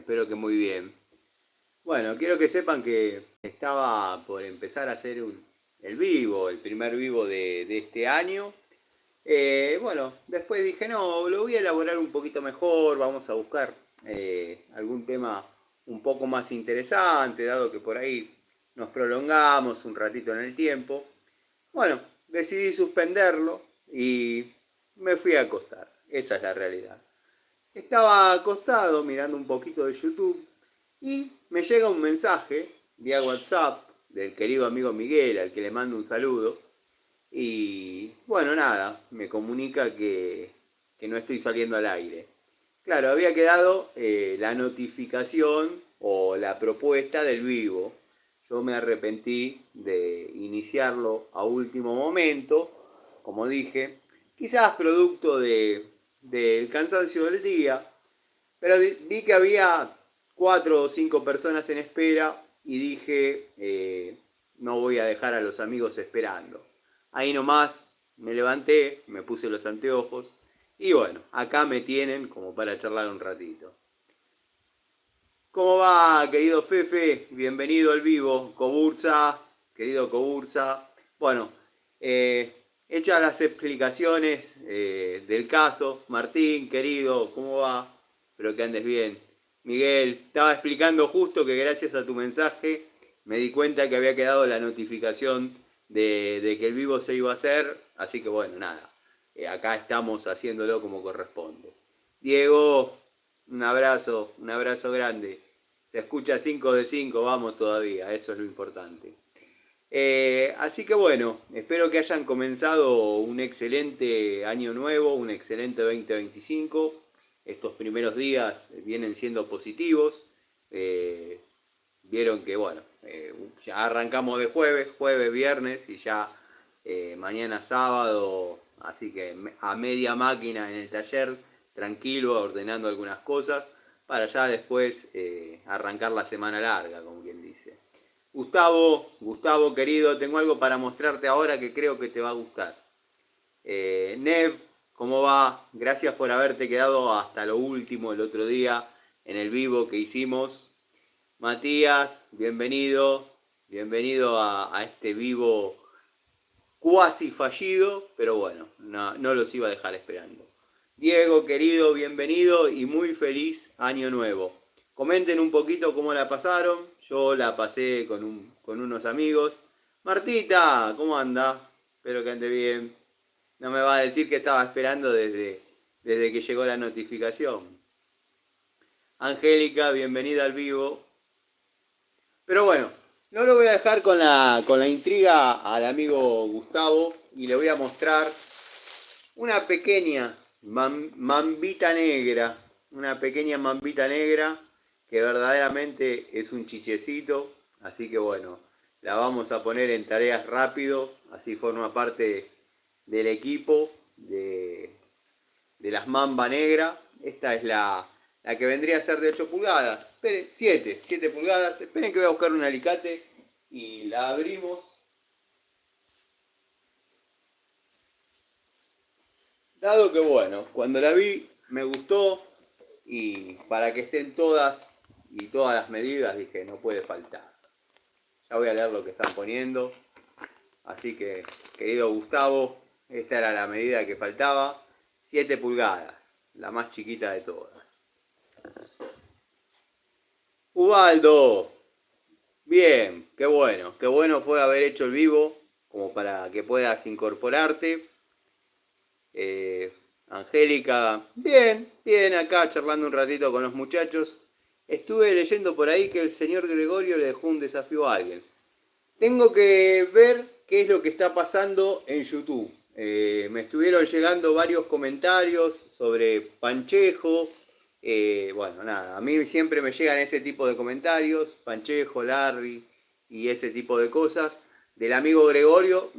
Espero que muy bien. Bueno, quiero que sepan que estaba por empezar a hacer el vivo, el primer vivo de este año. Bueno, después dije, no, lo voy a elaborar un poquito mejor, vamos a buscar algún tema un poco más interesante, dado que por ahí nos prolongamos un ratito en el tiempo. Bueno, decidí suspenderlo y me fui a acostar. Esa es la realidad. Estaba acostado mirando un poquito de YouTube y me llega un mensaje vía WhatsApp del querido amigo Miguel, al que le mando un saludo. Y bueno, nada, me comunica que no estoy saliendo al aire. Claro, había quedado la notificación o la propuesta del vivo. Yo me arrepentí de iniciarlo a último momento, como dije, quizás producto del cansancio del día, pero vi que había 4 o 5 personas en espera y dije, no voy a dejar a los amigos esperando. Ahí nomás me levanté, me puse los anteojos y bueno, acá me tienen como para charlar un ratito. ¿Cómo va, querido Fefe? Bienvenido al vivo, Cobursa, querido Cobursa. Bueno, hechas las explicaciones del caso, Martín, querido, ¿cómo va? Espero que andes bien. Miguel, estaba explicando justo que gracias a tu mensaje me di cuenta que había quedado la notificación de que el vivo se iba a hacer, así que bueno, nada, acá estamos haciéndolo como corresponde. Diego, un abrazo grande. Se escucha 5 de 5, vamos todavía, eso es lo importante. Así que bueno, espero que hayan comenzado un excelente año nuevo, un excelente 2025. Estos primeros días vienen siendo positivos. Eh, Vieron que bueno, ya arrancamos de jueves, viernes y ya mañana sábado, así que a media máquina en el taller, tranquilo, ordenando algunas cosas, para ya después arrancar la semana larga, como quien dice. Gustavo querido, tengo algo para mostrarte ahora que creo que te va a gustar. Nev, ¿cómo va? Gracias por haberte quedado hasta lo último el otro día en el vivo que hicimos. Matías, bienvenido a este vivo cuasi fallido, pero bueno, no los iba a dejar esperando. Diego, querido, bienvenido y muy feliz año nuevo. Comenten un poquito cómo la pasaron, yo la pasé con unos amigos. Martita, ¿cómo anda? Espero que ande bien. No me va a decir que estaba esperando desde que llegó la notificación. Angélica, bienvenida al vivo. Pero bueno, no lo voy a dejar con la intriga al amigo Gustavo y le voy a mostrar una pequeña mambita negra. Una pequeña mambita negra que verdaderamente es un chichecito. Así que bueno, la vamos a poner en tareas rápido. Así forma parte del equipo de las mamba negra. Esta es la que vendría a ser de 8 pulgadas. Esperen, 7 pulgadas. Esperen que voy a buscar un alicate y la abrimos. Dado que bueno, cuando la vi me gustó y para que estén todas y todas las medidas dije no puede faltar. Ya voy a leer lo que están poniendo. Así que, querido Gustavo, esta era la medida que faltaba. 7 pulgadas, la más chiquita de todas. Ubaldo, bien, qué bueno fue haber hecho el vivo, como para que puedas incorporarte. Angélica, bien acá charlando un ratito con los muchachos. Estuve leyendo por ahí que el señor Gregorio le dejó un desafío a alguien. Tengo que ver qué es lo que está pasando en YouTube. Me estuvieron llegando varios comentarios sobre Panchejo. Bueno, nada, a mí siempre me llegan ese tipo de comentarios, Panchejo, Larry y ese tipo de cosas. Del amigo Gregorio,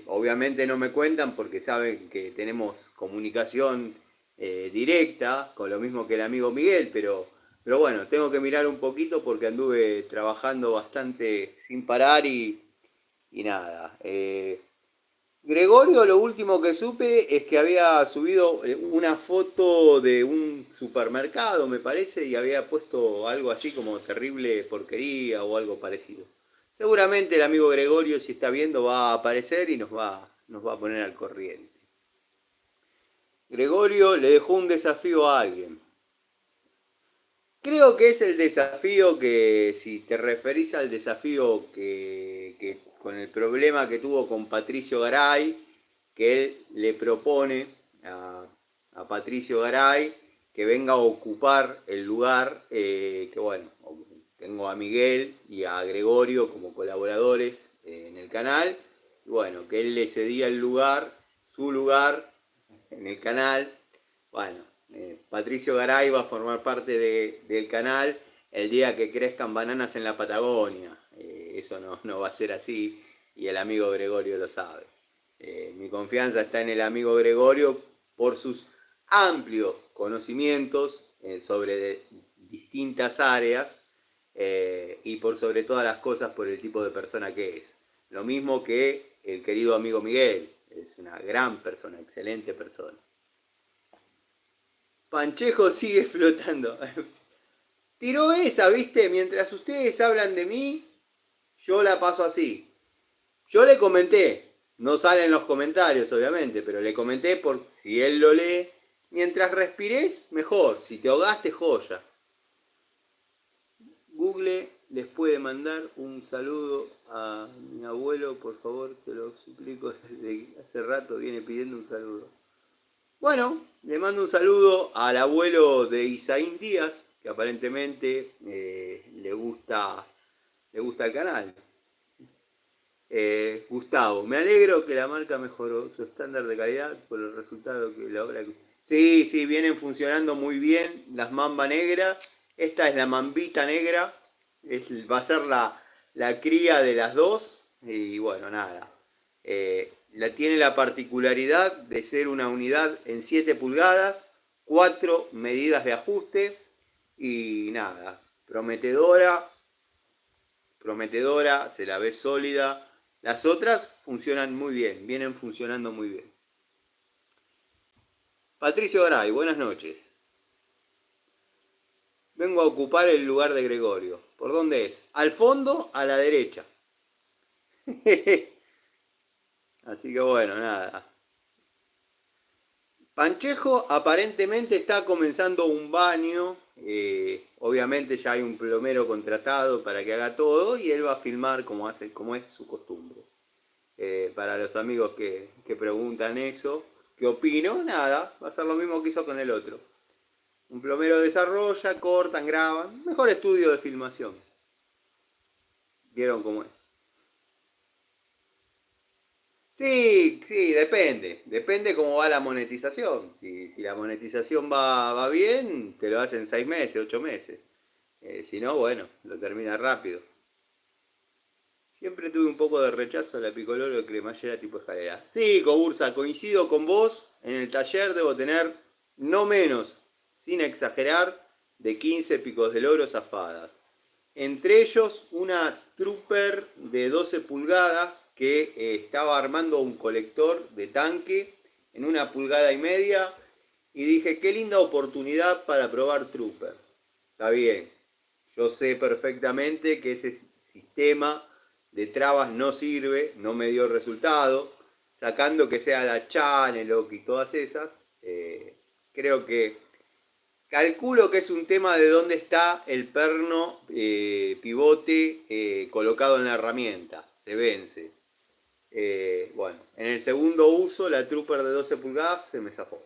obviamente no me cuentan porque saben que tenemos comunicación directa, con lo mismo que el amigo Miguel, pero bueno, tengo que mirar un poquito porque anduve trabajando bastante sin parar y nada. Gregorio, lo último que supe es que había subido una foto de un supermercado, me parece, y había puesto algo así como terrible porquería o algo parecido. Seguramente el amigo Gregorio, si está viendo, va a aparecer y nos va a poner al corriente. Gregorio le dejó un desafío a alguien. Creo que es el desafío que, si te referís al desafío que con el problema que tuvo con Patricio Garay, que él le propone a Patricio Garay que venga a ocupar el lugar, que bueno, tengo a Miguel y a Gregorio como colaboradores en el canal, y bueno, que él le cedía el lugar, su lugar en el canal. Bueno, Patricio Garay va a formar parte del canal el día que crezcan bananas en la Patagonia. Eso no va a ser así y el amigo Gregorio lo sabe. Mi confianza está en el amigo Gregorio por sus amplios conocimientos sobre distintas áreas y por sobre todas las cosas por el tipo de persona que es. Lo mismo que el querido amigo Miguel, es una gran persona, excelente persona. Panchejo sigue flotando. Tiró esa, ¿viste? Mientras ustedes hablan de mí, yo la paso así. Yo le comenté, no sale en los comentarios, obviamente, pero le comenté por si él lo lee. Mientras respires, mejor. Si te ahogaste, joya. Google les puede mandar un saludo a mi abuelo, por favor, te lo suplico. Desde hace rato viene pidiendo un saludo. Bueno, le mando un saludo al abuelo de Isaín Díaz, que aparentemente le gusta el canal. Gustavo, me alegro que la marca mejoró su estándar de calidad por el resultado que la obra... Sí, sí, vienen funcionando muy bien las mamba negra. Esta es la mambita negra. Va a ser la cría de las dos. Y bueno, nada. Tiene la particularidad de ser una unidad en 7 pulgadas, 4 medidas de ajuste y nada, prometedora, se la ve sólida. Las otras funcionan muy bien, vienen funcionando muy bien. Patricio Garay, buenas noches. Vengo a ocupar el lugar de Gregorio. ¿Por dónde es? Al fondo, a la derecha. Así que bueno, nada. Panchejo aparentemente está comenzando un baño. Obviamente ya hay un plomero contratado para que haga todo y él va a filmar como es su costumbre. Para los amigos que preguntan eso, ¿qué opino? Nada, va a ser lo mismo que hizo con el otro. Un plomero desarrolla, cortan, graban. Mejor estudio de filmación. ¿Vieron cómo es? Sí, sí, depende. Depende cómo va la monetización. Si la monetización va bien, te lo hacen 6 meses, 8 meses. Si no, bueno, lo termina rápido. Siempre tuve un poco de rechazo a la picoloro de cremallera tipo escalera. Sí, Cobursa, coincido con vos. En el taller debo tener no menos, sin exagerar, de 15 picos de loro zafadas. Entre ellos una Trooper de 12 pulgadas que estaba armando un colector de tanque en 1,5 pulgadas. Y dije, qué linda oportunidad para probar Trooper. Está bien, yo sé perfectamente que ese sistema de trabas no sirve, no me dio resultado. Sacando que sea la Channellock y todas esas, creo que calculo que es un tema de dónde está el perno pivote colocado en la herramienta. Se vence. Bueno, en el segundo uso la Trooper de 12 pulgadas se me zafó.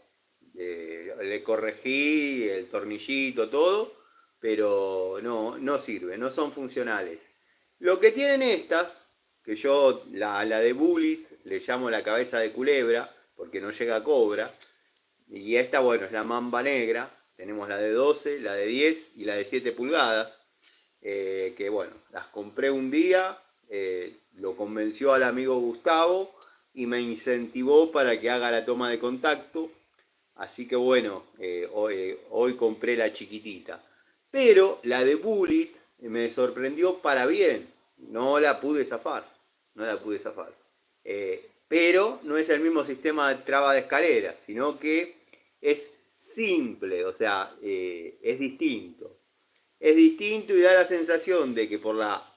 Le corregí el tornillito, todo, pero no sirve, no son funcionales. Lo que tienen estas, que yo la de Bullet le llamo la cabeza de culebra, porque no llega a cobra, y esta, bueno, es la mamba negra. Tenemos la de 12, la de 10 y la de 7 pulgadas, que bueno, las compré un día, lo convenció al amigo Gustavo y me incentivó para que haga la toma de contacto. Así que bueno, hoy compré la chiquitita. Pero la de Bullet me sorprendió para bien. No la pude zafar. No la pude zafar. pero no es el mismo sistema de traba de escalera, sino que es simple, o sea, es distinto. Es distinto y da la sensación de que por la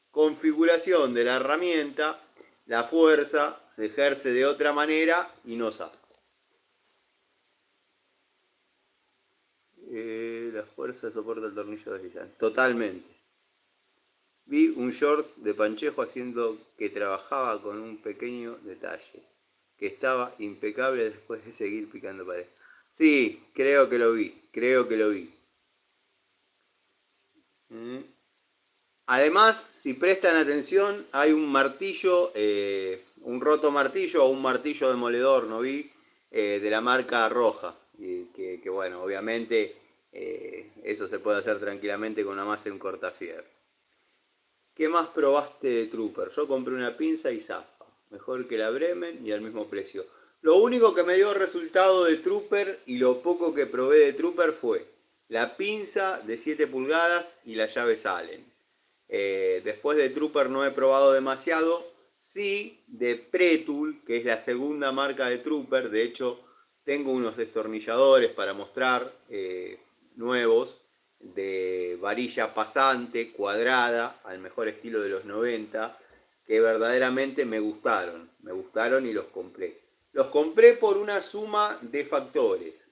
configuración de la herramienta, la fuerza se ejerce de otra manera y no zafa. La fuerza soporta el tornillo deslizante. Totalmente. Vi un short de Panchejo haciendo que trabajaba con un pequeño detalle, que estaba impecable después de seguir picando pared. Sí, creo que lo vi. Además, si prestan atención, hay un martillo, un roto martillo o un martillo demoledor, ¿no vi? De la marca roja. Que bueno, obviamente eso se puede hacer tranquilamente con una masa y un cortafierro. ¿Qué más probaste de Trooper? Yo compré una pinza y zafa. Mejor que la Bremen y al mismo precio. Lo único que me dio resultado de Trooper y lo poco que probé de Trooper fue la pinza de 7 pulgadas y la llave Allen. Después de Trooper no he probado demasiado. Sí, de Pretul, que es la segunda marca de Trooper. De hecho, tengo unos destornilladores para mostrar nuevos de varilla pasante, cuadrada, al mejor estilo de los 90, que verdaderamente me gustaron y los compré. Los compré por una suma de factores.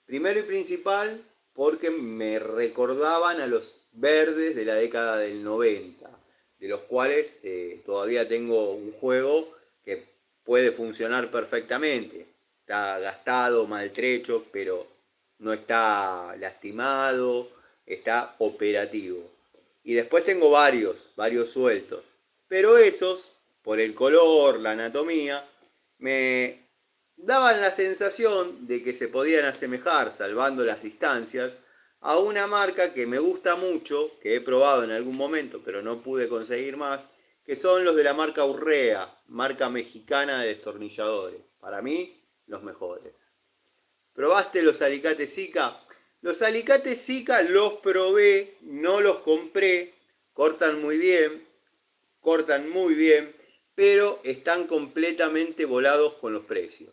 Primero y principal, porque me recordaban a los verdes de la década del 90, de los cuales todavía tengo un juego que puede funcionar perfectamente. Está gastado, maltrecho, pero no está lastimado, está operativo. Y después tengo varios sueltos. Pero esos, por el color, la anatomía, me daban la sensación de que se podían asemejar, salvando las distancias, a una marca que me gusta mucho, que he probado en algún momento, pero no pude conseguir más, que son los de la marca Urrea, marca mexicana de destornilladores. Para mí, los mejores. ¿Probaste los alicates Zika? Los alicates Zika los probé, no los compré, cortan muy bien, pero están completamente volados con los precios.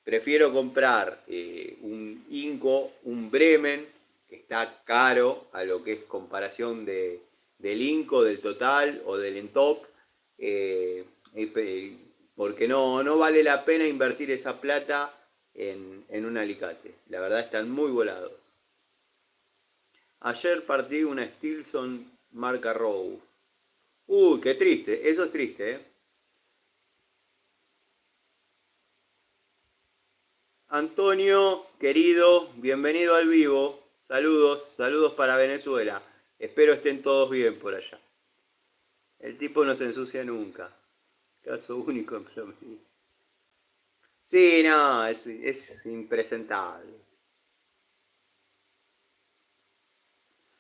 Prefiero comprar un Inco, un Bremen, que está caro a lo que es comparación del Inco, del Total o del Entop, porque no vale la pena invertir esa plata en un alicate. La verdad están muy volados. Ayer partí una Stilson marca Rowe. Uy, qué triste, eso es triste, ¿eh? Antonio, querido, bienvenido al vivo. Saludos para Venezuela. Espero estén todos bien por allá. El tipo no se ensucia nunca. Caso único en promedio. Sí, no, es impresentable.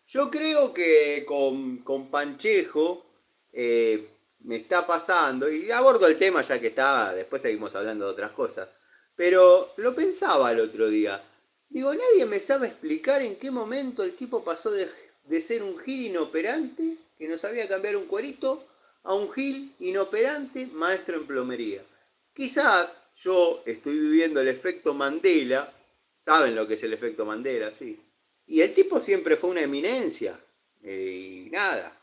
Yo creo que con Panchejo me está pasando, y abordo el tema ya que está, después seguimos hablando de otras cosas, pero lo pensaba el otro día. Digo, nadie me sabe explicar en qué momento el tipo pasó de ser un gil inoperante, que no sabía cambiar un cuerito, a un gil inoperante maestro en plomería. Quizás yo estoy viviendo el efecto Mandela, ¿saben lo que es el efecto Mandela? Sí. Y el tipo siempre fue una eminencia. Y nada.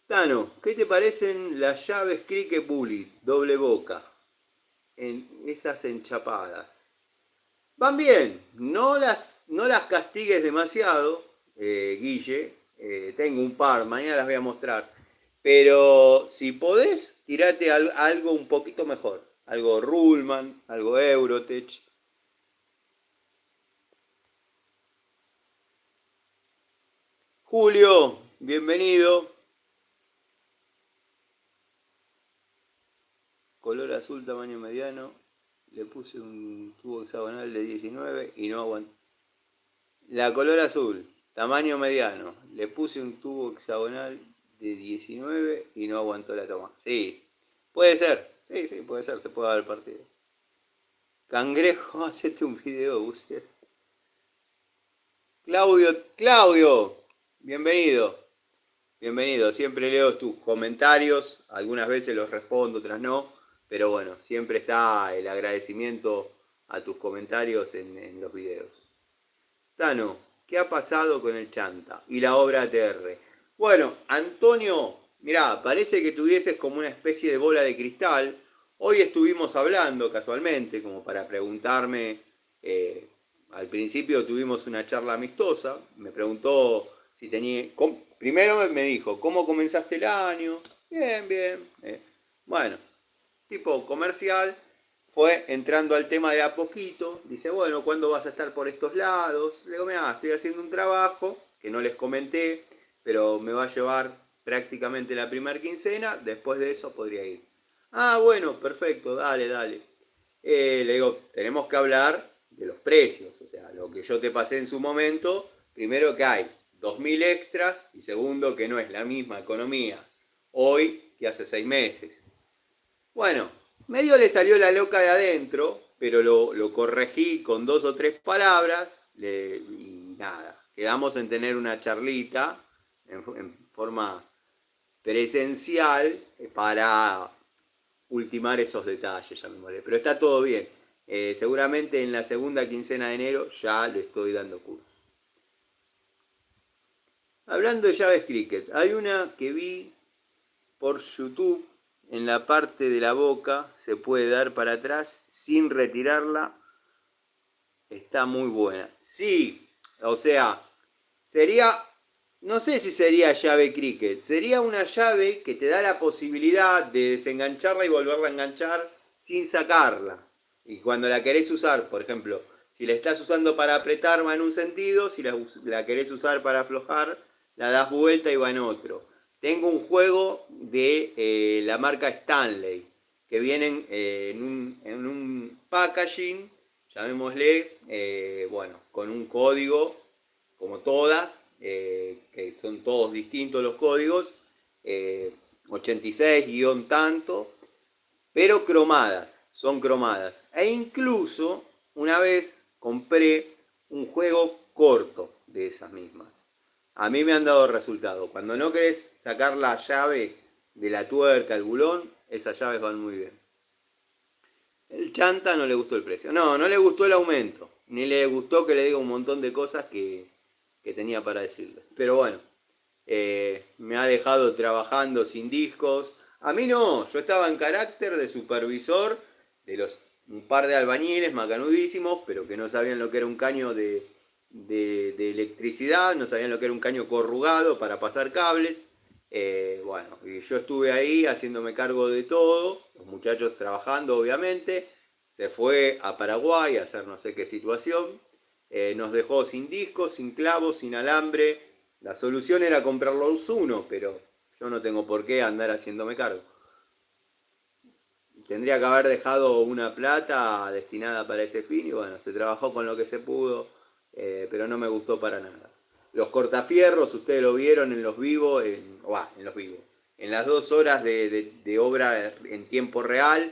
Tano, ¿qué te parecen las llaves Cricket Bullet, doble boca? En esas enchapadas. Van bien, no las castigues demasiado, Guille. Tengo un par, mañana las voy a mostrar. Pero si podés, tirate algo un poquito mejor. Algo Ruhlman, algo Eurotech. Julio, bienvenido. Color azul tamaño mediano. Le puse un tubo hexagonal de 19 y no aguantó. La color azul, tamaño mediano. Le puse un tubo hexagonal de 19 y no aguantó la toma. Sí, puede ser. Sí, puede ser. Se puede dar el partido. Cangrejo, hacete un video, Bucer. Claudio, bienvenido. bienvenido. Siempre leo tus comentarios, algunas veces los respondo, otras no, pero bueno, siempre está el agradecimiento a tus comentarios en los videos. Tano, ¿qué ha pasado con el Chanta y la obra ATR? Bueno, Antonio, mirá, parece que tuvieses como una especie de bola de cristal. Hoy estuvimos hablando casualmente, como para preguntarme, al principio tuvimos una charla amistosa, me preguntó si tenía... Primero me dijo, ¿cómo comenzaste el año? Bien, bien. Bueno, tipo comercial, fue entrando al tema de a poquito. Dice, bueno, ¿cuándo vas a estar por estos lados? Le digo, mira, estoy haciendo un trabajo que no les comenté, pero me va a llevar prácticamente la primera quincena. Después de eso podría ir. Ah, bueno, perfecto, dale, dale. Le digo, tenemos que hablar de los precios. O sea, lo que yo te pasé en su momento, primero que hay 2.000 extras y segundo que no es la misma economía hoy que hace 6 meses. Bueno, medio le salió la loca de adentro, pero lo corregí con 2 o 3 palabras y nada. Quedamos en tener una charlita en forma presencial para ultimar esos detalles, llamémosle. Pero está todo bien. Seguramente en la segunda quincena de enero ya le estoy dando curso. Hablando de llaves cricket, hay una que vi por YouTube. En la parte de la boca se puede dar para atrás sin retirarla. Está muy buena. Sí, o sea, sería, no sé si sería llave cricket, sería una llave que te da la posibilidad de desengancharla y volverla a enganchar sin sacarla. Y cuando la querés usar, por ejemplo, si la estás usando para apretar va en un sentido, si la querés usar para aflojar, la das vuelta y va en otro. Tengo un juego de la marca Stanley, que vienen en un packaging, llamémosle, bueno, con un código, como todas, que son todos distintos los códigos, 86 tanto, pero cromadas, son cromadas. E incluso una vez compré un juego corto de esas mismas. A mí me han dado resultado. Cuando no querés sacar la llave de la tuerca, el bulón, esas llaves van muy bien. El Chanta no le gustó el precio. No, no le gustó el aumento. Ni le gustó que le diga un montón de cosas que tenía para decirle. Pero bueno, me ha dejado trabajando sin discos. A mí no, yo estaba en carácter de supervisor de un par de albañiles macanudísimos, pero que no sabían lo que era un caño de electricidad, no sabían lo que era un caño corrugado para pasar cables. Bueno, y yo estuve ahí haciéndome cargo de todo, los muchachos trabajando obviamente, se fue a Paraguay a hacer no sé qué situación, nos dejó sin discos, sin clavos, sin alambre. La solución era comprarlos uno, pero yo no tengo por qué andar haciéndome cargo. Tendría que haber dejado una plata destinada para ese fin y bueno, se trabajó con lo que se pudo, pero no me gustó para nada. Los cortafierros, ustedes lo vieron en los vivos, en los vivos, en las 2 horas de obra en tiempo real,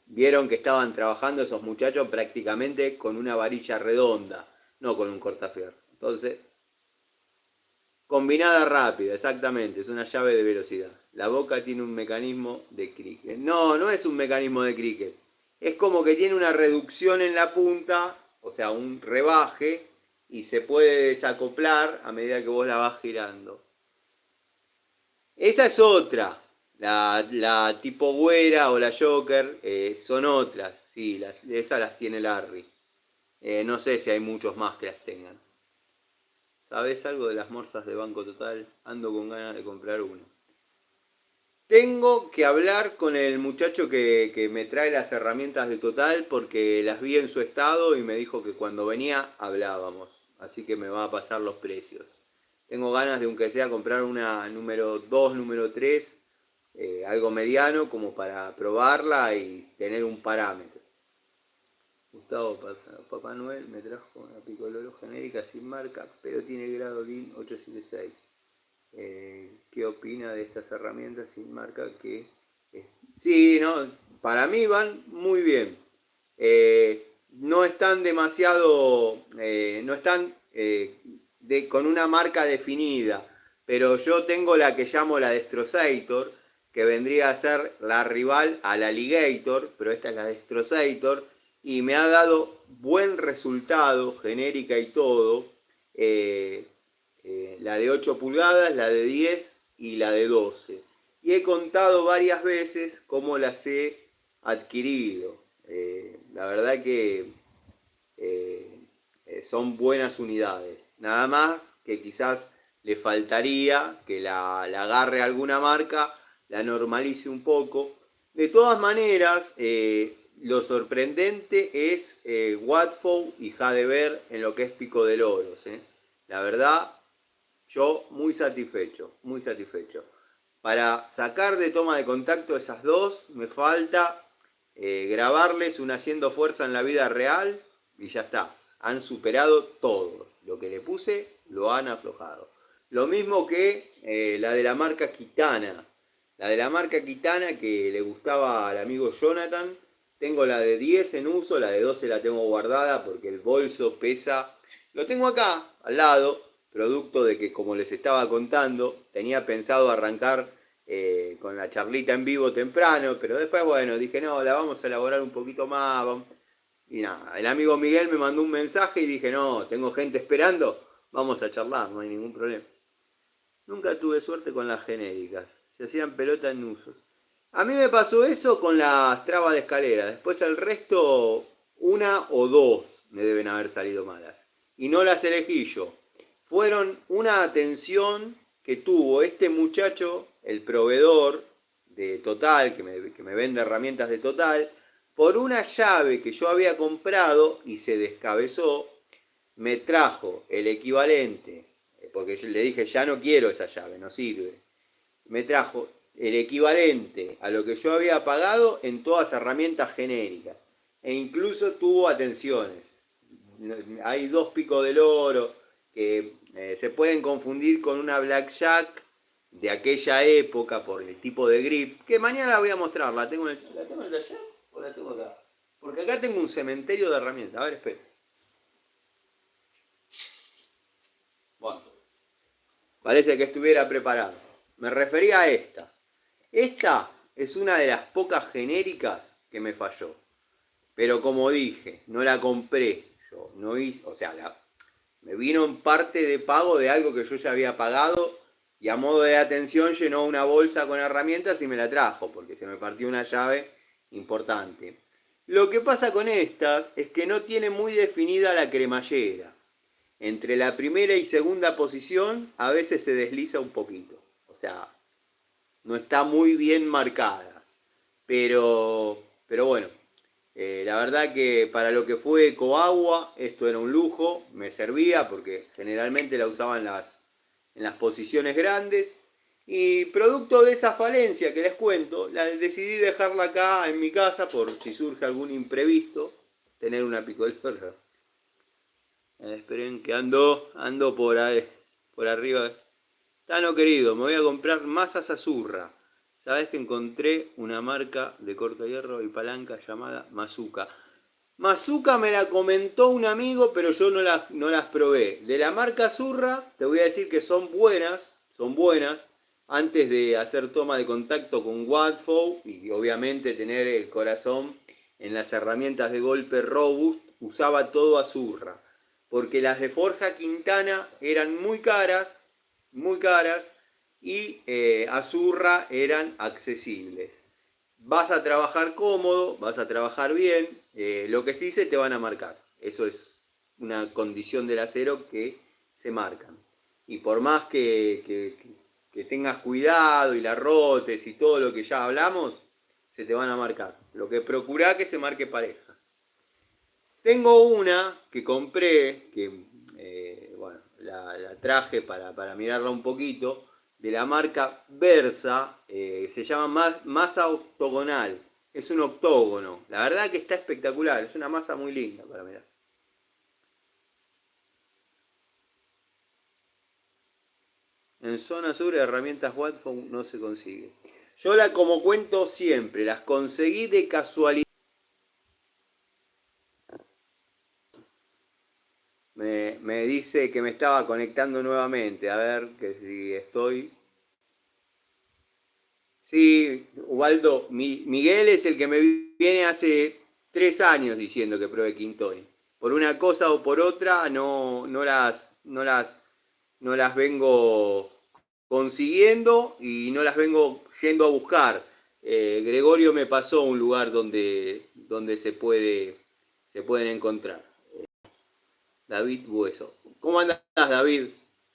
vieron que estaban trabajando esos muchachos prácticamente con una varilla redonda, no con un cortafierro. Entonces, combinada rápida, exactamente, es una llave de velocidad. La boca tiene un mecanismo de cricket. No, no es un mecanismo de cricket. Es como que tiene una reducción en la punta, o sea, un rebaje, y se puede desacoplar a medida que vos la vas girando. Esa es otra. La tipo güera o la Joker son otras. Sí, esas las tiene Larry. No sé si hay muchos más que las tengan. ¿Sabes algo de las morsas de Banco Total? Ando con ganas de comprar uno. Tengo que hablar con el muchacho que me trae las herramientas de Total porque las vi en su estado y me dijo que cuando venía hablábamos. Así que me va a pasar los precios. Tengo ganas de aunque sea comprar una número 2, número 3, algo mediano como para probarla y tener un parámetro. Gustavo Papá Noel me trajo una picoloro genérica sin marca, pero tiene grado DIN 876. ¿Qué opina de estas herramientas sin marca que... Sí, no, para mí van muy bien. No están demasiado, no están con una marca definida, pero yo tengo la que llamo la Destrozator, que vendría a ser la rival a la Alligator, pero esta es la Destrozator, y me ha dado buen resultado, genérica y todo, la de 8 pulgadas, la de 10 y la de 12. Y he contado varias veces cómo las he adquirido. La verdad que son buenas unidades. Nada más que quizás le faltaría que la agarre alguna marca, la normalice un poco. De todas maneras, lo sorprendente es Watfowl y Jadever en lo que es Pico de Loros. La verdad, yo muy satisfecho, muy satisfecho. Para sacar de toma de contacto esas dos, me falta grabarles un haciendo fuerza en la vida real y ya está. Han superado todo. Lo que le puse, lo han aflojado. Lo mismo que la de la marca Kitana. La de la marca Kitana que le gustaba al amigo Jonathan. Tengo la de 10 en uso, la de 12 la tengo guardada porque el bolso pesa. Lo tengo acá, al lado, producto de que, como les estaba contando, tenía pensado arrancar con la charlita en vivo temprano, pero después, bueno, dije, no, la vamos a elaborar un poquito más. Y nada, el amigo Miguel me mandó un mensaje y dije, no, tengo gente esperando, vamos a charlar, no hay ningún problema. Nunca tuve suerte con las genéricas, se hacían pelota en usos. A mí me pasó eso con las trabas de escalera, después el resto, una o dos me deben haber salido malas. Y no las elegí yo. Fueron una atención que tuvo este muchacho, el proveedor de Total, que me vende herramientas de Total, por una llave que yo había comprado y se descabezó, me trajo el equivalente, porque yo le dije, ya no quiero esa llave, no sirve. Me trajo el equivalente a lo que yo había pagado en todas herramientas genéricas. E incluso tuvo atenciones. Hay dos picos del oro que se pueden confundir con una Blackjack de aquella época por el tipo de grip, que mañana la voy a mostrar. ¿La tengo en el taller o la tengo acá? Porque acá tengo un cementerio de herramientas. A ver, espera. Bueno, parece que estuviera preparado. Me refería a esta. Esta es una de las pocas genéricas que me falló. Pero como dije, no la compré yo. No hice, o sea, me vino en parte de pago de algo que yo ya había pagado y a modo de atención llenó una bolsa con herramientas y me la trajo porque se me partió una llave importante. Lo que pasa con estas es que no tiene muy definida la cremallera. Entre la primera y segunda posición a veces se desliza un poquito. O sea, no está muy bien marcada. Pero bueno, la verdad que para lo que fue Ecoagua, esto era un lujo, me servía porque generalmente la usaba en las posiciones grandes. Y producto de esa falencia que les cuento, decidí dejarla acá en mi casa por si surge algún imprevisto, tener una picolera. Esperen que ando por ahí, por arriba. Tano querido, me voy a comprar masas Azurra. Sabes que encontré una marca de corta hierro y palanca llamada Mazuka. Mazuka me la comentó un amigo, pero yo no las probé. De la marca Azurra, te voy a decir que son buenas, son buenas. Antes de hacer toma de contacto con Watfowl y obviamente tener el corazón en las herramientas de golpe Robust, usaba todo Azurra. Porque las de Forja Quintana eran muy caras y Azurra eran accesibles. Vas a trabajar cómodo, vas a trabajar bien, lo que sí se te van a marcar. Eso es una condición del acero que se marcan. Y por más que tengas cuidado y la rotes y todo lo que ya hablamos, se te van a marcar. Lo que procurá que se marque pareja. Tengo una que compré, que bueno, la traje para mirarla un poquito, de la marca Versa, se llama masa octogonal, es un octógono, la verdad que está espectacular, es una masa muy linda para mirar. En zona sur herramientas Watfowl no se consigue. Yo como cuento siempre, las conseguí de casualidad. Me dice que me estaba conectando nuevamente. A ver, que si estoy. Sí, Ubaldo, Miguel es el que me viene hace 3 años diciendo que pruebe Quintoni. Por una cosa o por otra no las vengo consiguiendo y no las vengo yendo a buscar. Gregorio me pasó un lugar donde se pueden encontrar. David Bueso. ¿Cómo andás, David?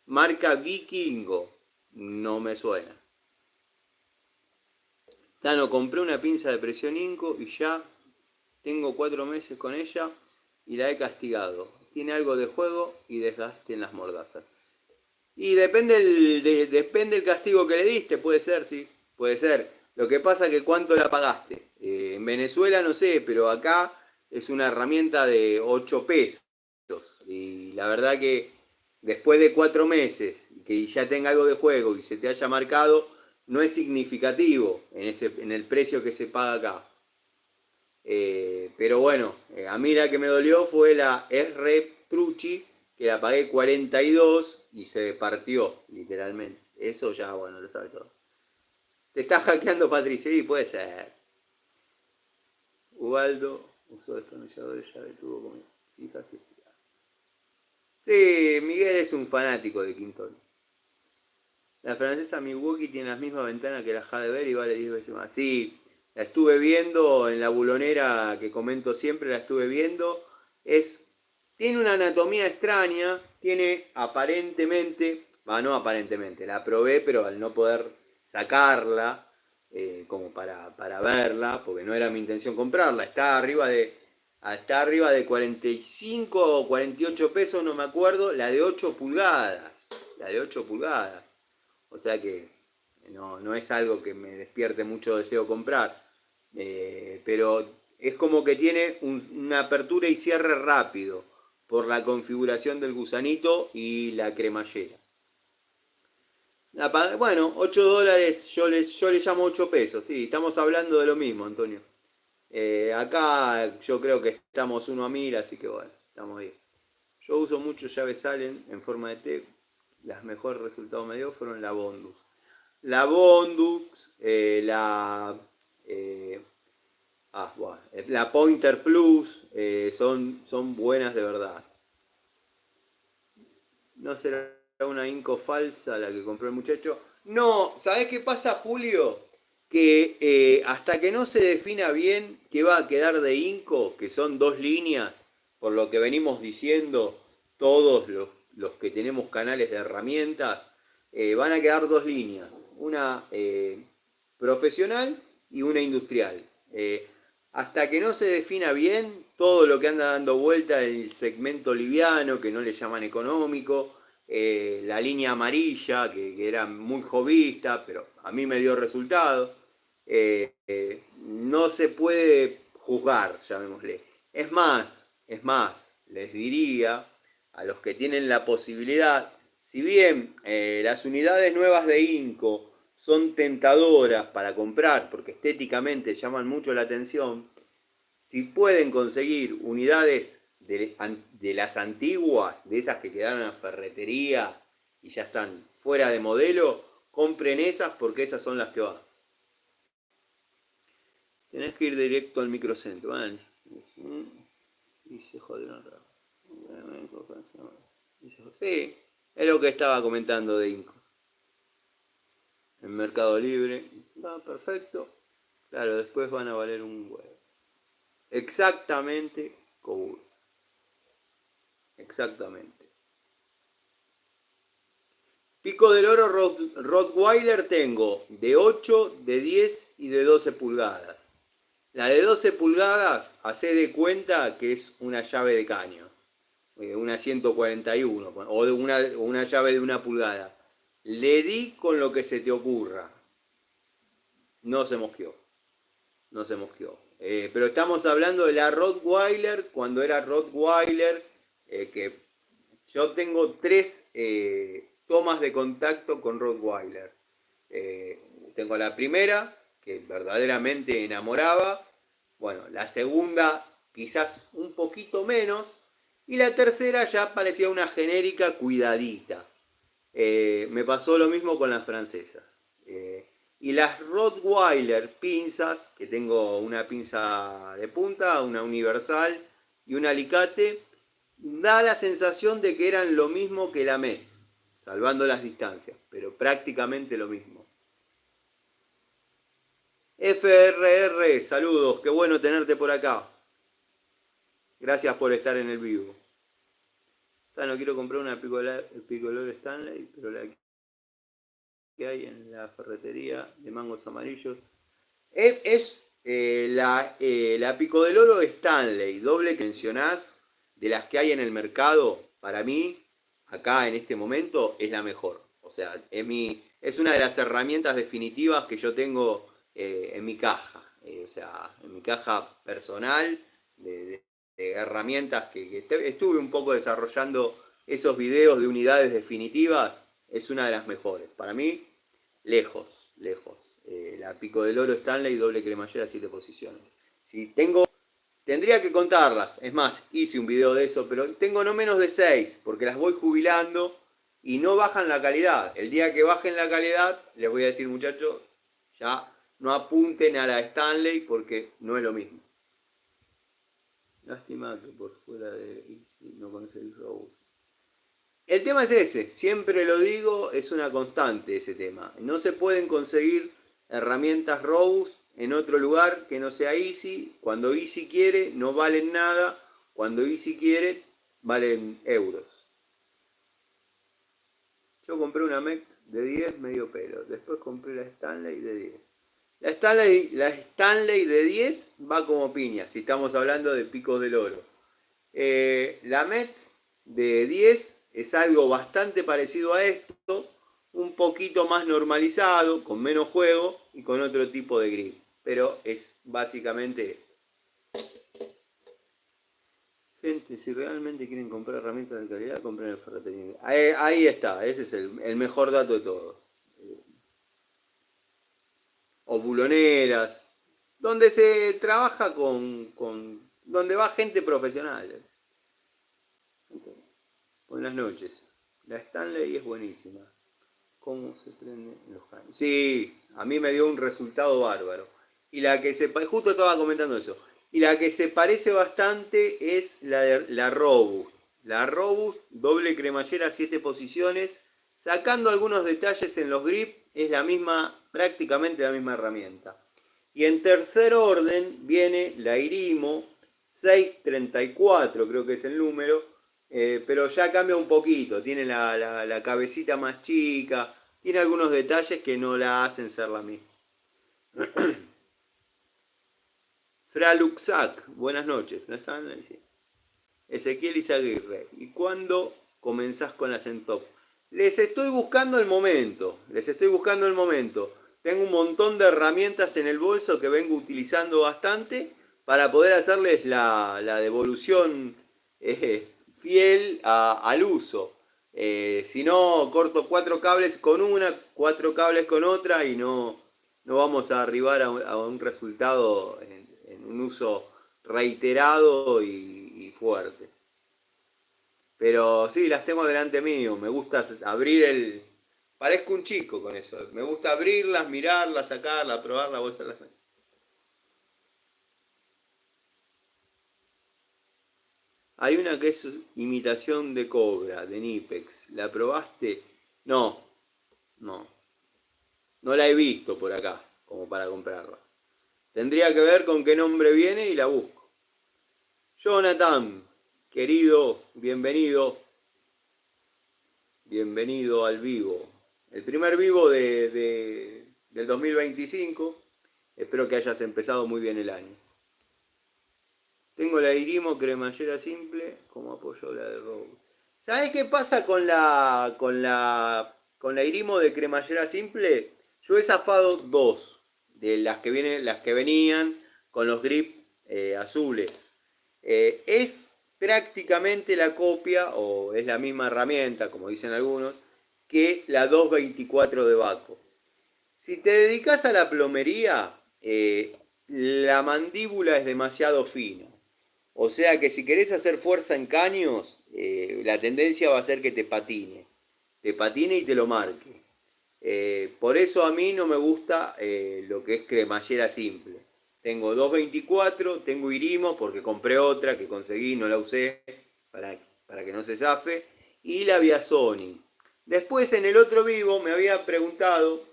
Marca Vikingo. No me suena. Tano, compré una pinza de presión Inco y ya tengo 4 meses con ella y la he castigado. Tiene algo de juego y desgaste en las mordazas. Y depende el castigo que le diste, puede ser, sí, puede ser. Lo que pasa es que cuánto la pagaste. En Venezuela no sé, pero acá es una herramienta de 8 pesos. Y la verdad que después de 4 meses, que ya tenga algo de juego y se te haya marcado, no es significativo en el precio que se paga acá. Pero bueno, a mí la que me dolió fue la R Trucci, que la pagué 42 y se partió, literalmente. Eso ya, bueno, lo sabe todo. Te está hackeando Patricia, y puede ser. Ubaldo usó destornilladores, llave tuvo como fijas y estiradas. Sí, Miguel es un fanático de Quintón. La francesa Milwaukee tiene las mismas ventanas que la Jadever y vale 10 veces más. Sí, la estuve viendo en la bulonera que comento siempre, la estuve viendo. Tiene una anatomía extraña, tiene aparentemente, no aparentemente, la probé, pero al no poder sacarla, como para verla, porque no era mi intención comprarla, está arriba de 45 o 48 pesos, no me acuerdo, la de 8 pulgadas. La de 8 pulgadas. O sea que no es algo que me despierte mucho deseo comprar. Pero es como que tiene una apertura y cierre rápido por la configuración del gusanito y la cremallera. Bueno, $8, yo le llamo 8 pesos, sí, estamos hablando de lo mismo, Antonio. Acá yo creo que estamos 1 a 1000, así que bueno, estamos bien. Yo uso mucho llaves Allen en forma de T. Las mejores resultados me dio fueron la Bondux. La Bondux, eh, bueno, la Pointer Plus, son buenas de verdad. ¿No será una Inco falsa la que compró el muchacho? No, ¿sabés qué pasa, Julio? Que hasta que no se defina bien qué va a quedar de Inco, que son 2 líneas, por lo que venimos diciendo todos los que tenemos canales de herramientas, van a quedar 2 líneas, una profesional y una industrial. Hasta que no se defina bien todo lo que anda dando vuelta el segmento liviano, que no le llaman económico, la línea amarilla, que era muy jovista, pero a mí me dio resultado. No se puede juzgar, llamémosle. Es más, les diría a los que tienen la posibilidad, si bien las unidades nuevas de Inco son tentadoras para comprar porque estéticamente llaman mucho la atención, si pueden conseguir unidades de las antiguas, de esas que quedaron en la ferretería y ya están fuera de modelo, compren esas porque esas son las que van. Tenés que ir directo al microcentro. Y se jodieron otra vez. Sí, es lo que estaba comentando de Inco. En Mercado Libre. Perfecto. Claro, después van a valer un huevo. Exactamente, Cobus. Exactamente. Pico del oro Rottweiler tengo de 8, de 10 y de 12 pulgadas. La de 12 pulgadas, hacé de cuenta que es una llave de caño. Una 141 o de una llave de 1 pulgada. Le di con lo que se te ocurra. No se mosqueó. No se mosqueó. Pero estamos hablando de la Rottweiler cuando era Rottweiler, que yo tengo 3 tomas de contacto con Rottweiler. Tengo la primera, que verdaderamente enamoraba. Bueno, la segunda quizás un poquito menos. Y la tercera ya parecía una genérica cuidadita. Me pasó lo mismo con las francesas. Y las Rottweiler pinzas, que tengo una pinza de punta, una universal y un alicate, da la sensación de que eran lo mismo que la Metz, salvando las distancias, pero prácticamente lo mismo. FRR, saludos, qué bueno tenerte por acá. Gracias por estar en el vivo. No quiero comprar una Picolor Stanley, pero la que hay en la ferretería de mangos amarillos es la Pico del Oro Stanley, doble que mencionás, de las que hay en el mercado, para mí, acá en este momento, es la mejor. O sea, es una de las herramientas definitivas que yo tengo en mi caja. O sea, en mi caja personal de herramientas que estuve un poco desarrollando esos videos de unidades definitivas, es una de las mejores. Para mí, lejos, lejos. La Pico del Oro Stanley doble cremallera 7 posiciones. Si tendría que contarlas. Es más, hice un video de eso, pero tengo no menos de 6, porque las voy jubilando y no bajan la calidad. El día que bajen la calidad, les voy a decir, muchachos, ya no apunten a la Stanley porque no es lo mismo. Lástima que por fuera de Easy no conseguís Rose. El tema es ese, siempre lo digo, es una constante ese tema. No se pueden conseguir herramientas Rose en otro lugar que no sea Easy. Cuando Easy quiere, no valen nada. Cuando Easy quiere, valen euros. Yo compré una Mex de 10 medio pelo. Después compré la Stanley de 10. La Stanley de 10 va como piña, si estamos hablando de picos del oro. La Metz de 10 es algo bastante parecido a esto, un poquito más normalizado, con menos juego y con otro tipo de grip. Pero es básicamente esto. Gente, si realmente quieren comprar herramientas de calidad, compren el ferretería. Ahí está, ese es el mejor dato de todos. O buloneras, donde se trabaja donde va gente profesional. Buenas noches. La Stanley es buenísima. ¿Cómo se prenden los caños? Sí, a mí me dio un resultado bárbaro. Y la que justo estaba comentando eso. Y la que se parece bastante es la Robust. La Robust, doble cremallera, 7 posiciones. Sacando algunos detalles en los grips, es la misma, prácticamente la misma herramienta. Y en tercer orden viene la Irimo 634, creo que es el número, pero ya cambia un poquito, tiene la cabecita más chica, tiene algunos detalles que no la hacen ser la misma. Fraluxac, buenas noches, ¿no están? Ezequiel Izaguirre, ¿y cuándo comenzás con la Centop? Les estoy buscando el momento, Tengo un montón de herramientas en el bolso que vengo utilizando bastante para poder hacerles la devolución fiel al uso. Si no, corto 4 cables con una, 4 cables con otra y no vamos a arribar a un resultado en un uso reiterado y fuerte. Pero sí, las tengo delante mío. Me gusta abrir el... Parezco un chico con eso. Me gusta abrirlas, mirarlas, sacarlas, probarlas, volverlas. Hay una que es imitación de Cobra, de Nipex. ¿La probaste? No, no. No la he visto por acá, como para comprarla. Tendría que ver con qué nombre viene y la busco. Jonathan, querido, bienvenido. Bienvenido al vivo. El primer vivo del 2025. Espero que hayas empezado muy bien el año. Tengo la Irimo cremallera simple como apoyo a la de Rogue. ¿Sabes qué pasa con la Irimo de cremallera simple? Yo he zafado dos de las que venían con los grips azules. Es prácticamente la copia, o es la misma herramienta, como dicen algunos, que la 224 de Baco. Si te dedicas a la plomería, la mandíbula es demasiado fina. O sea que si querés hacer fuerza en caños, la tendencia va a ser que te patine y te lo marque. Por eso a mí no me gusta lo que es cremallera simple. Tengo 224, tengo Irimo porque compré otra que conseguí, no la usé para que no se zafe. Y la Viasoni. Después en el otro vivo me había preguntado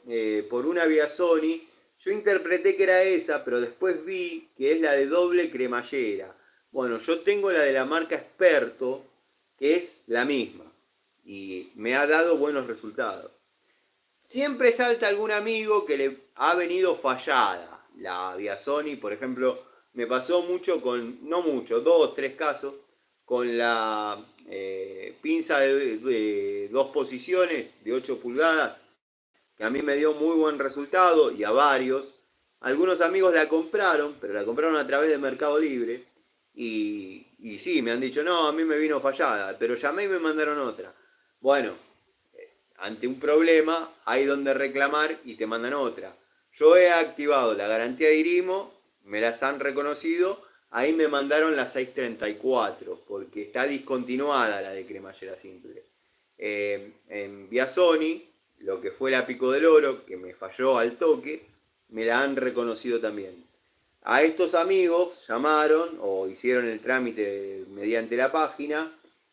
por una Viasoni. Yo interpreté que era esa, pero después vi que es la de doble cremallera. Bueno, yo tengo la de la marca Experto, que es la misma. Y me ha dado buenos resultados. Siempre salta algún amigo que le ha venido fallada la Viasoni, por ejemplo, me pasó mucho con, no mucho, dos, tres casos, con la pinza de dos posiciones de 8 pulgadas, que a mí me dio muy buen resultado y a varios. Algunos amigos la compraron, pero la compraron a través de Mercado Libre. Y sí, me han dicho, no, a mí me vino fallada, pero llamé y me mandaron otra. Bueno, ante un problema hay donde reclamar y te mandan otra. Yo he activado la garantía de Irimo, me las han reconocido, ahí me mandaron la 634, porque está discontinuada la de cremallera simple. En Viasoni, lo que fue la Pico del Oro, que me falló al toque, me la han reconocido también. A estos amigos llamaron o hicieron el trámite mediante la página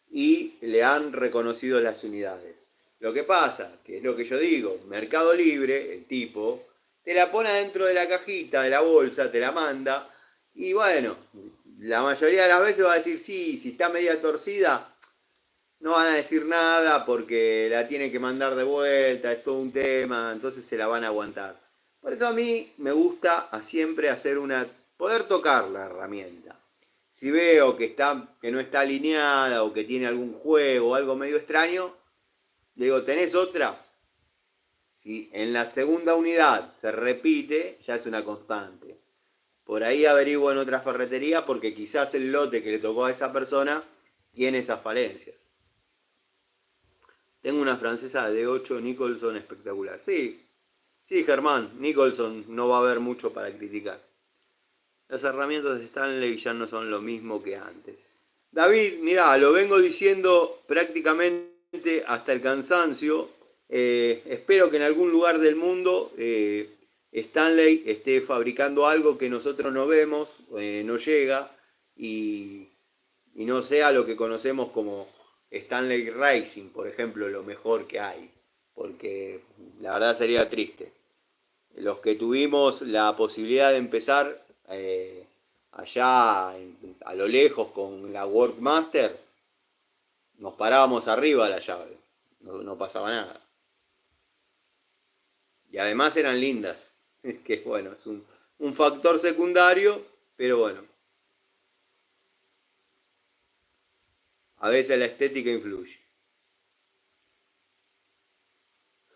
y le han reconocido las unidades. Lo que pasa, que es lo que yo digo, Mercado Libre, el tipo, te la pone dentro de la cajita, de la bolsa, te la manda, y bueno, la mayoría de las veces va a decir, sí, si está media torcida, no van a decir nada porque la tiene que mandar de vuelta, es todo un tema, entonces se la van a aguantar. Por eso a mí me gusta siempre hacer poder tocar la herramienta. Si veo que no está alineada o que tiene algún juego o algo medio extraño, le digo, ¿tenés otra? Si en la segunda unidad se repite, ya es una constante. Por ahí averiguo en otra ferretería porque quizás el lote que le tocó a esa persona tiene esas falencias. Tengo una francesa de 8 Nicholson espectacular. Sí, sí, Germán, Nicholson no va a haber mucho para criticar. Las herramientas de Stanley ya no son lo mismo que antes. David, mirá, lo vengo diciendo prácticamente hasta el cansancio. Espero que en algún lugar del mundo Stanley esté fabricando algo que nosotros no vemos, no llega y, y no sea lo que conocemos como Stanley Racing, por ejemplo, lo mejor que hay. Porque la verdad sería triste. Los que tuvimos la posibilidad de empezar allá a lo lejos con la Workmaster, nos parábamos arriba de la llave, no pasaba nada. Y además eran lindas, que bueno, es un factor secundario, pero bueno, a veces la estética influye.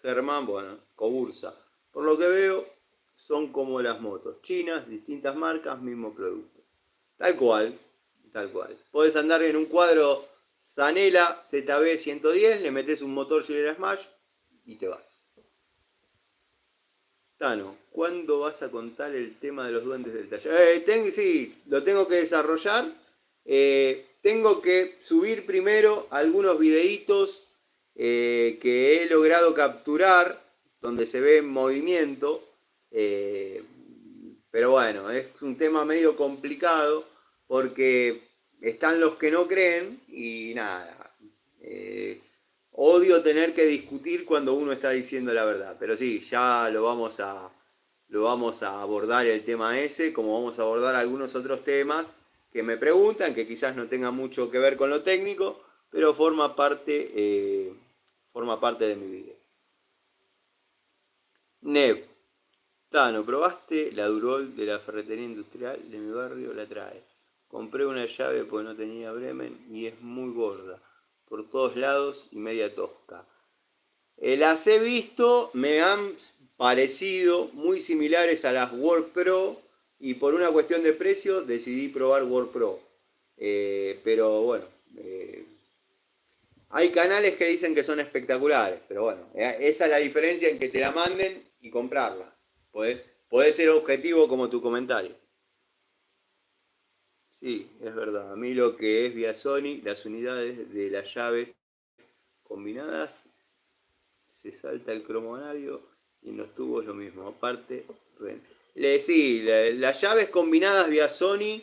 Germán, bueno, Cobursa. Por lo que veo, son como las motos, chinas, distintas marcas, mismo producto. Tal cual, tal cual. Podés andar en un cuadro Zanela ZB 110, le metes un motor Gilera Smash y te vas. Tano, ¿cuándo vas a contar el tema de los duendes del taller? Sí, lo tengo que desarrollar. Tengo que subir primero algunos videitos que he logrado capturar, donde se ve en movimiento. Eh, pero bueno, es un tema medio complicado porque están los que no creen y nada. Odio tener que discutir cuando uno está diciendo la verdad. Pero sí, ya lo vamos a abordar el tema ese, como vamos a abordar algunos otros temas que me preguntan, que quizás no tengan mucho que ver con lo técnico, pero forma parte de mi vida. Nev, Tano, ¿probaste la Durol de la ferretería industrial de mi barrio? La trae. Compré una llave porque no tenía Bremen y es muy gorda, por todos lados y media tosca. Las he visto, me han parecido muy similares a las Work Pro y por una cuestión de precio decidí probar Work Pro. Pero bueno, hay canales que dicen que son espectaculares, pero bueno, esa es la diferencia en que te la manden y comprarla. Podés ser objetivo como tu comentario. Sí, es verdad. A mí lo que es vía Sony, las unidades de las llaves combinadas, se salta el cromonario y en los tubos lo mismo. Aparte, sí, las llaves combinadas vía Sony,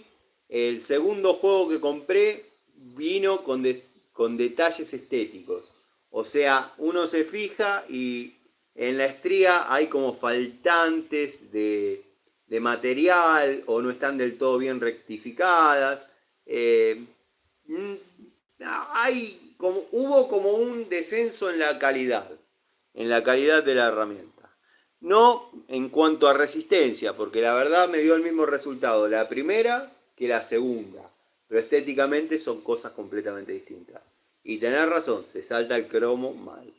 el segundo juego que compré vino con detalles estéticos. O sea, uno se fija y en la estría hay como faltantes de material o no están del todo bien rectificadas. Eh, mm, hubo como un descenso en la calidad de la herramienta. No en cuanto a resistencia, porque la verdad me dio el mismo resultado la primera que la segunda, pero estéticamente son cosas completamente distintas. Y tener razón, se salta el cromo mal.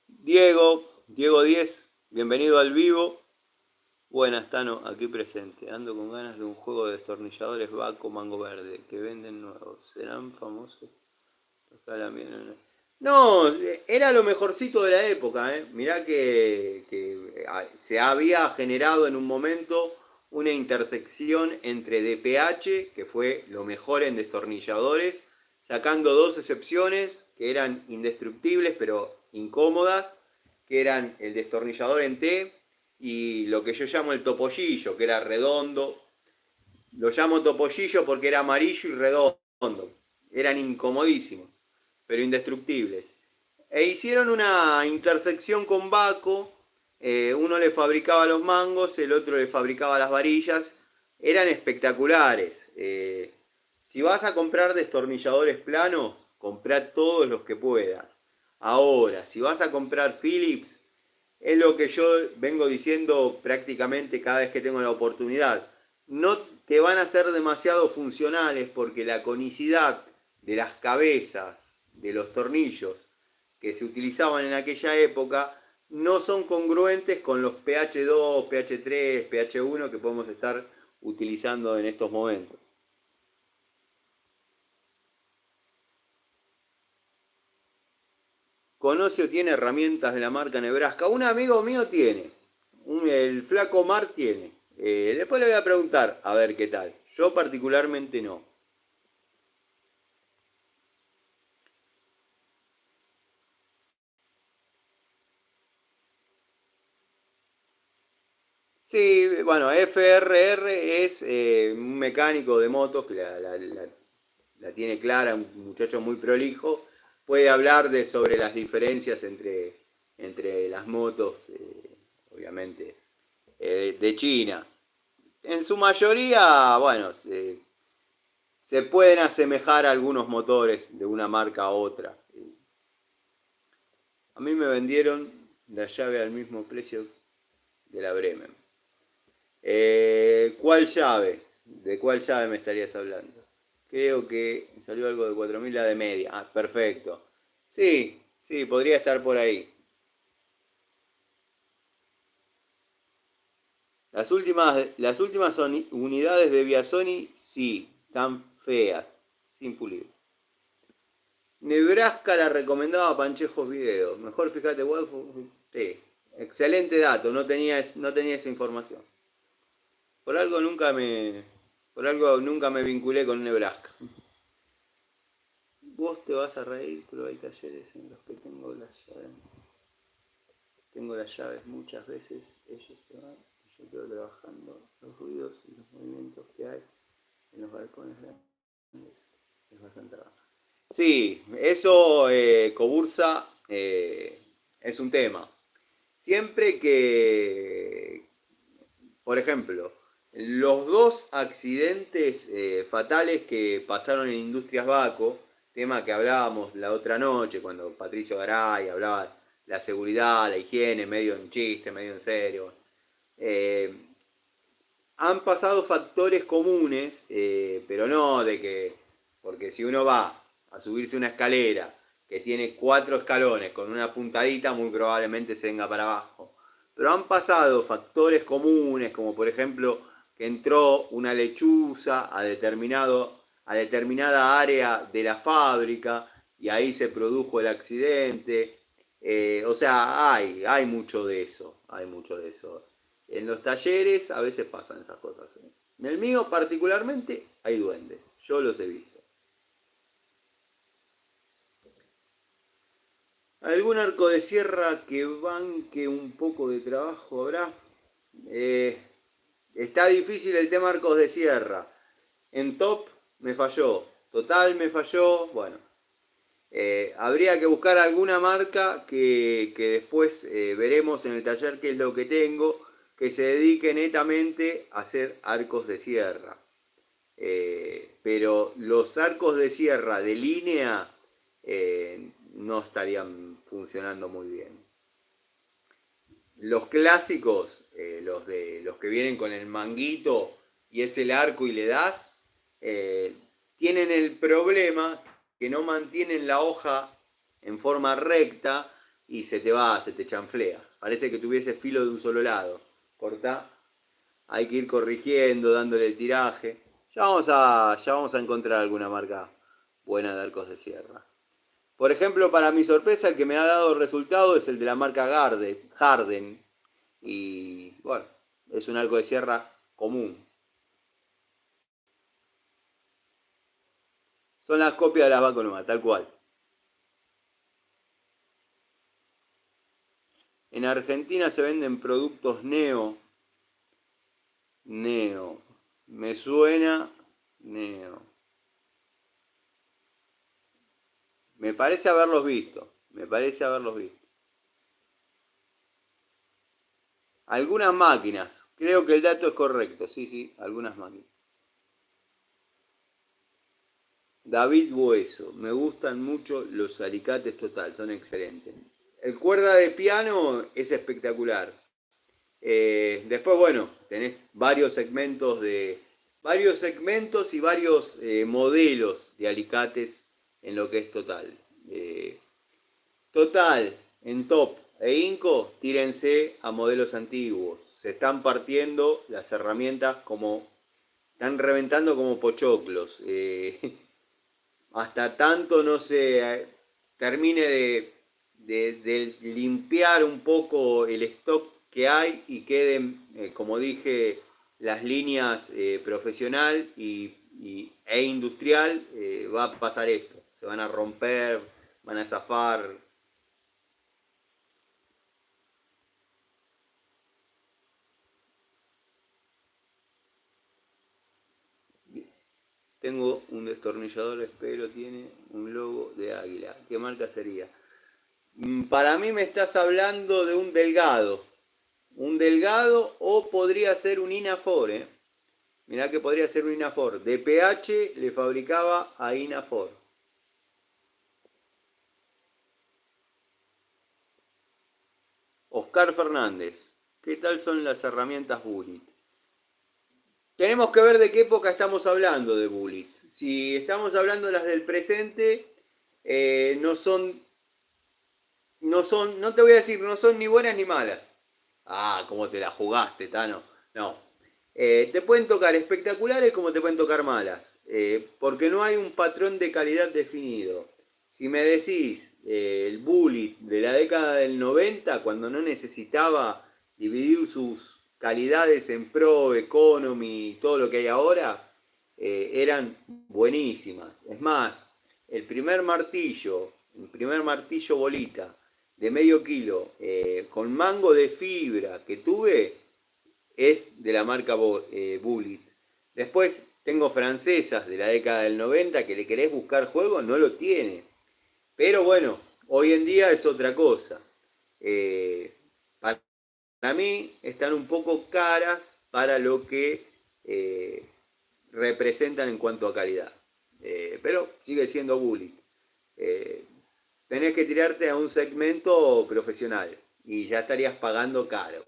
Diego 10, bienvenido al vivo. Buenas, Tano, aquí presente. Ando con ganas de un juego de destornilladores Baco Mango Verde que venden nuevos. ¿Serán famosos? No, era lo mejorcito de la época, ¿eh? Mirá que se había generado en un momento una intersección entre DPH, que fue lo mejor en destornilladores, sacando dos excepciones que eran indestructibles pero incómodas, que eran el destornillador en T y lo que yo llamo el topollillo, que era redondo. Lo llamo topollillo porque era amarillo y redondo. Eran incomodísimos, pero indestructibles. E hicieron una intersección con Baco. Uno le fabricaba los mangos, el otro le fabricaba las varillas. Eran espectaculares. Si vas a comprar destornilladores planos, comprá todos los que puedas. Ahora, si vas a comprar Philips, es lo que yo vengo diciendo prácticamente cada vez que tengo la oportunidad. No te van a ser demasiado funcionales porque la conicidad de las cabezas de los tornillos que se utilizaban en aquella época no son congruentes con los pH2, pH3, pH1 que podemos estar utilizando en estos momentos. Conocio tiene herramientas de la marca Nebraska. Un amigo mío tiene. El flaco Mar tiene. Después le voy a preguntar a ver qué tal. Yo particularmente no. Sí, bueno, FRR es un mecánico de motos que la tiene clara, un muchacho muy prolijo. Puede hablar sobre las diferencias entre las motos, obviamente, de China. En su mayoría, bueno, se pueden asemejar a algunos motores de una marca a otra. A mí me vendieron la llave al mismo precio de la Bremen. ¿Cuál llave? ¿De cuál llave me estarías hablando? Creo que salió algo de 4.000 la de media. Ah, perfecto. Sí, sí, podría estar por ahí. Las últimas unidades de Viasoni, sí, están feas, sin pulir. Nebraska la recomendaba Panchejos Video. Mejor fíjate, sí. Excelente dato, no tenía esa información. Por algo nunca me. Por algo nunca me vinculé con Nebraska. Vos te vas a reír, pero hay talleres en los que tengo las llaves. Tengo las llaves muchas veces, ellos se van y yo quedo trabajando. Los ruidos y los movimientos que hay en los balcones grandes es bastante raro. Sí, eso, Cobursa, es un tema. Siempre que, por ejemplo, los dos accidentes fatales que pasaron en Industrias Baco, tema que hablábamos la otra noche cuando Patricio Garay hablaba de la seguridad, la higiene, medio en chiste, medio en serio. eh, Han pasado factores comunes, pero no de que, porque si uno va a subirse una escalera que tiene 4 escalones con una puntadita, muy probablemente se venga para abajo. Pero han pasado factores comunes, como por ejemplo que entró una lechuza a determinada área de la fábrica y ahí se produjo el accidente. O sea, hay mucho de eso, hay mucho de eso. En los talleres a veces pasan esas cosas. En el mío particularmente hay duendes, yo los he visto. ¿Algún arco de sierra que banque un poco de trabajo habrá? Eh, Está difícil el tema arcos de sierra. En top me falló, total me falló. Bueno, habría que buscar alguna marca que después veremos en el taller qué es lo que tengo, que se dedique netamente a hacer arcos de sierra. Pero los arcos de sierra de línea no estarían funcionando muy bien. Los clásicos, los que vienen con el manguito y es el arco y le das, tienen el problema que no mantienen la hoja en forma recta y se te chanflea. Parece que tuviese filo de un solo lado. Cortá, hay que ir corrigiendo, dándole el tiraje. Ya vamos a encontrar alguna marca buena de arcos de sierra. Por ejemplo, para mi sorpresa, el que me ha dado resultado es el de la marca Harden. Y bueno, es un arco de sierra común. Son las copias de las Banco Nueva, tal cual. En Argentina se venden productos Neo. Neo. Me suena Neo. Me parece haberlos visto. Me parece haberlos visto. Algunas máquinas. Creo que el dato es correcto. Sí, sí, algunas máquinas. David Bueso. Me gustan mucho los alicates total. Son excelentes. El cuerda de piano es espectacular. Después, bueno, tenés varios segmentos y varios modelos de alicates en lo que es total. Total, en top e Inco, tírense a modelos antiguos. Se están partiendo las herramientas como. Están reventando como pochoclos. Hasta tanto no se termine de limpiar un poco el stock que hay y queden, como dije, las líneas profesional e industrial, va a pasar esto. Se van a romper, van a zafar. Tengo un destornillador, espero, tiene un logo de águila. ¿Qué marca sería? Para mí me estás hablando de un delgado. Un delgado o podría ser un Inafor, ¿eh? Mirá que podría ser un Inafor. DPH le fabricaba a Inafor. Oscar Fernández. ¿Qué tal son las herramientas Bullet? Tenemos que ver de qué época estamos hablando de Bullet. Si estamos hablando de las del presente, no son, no te voy a decir, no son ni buenas ni malas. Ah, cómo te la jugaste, Tano. No. Te pueden tocar espectaculares como te pueden tocar malas. Porque no hay un patrón de calidad definido. Si me decís el Bullet de la década del 90, cuando no necesitaba dividir sus calidades en Pro, Economy y todo lo que hay ahora, eran buenísimas. Es más, el primer martillo bolita de medio kilo con mango de fibra que tuve es de la marca Bullet. Después tengo francesas de la década del 90 que le querés buscar juego, no lo tiene. Pero bueno, hoy en día es otra cosa. Para mí están un poco caras para lo que representan en cuanto a calidad. Pero sigue siendo Bullet. Eh, Tenés que tirarte a un segmento profesional y ya estarías pagando caro.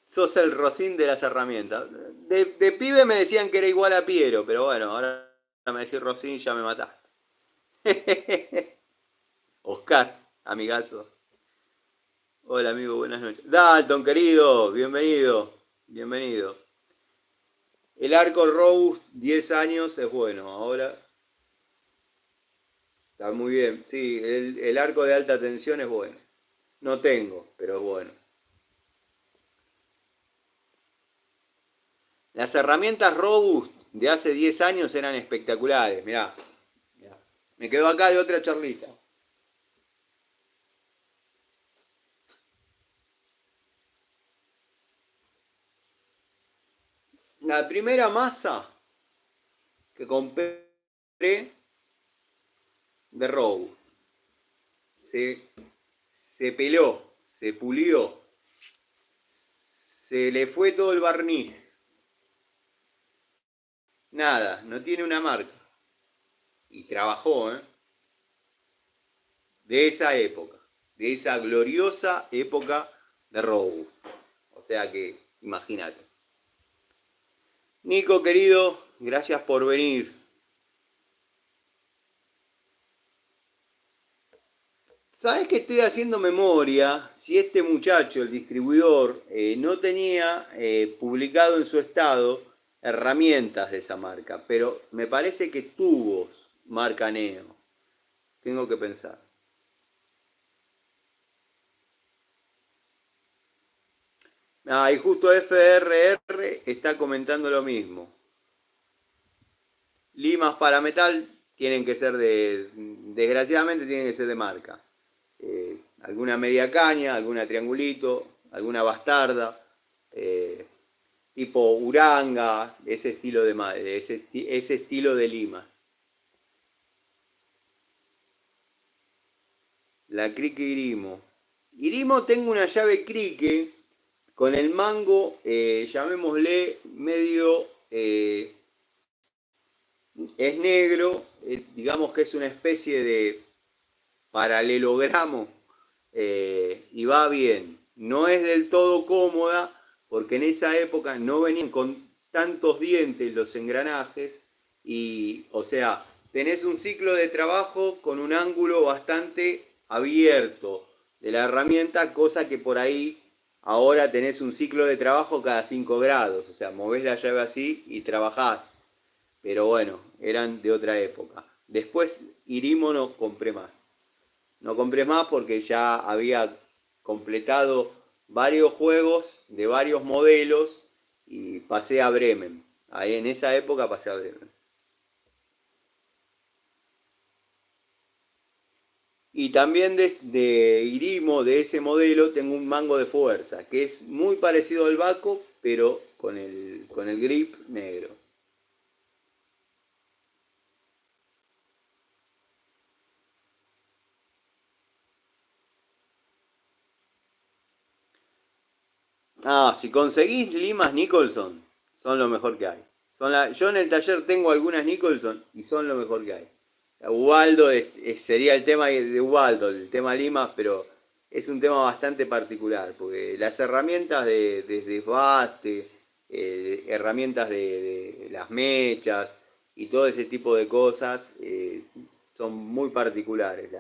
Sos el Rocín de las herramientas. De pibe me decían que era igual a Piero, pero bueno, ahora me decís Rocín y ya me mataste. Oscar, amigazo. Hola amigo, buenas noches. Dalton, querido, bienvenido. Bienvenido. El arco Rose, 10 años, es bueno. Ahora Está muy bien. Sí, el arco de alta tensión es bueno. No tengo, pero es bueno. Las herramientas Robust de hace 10 años eran espectaculares. Mirá, mirá. Me quedo acá de otra charlita. La primera masa que compré de Robust se, se peló, se pulió, se le fue todo el barniz. Nada, no tiene una marca. Y trabajó, ¿eh? De esa época, de esa gloriosa época de Robust. O sea que, imagínate. Nico, querido, gracias por venir. ¿Sabes que estoy haciendo memoria? Si este muchacho, el distribuidor, no tenía publicado en su estado herramientas de esa marca, pero me parece que tubos, marca Neo. Tengo que pensar. Ah, y justo FRR está comentando lo mismo. Limas para metal tienen que ser desgraciadamente tienen que ser de marca. Alguna media caña, alguna triangulito, alguna bastarda, eh, tipo Uranga, ese estilo ese estilo de limas. La crique Irimo. Irimo tengo una llave crique con el mango, llamémosle medio, es negro, digamos que es una especie de paralelogramo, y va bien. No es del todo cómoda porque en esa época no venían con tantos dientes los engranajes y, o sea, tenés un ciclo de trabajo con un ángulo bastante abierto de la herramienta, cosa que por ahí ahora tenés un ciclo de trabajo cada 5 grados, o sea, movés la llave así y trabajás. Pero bueno, eran de otra época. Después Irimo no compré más. No compré más porque ya había completado varios juegos de varios modelos y pasé a Bremen. Ahí en esa época pasé a Bremen. Y también de Irimo, de ese modelo, tengo un mango de fuerza, que es muy parecido al Baco, pero con el grip negro. Ah, si conseguís limas Nicholson, son lo mejor que hay. Yo en el taller tengo algunas Nicholson y son lo mejor que hay. Ubaldo sería el tema de Ubaldo, el tema limas, pero es un tema bastante particular, porque las herramientas de desbaste, herramientas de las mechas y todo ese tipo de cosas son muy particulares.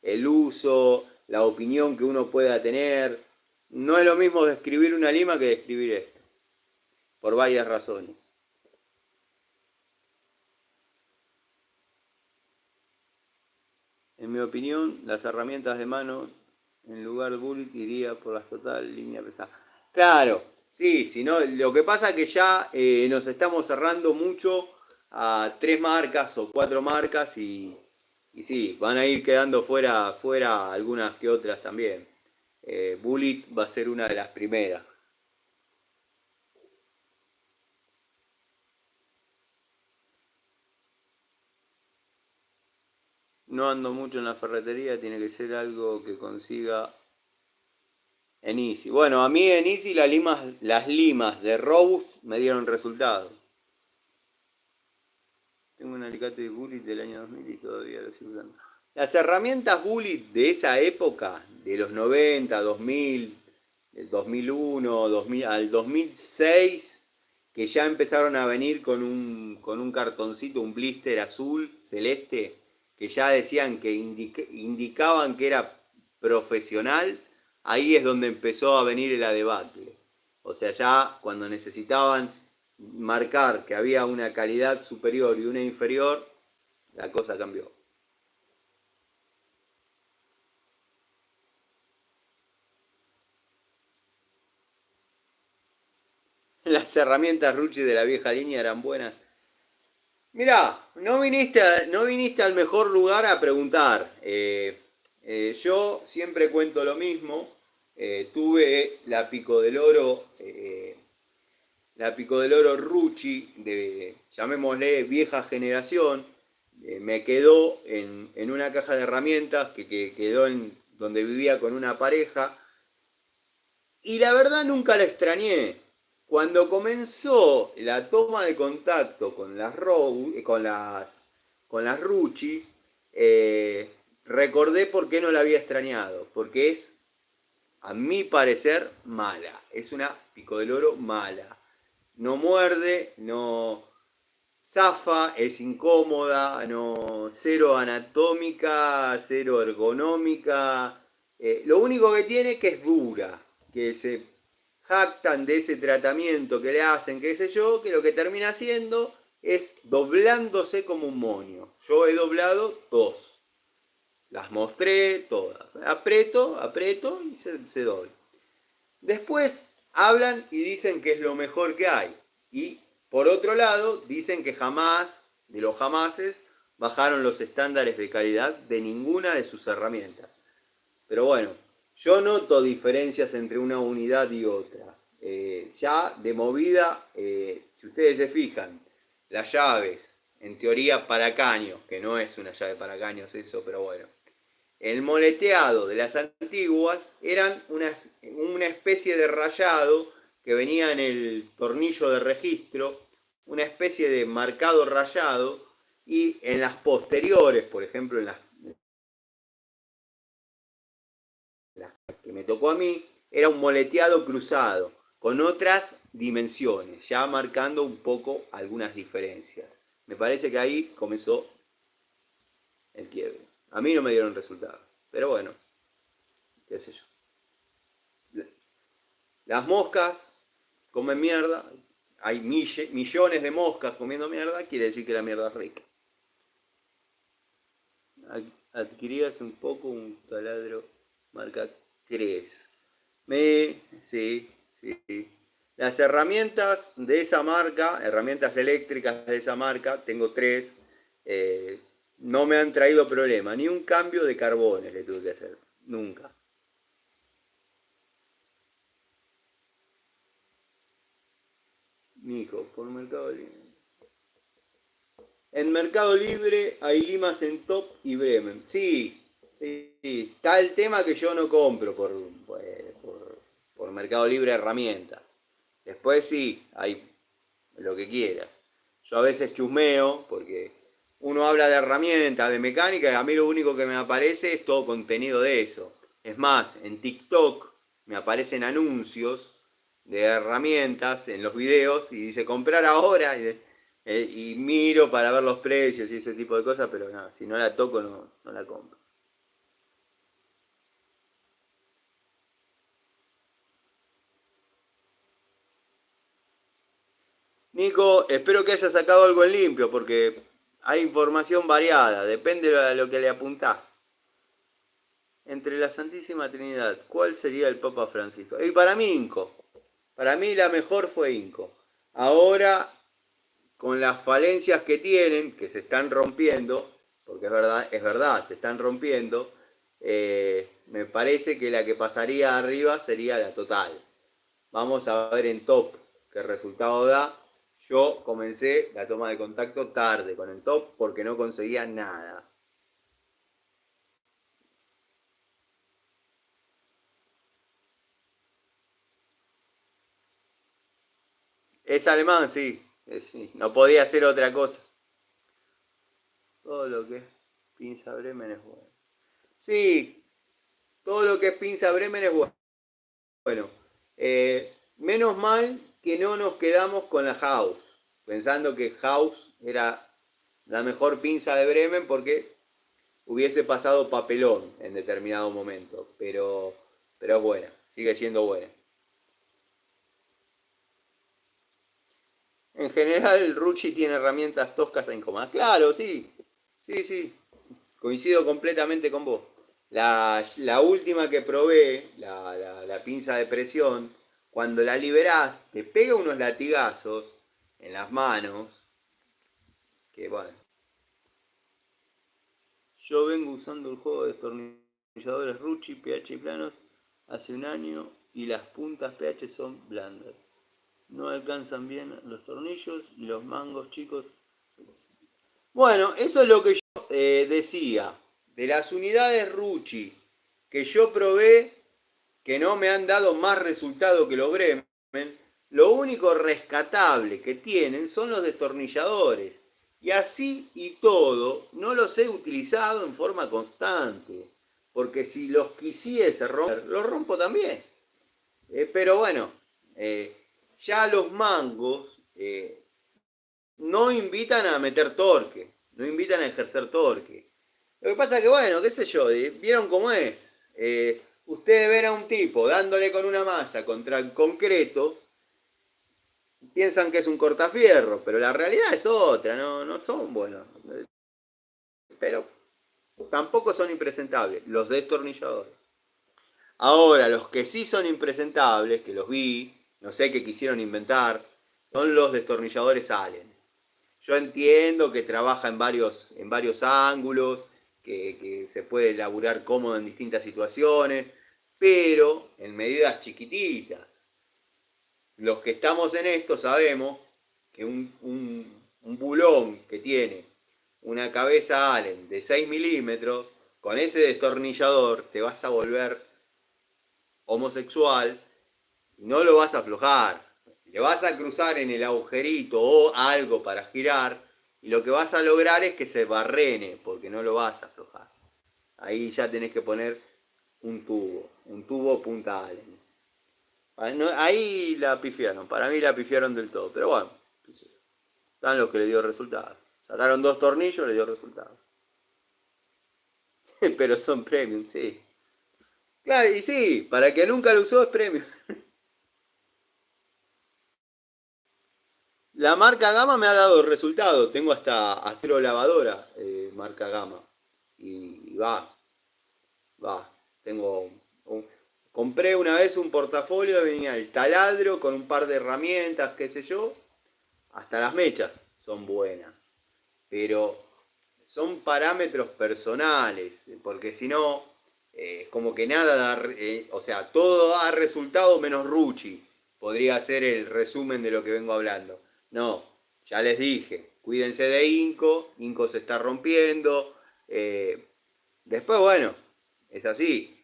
El uso, la opinión que uno pueda tener, no es lo mismo describir una lima que describir esto, por varias razones. En mi opinión, las herramientas de mano, en lugar de bullet, iría por las total línea pesada. Claro, sí, si no, lo que pasa es que ya nos estamos cerrando mucho a 3 marcas o 4 marcas y sí, van a ir quedando fuera algunas que otras también. Bullet va a ser una de las primeras. No ando mucho en la ferretería, tiene que ser algo que consiga en Easy. Bueno, a mí en Easy las limas de Robust me dieron resultado. Tengo un alicate de Bullet del año 2000 y todavía lo sigo usando. Las herramientas Bullet de esa época, de los 90, 2000, del 2001, 2000, al 2006, que ya empezaron a venir con un cartoncito, un blister azul, celeste, que ya decían que indicaban que era profesional, ahí es donde empezó a venir la debacle. O sea, ya cuando necesitaban marcar que había una calidad superior y una inferior, la cosa cambió. las herramientas Rucci de la vieja línea eran buenas. Mirá, no viniste al mejor lugar a preguntar. Yo siempre cuento lo mismo. Tuve la Pico del Oro Rucci, llamémosle vieja generación. Me quedó en una caja de herramientas que quedó en donde vivía con una pareja. Y la verdad nunca la extrañé. Cuando comenzó la toma de contacto con las Rucci, recordé por qué no la había extrañado. Porque es, a mi parecer, mala. Es una Pico del Oro mala. No muerde, no zafa, es incómoda, no, cero anatómica, cero ergonómica. Lo único que tiene es que es dura, que se jactan de ese tratamiento que le hacen, qué sé yo, que lo que termina haciendo es doblándose como un moño. Yo he doblado dos, las mostré todas. Aprieto y se dobla. Después hablan y dicen que es lo mejor que hay. Y por otro lado, dicen que jamás, de los jamases, bajaron los estándares de calidad de ninguna de sus herramientas. Pero bueno, yo noto diferencias entre una unidad y otra. Ya de movida, si ustedes se fijan, las llaves, en teoría para caños, que no es una llave para caños eso, pero bueno. El moleteado de las antiguas eran una especie de rayado que venía en el tornillo de registro, una especie de marcado rayado, y en las posteriores, por ejemplo en las que me tocó a mí, era un moleteado cruzado, con otras dimensiones, ya marcando un poco algunas diferencias. Me parece que ahí comenzó el quiebre. A mí no me dieron resultado, pero bueno, qué sé yo. Las moscas comen mierda, hay millones de moscas comiendo mierda, quiere decir que la mierda es rica. Adquirí hace un poco un taladro marca Cres. Sí, sí. Las herramientas de esa marca, herramientas eléctricas de esa marca, tengo tres, no me han traído problema, ni un cambio de carbones le tuve que hacer, nunca. Nico, por Mercado Libre. En Mercado Libre hay limas en Top y Bremen. Sí, sí, sí. Está el tema que yo no compro por Mercado Libre herramientas. Después sí, hay lo que quieras. Yo a veces chusmeo porque uno habla de herramientas, de mecánica, y a mí lo único que me aparece es todo contenido de eso. Es más, en TikTok me aparecen anuncios de herramientas en los videos y dice comprar ahora y miro para ver los precios y ese tipo de cosas, pero nada, si no la toco no la compro. Nico, espero que hayas sacado algo en limpio porque hay información variada, depende de lo que le apuntás. Entre la Santísima Trinidad, ¿cuál sería el Papa Francisco? Y para mí Inco. Para mí la mejor fue Inco. Ahora, con las falencias que tienen, que se están rompiendo, porque es verdad, se están rompiendo, me parece que la que pasaría arriba sería la total. Vamos a ver en top qué resultado da. Yo comencé la toma de contacto tarde con el top porque no conseguía nada. Es alemán, sí. Sí. No podía hacer otra cosa. Todo lo que es pinza Bremen es bueno. Sí, todo lo que es pinza Bremen es bueno. Bueno, menos mal que no nos quedamos con la House, pensando que House era la mejor pinza de Bremen porque hubiese pasado papelón en determinado momento, pero es buena, sigue siendo buena. En general, Rucci tiene herramientas toscas e incómodas. Claro, sí, sí, sí, coincido completamente con vos. La última que probé, la pinza de presión, cuando la liberás, te pega unos latigazos en las manos, que bueno. Yo vengo usando el juego de destornilladores Rucci, pH planos, hace un año y las puntas pH son blandas. No alcanzan bien los tornillos y los mangos chicos. Bueno, eso es lo que yo decía. De las unidades Rucci que yo probé, que no me han dado más resultado que los Bremen, lo único rescatable que tienen son los destornilladores. Y así y todo, no los he utilizado en forma constante. Porque si los quisiese romper, los rompo también. Pero bueno, ya los mangos no invitan a meter torque, no invitan a ejercer torque. Lo que pasa es que, bueno, qué sé yo, vieron cómo es. Ustedes ven a un tipo dándole con una masa contra el concreto, piensan que es un cortafierro, pero la realidad es otra, no son buenos. Pero tampoco son impresentables, los destornilladores. Ahora, los que sí son impresentables, que los vi, no sé qué quisieron inventar, son los destornilladores Allen. Yo entiendo que trabaja en varios ángulos, que se puede elaborar cómodo en distintas situaciones, pero en medidas chiquititas. Los que estamos en esto sabemos que un bulón que tiene una cabeza Allen de 6 milímetros, con ese destornillador te vas a volver homosexual y no lo vas a aflojar. Le vas a cruzar en el agujerito o algo para girar y lo que vas a lograr es que se barrene porque no lo vas a aflojar. Ahí ya tenés que poner un tubo punta Allen. Ahí la pifiaron, para mí la pifiaron del todo, pero bueno, están los que le dio resultado. Sacaron 2 tornillos, le dio resultado. Pero son premium, sí. Claro, y sí, para el que nunca lo usó es premium. La marca Gama me ha dado resultado. Tengo hasta Astro Lavadora, marca Gama. Y va. Tengo compré una vez un portafolio, venía el taladro con un par de herramientas, qué sé yo. Hasta las mechas son buenas. Pero son parámetros personales, porque si no, es como que nada da, o sea, todo da resultado menos Rucci. Podría ser el resumen de lo que vengo hablando. No, ya les dije, cuídense de Inco se está rompiendo. Después, bueno, es así.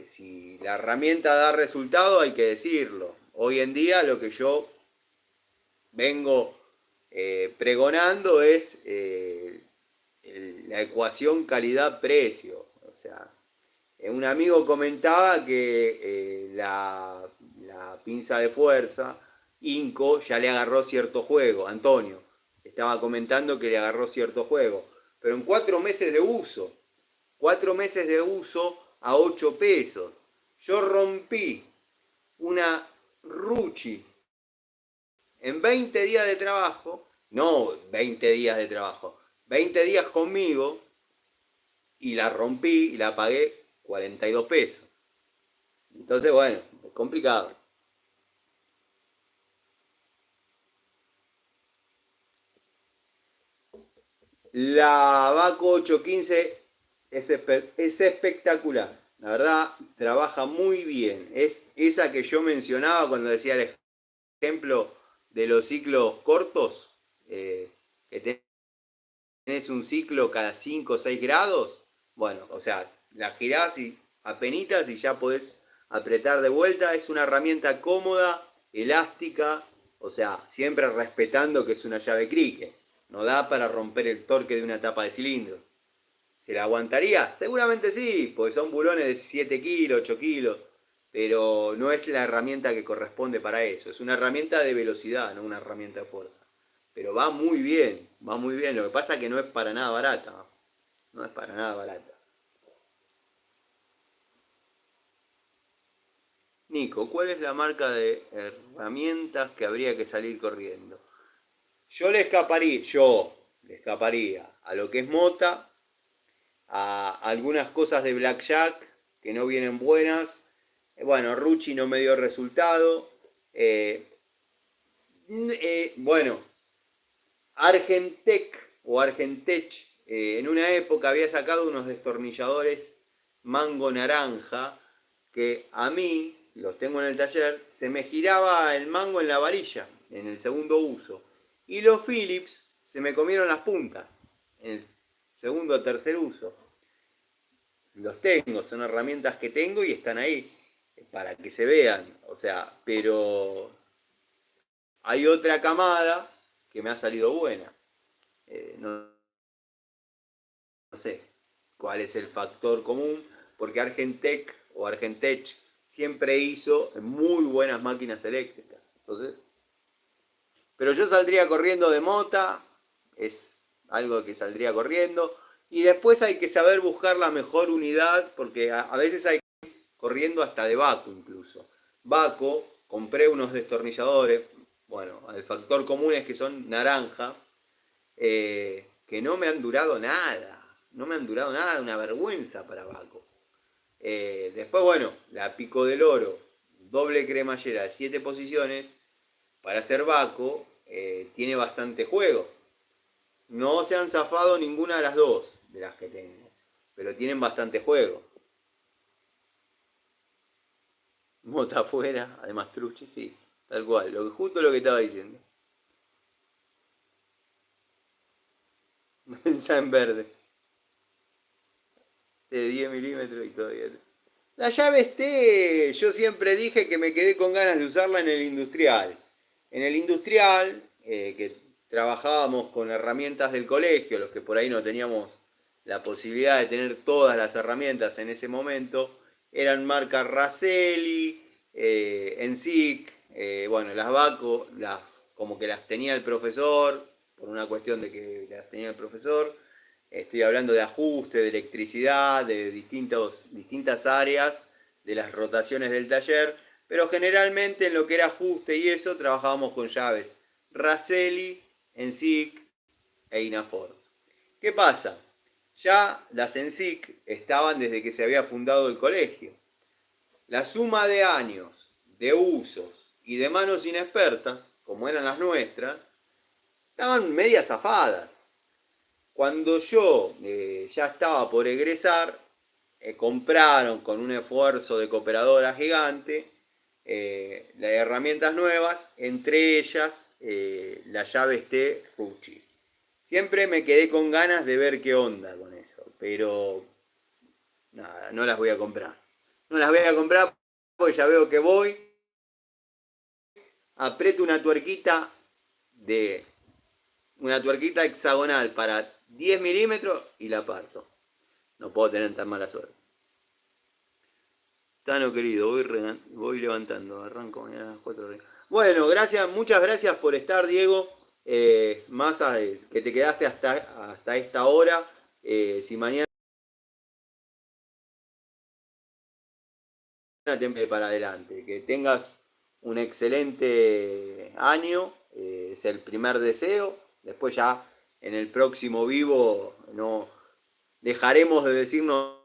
Si la herramienta da resultado, hay que decirlo. Hoy en día lo que yo vengo pregonando es la ecuación calidad-precio. O sea, un amigo comentaba que la pinza de fuerza, Inco, ya le agarró cierto juego. Antonio estaba comentando que le agarró cierto juego. Pero en 4 meses de uso, 4 meses de uso a 8 pesos. Yo rompí una Rucci en 20 días de trabajo, no 20 días de trabajo, 20 días conmigo y la rompí y la pagué 42 pesos. Entonces, bueno, es complicado. La Baco 815 es espectacular. La verdad, trabaja muy bien. Es esa que yo mencionaba cuando decía el ejemplo de los ciclos cortos, que tenés un ciclo cada 5 o 6 grados. Bueno, o sea, la girás y apenitas y ya podés apretar de vuelta. Es una herramienta cómoda, elástica, o sea, siempre respetando que es una llave crique. No da para romper el torque de una tapa de cilindro. ¿Se la aguantaría? Seguramente sí, porque son bulones de 7 kilos, 8 kilos. Pero no es la herramienta que corresponde para eso. Es una herramienta de velocidad, no una herramienta de fuerza. Pero va muy bien, va muy bien. Lo que pasa es que no es para nada barata. No es para nada barata. Nico, ¿cuál es la marca de herramientas que habría que salir corriendo? Yo le escaparía a lo que es Mota, a algunas cosas de Blackjack que no vienen buenas. Bueno, Rucci no me dio resultado. Eh, bueno, Argentec o Argentech en una época había sacado unos destornilladores mango naranja que a mí, los tengo en el taller, se me giraba el mango en la varilla, en el segundo uso. Y los Philips se me comieron las puntas, en el segundo o tercer uso. Los tengo, son herramientas que tengo y están ahí para que se vean. O sea, pero hay otra camada que me ha salido buena. No, no sé cuál es el factor común, porque Argentec o Argentech siempre hizo muy buenas máquinas eléctricas. Entonces, pero yo saldría corriendo de mota, es algo que saldría corriendo. Y después hay que saber buscar la mejor unidad, porque a veces hay corriendo hasta de Baco incluso. Baco, compré unos destornilladores, bueno, el factor común es que son naranja, que no me han durado nada, no me han durado nada, una vergüenza para Baco. Después, bueno, la Pico del Oro, doble cremallera de 7 posiciones, para hacer Baco, tiene bastante juego. No se han zafado ninguna de las dos de las que tengo, pero tienen bastante juego. Mota afuera, además truche, sí, tal cual, justo lo que estaba diciendo. Pensá en verdes, de 10 milímetros y todavía. La llave T, yo siempre dije que me quedé con ganas de usarla en el industrial. En el industrial, que trabajábamos con herramientas del colegio, los que por ahí no teníamos la posibilidad de tener todas las herramientas en ese momento, eran marcas Raselli, Ensic, bueno, las Baco, como que las tenía el profesor, por una cuestión de que las tenía el profesor. Estoy hablando de ajuste, de electricidad, de distintas áreas, de las rotaciones del taller, pero generalmente en lo que era ajuste y eso trabajábamos con llaves Raselli, Ensic e Inafor. ¿Qué pasa? Ya las Ensic estaban desde que se había fundado el colegio. La suma de años, de usos y de manos inexpertas, como eran las nuestras, estaban medias zafadas. Cuando yo ya estaba por egresar, compraron con un esfuerzo de cooperadora gigante las herramientas nuevas, entre ellas la llave T Rucci. Siempre me quedé con ganas de ver qué onda con eso, pero nada, no las voy a comprar. No las voy a comprar porque ya veo que voy, aprieto de una tuerquita hexagonal para 10 milímetros y la parto. No puedo tener tan mala suerte. Tano querido, voy levantando, arranco mañana a las 4 de la. Bueno, gracias, muchas gracias por estar, Diego. Más que te quedaste hasta esta hora. Si mañana te para adelante, que tengas un excelente año, es el primer deseo. Después ya en el próximo vivo no dejaremos de decirnos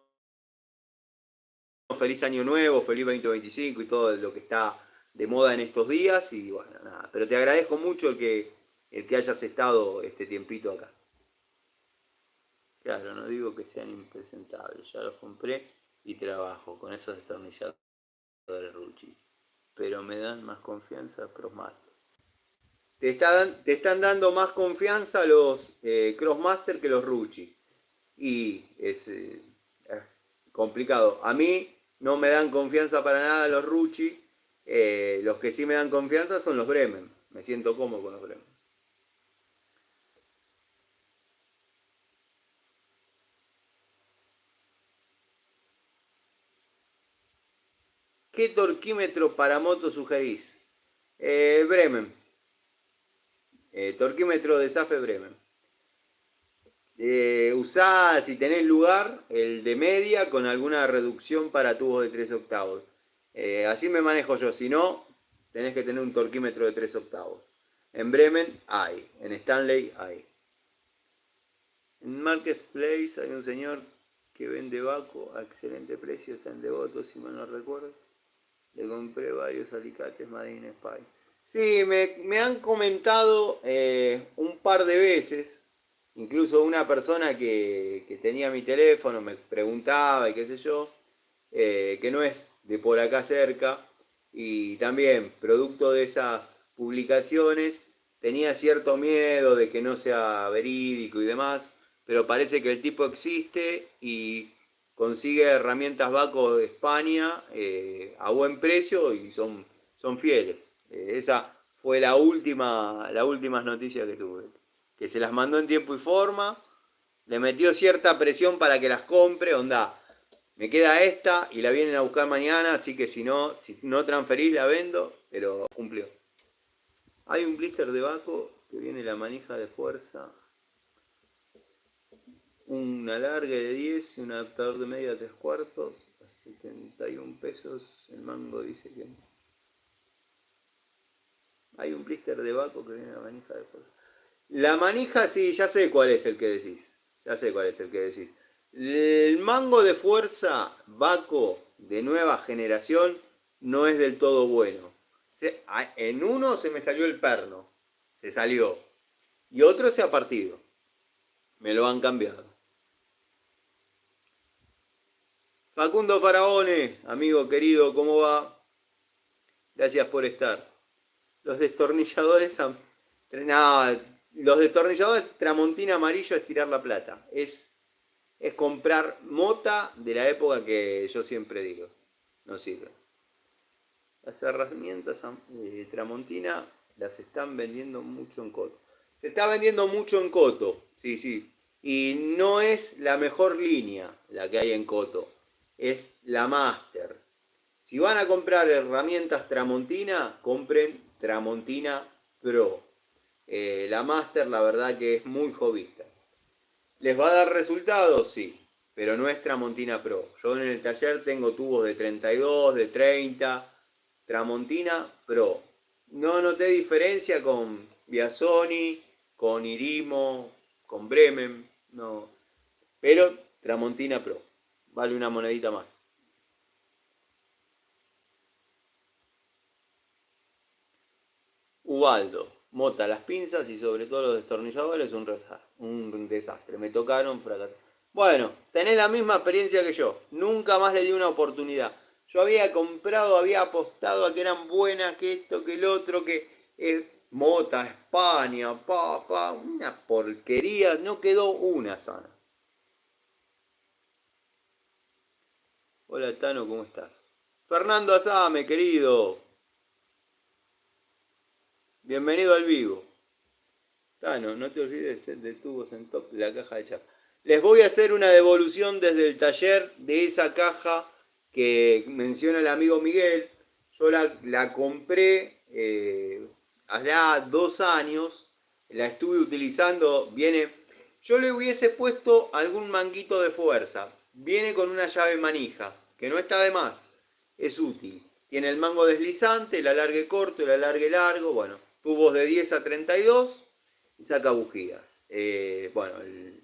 feliz año nuevo, feliz 2025 y todo lo que está de moda en estos días. Y bueno, nada, pero te agradezco mucho el que hayas estado este tiempito acá. Claro, no digo que sean impresentables, ya los compré y trabajo con esos destornilladores Rucci, pero me dan más confianza Crossmaster. Te están dando más confianza los Crossmaster que los Rucci. Y es complicado. A mí no me dan confianza para nada los Rucci. Los que sí me dan confianza son los Bremen. Me siento cómodo con los Bremen. ¿Qué torquímetro para moto sugerís? Bremen. Torquímetro de SAFE Bremen. Usá, si tenés lugar, el de media con alguna reducción para tubos de 3 octavos. Así me manejo yo. Si no, tenés que tener un torquímetro de 3 octavos. En Bremen hay. En Stanley hay. En Marketplace hay un señor que vende Baco a excelente precio. Está en Devoto, si mal no recuerdo. Le compré varios alicates Made in Spain. Sí, me han comentado un par de veces, incluso una persona que tenía mi teléfono me preguntaba y qué sé yo, que no es de por acá cerca, y también producto de esas publicaciones tenía cierto miedo de que no sea verídico y demás, pero parece que el tipo existe y consigue herramientas Baco de España a buen precio y son fieles. Esa fue las últimas noticias que tuve. Que se las mandó en tiempo y forma, le metió cierta presión para que las compre, onda, me queda esta y la vienen a buscar mañana, así que si no transferís la vendo, pero cumplió. Hay un blister de Baco que viene la manija de fuerza, un alargue de 10 y un adaptador de media 3 cuartos, a 71 pesos. El mango dice que hay un blister de Baco que viene la manija de fuerza. La manija, sí, ya sé cuál es el que decís. Ya sé cuál es el que decís. El mango de fuerza Baco de nueva generación no es del todo bueno. En uno se me salió el perno. Se salió. Y otro se ha partido. Me lo han cambiado. Facundo Faraone, amigo querido, ¿cómo va? Gracias por estar. Los destornilladores... No, los destornilladores Tramontina amarillo es tirar la plata. Es comprar mota de la época que yo siempre digo. No sirve. Las herramientas Tramontina las están vendiendo mucho en Coto. Se está vendiendo mucho en Coto, sí, sí. Y no es la mejor línea la que hay en Coto. Es la Master. Si van a comprar herramientas Tramontina, compren Tramontina Pro. La Master la verdad que es muy jovista. ¿Les va a dar resultados? Sí, pero no es Tramontina Pro. Yo en el taller tengo tubos de 32, de 30, Tramontina Pro. No noté diferencia con Biasoni, con Irimo, con Bremen, no. Pero Tramontina Pro. Vale una monedita más. Ubaldo, Mota, las pinzas y sobre todo los destornilladores, un desastre. Me tocaron, fracasé. Bueno, tenés la misma experiencia que yo. Nunca más le di una oportunidad. Yo había comprado, había apostado a que eran buenas, que esto, que el otro, que Mota, España, una porquería. No quedó una sana. Hola Tano, ¿cómo estás? Fernando Azame, querido. Bienvenido al vivo. Tano, no te olvides del set de tubos en top, la caja de chapa. Les voy a hacer una devolución desde el taller de esa caja que menciona el amigo Miguel. Yo la compré allá 2 años, la estuve utilizando, yo le hubiese puesto algún manguito de fuerza. Viene con una llave manija, que no está de más, es útil. Tiene el mango deslizante, el alargue corto, el alargue largo, bueno, tubos de 10 a 32 y saca bujías. Bueno,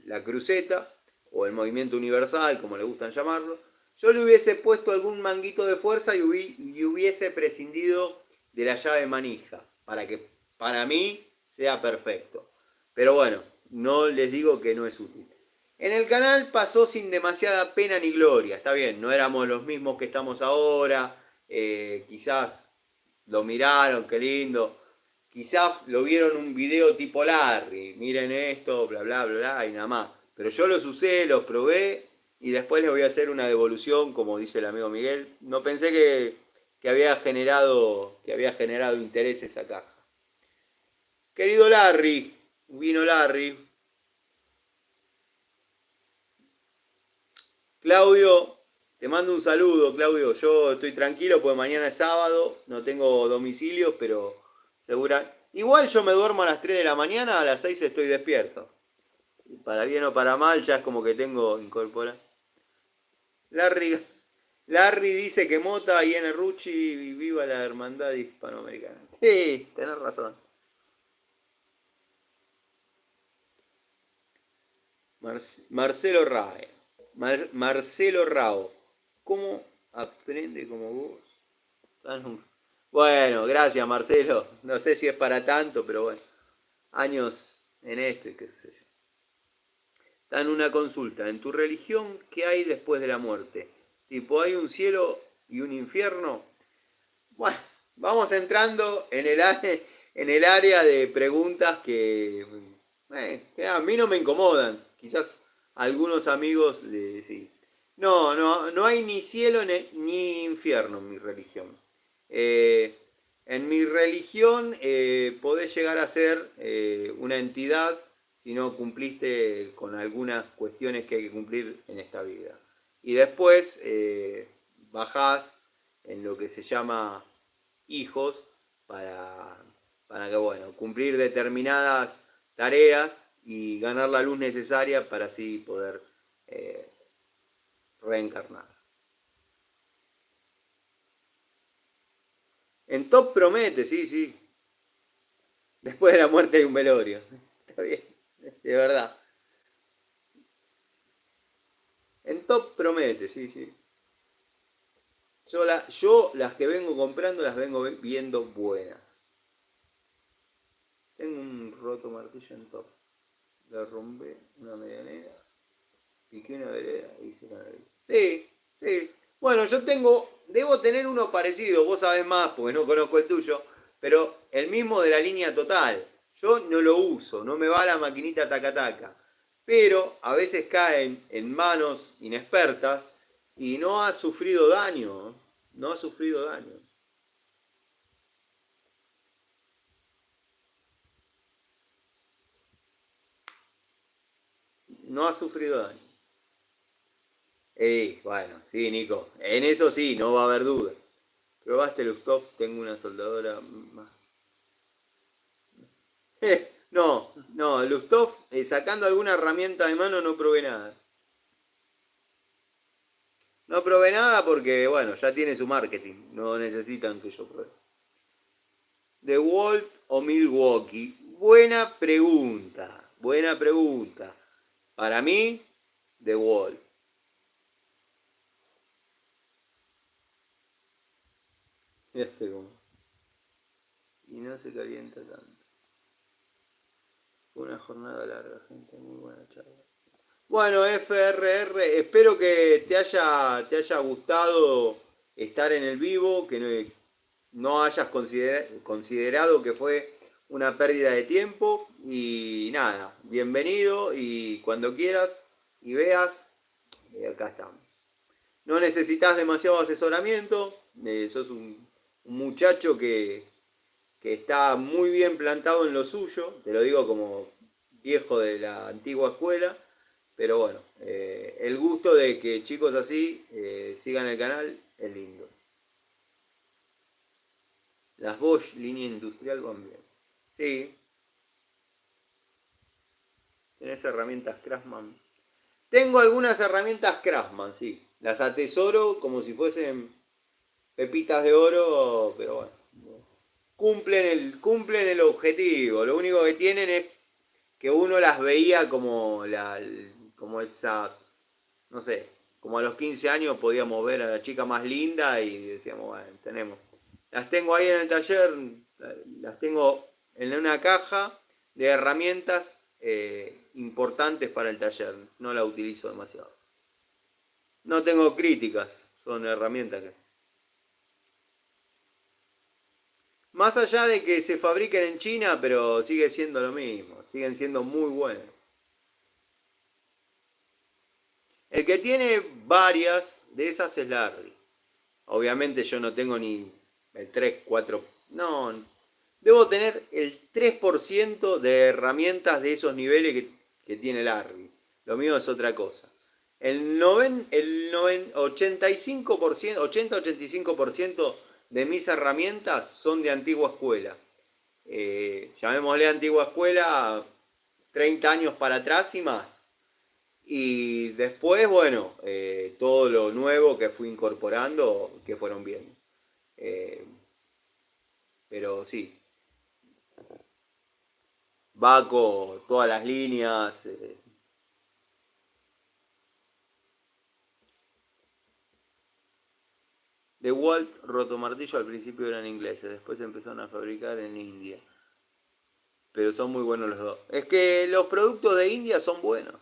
la cruceta o el movimiento universal, como le gustan llamarlo. Yo le hubiese puesto algún manguito de fuerza y hubiese prescindido de la llave manija para que para mí sea perfecto. Pero bueno, no les digo que no es útil. En el canal pasó sin demasiada pena ni gloria, está bien, no éramos los mismos que estamos ahora, quizás lo miraron, qué lindo, quizás lo vieron un video tipo Larry, miren esto, bla bla bla, bla y nada más. Pero yo los usé, los probé y después les voy a hacer una devolución, como dice el amigo Miguel. No pensé que había generado interés esa caja. Querido Larry, vino Larry. Claudio, te mando un saludo, Claudio. Yo estoy tranquilo porque mañana es sábado, no tengo domicilio, pero segura. Igual yo me duermo a las 3 de la mañana, a las 6 estoy despierto. Para bien o para mal, ya es como que tengo incorporado. Larry, Larry dice que Mota y N. Rucci viva la hermandad hispanoamericana. Sí, tenés razón. Marcelo Rae. Marcelo Rao. ¿Cómo aprende como vos? Bueno, gracias Marcelo. No sé si es para tanto, pero bueno. Años en esto y qué sé yo. Dan una consulta. ¿En tu religión qué hay después de la muerte? Tipo, ¿hay un cielo y un infierno? Bueno, vamos entrando en el área de preguntas que a mí no me incomodan. Quizás algunos amigos sí. No, no, no hay ni cielo ni infierno en mi religión. Eh, en mi religión podés llegar a ser una entidad si no cumpliste con algunas cuestiones que hay que cumplir en esta vida. Y después bajás en lo que se llama hijos para, para que, bueno, cumplir determinadas tareas y ganar la luz necesaria para así poder eh, reencarnar. En Top promete, sí, sí. Después de la muerte hay un velorio. Está bien, de verdad. En Top promete, sí, sí. Yo las que vengo comprando las vengo viendo buenas. Tengo un roto martillo en Top. Derrumbé una medianera, piqué una vereda y hice una vereda. Sí, sí. Bueno, debo tener uno parecido, vos sabés más porque no conozco el tuyo, pero el mismo de la línea total. Yo no lo uso, no me va la maquinita taca taca. Pero a veces caen en manos inexpertas y no ha sufrido daño. No ha sufrido daño. No ha sufrido daño. Bueno, sí, Nico. En eso sí, no va a haber duda. ¿Probaste el Ustov? Tengo una soldadora más. No, no, Lustov, sacando alguna herramienta de mano, no probé nada. No probé nada porque, bueno, ya tiene su marketing. No necesitan que yo pruebe. ¿The Walt o Milwaukee? Buena pregunta. Buena pregunta. Para mí, The Walt. Este como. Y no se calienta tanto. Fue una jornada larga, gente. Muy buena charla. Bueno, FRR, espero que te haya gustado estar en el vivo, que no hayas considerado que fue una pérdida de tiempo. Y nada, bienvenido y cuando quieras y veas, acá estamos. No necesitas demasiado asesoramiento, sos un muchacho que está muy bien plantado en lo suyo, te lo digo como viejo de la antigua escuela, pero bueno, el gusto de que chicos así sigan el canal es lindo. Las Bosch línea industrial van bien. Sí, tenés herramientas Craftsman. Tengo algunas herramientas Craftsman, sí. Las atesoro como si fuesen pepitas de oro, pero bueno. Cumplen el objetivo. Lo único que tienen es que uno las veía como esa, no sé, como a los 15 años podíamos ver a la chica más linda y decíamos, bueno, tenemos. Las tengo ahí en el taller, las tengo en una caja de herramientas importantes para el taller. No la utilizo demasiado. No tengo críticas, son herramientas que... Más allá de que se fabriquen en China, pero sigue siendo lo mismo, siguen siendo muy buenas. El que tiene varias de esas es Larry. Obviamente yo no tengo ni el 3 4 no, debo tener el 3% de herramientas de esos niveles que tiene Larry. Lo mío es otra cosa. El 85%, 80-85% de mis herramientas son de antigua escuela. Llamémosle antigua escuela 30 años para atrás y más. Y después, bueno, todo lo nuevo que fui incorporando, que fueron bien. Eh, pero sí, Baco, todas las líneas. DeWalt rotomartillo al principio eran ingleses, después se empezaron a fabricar en India. Pero son muy buenos los dos. Es que los productos de India son buenos.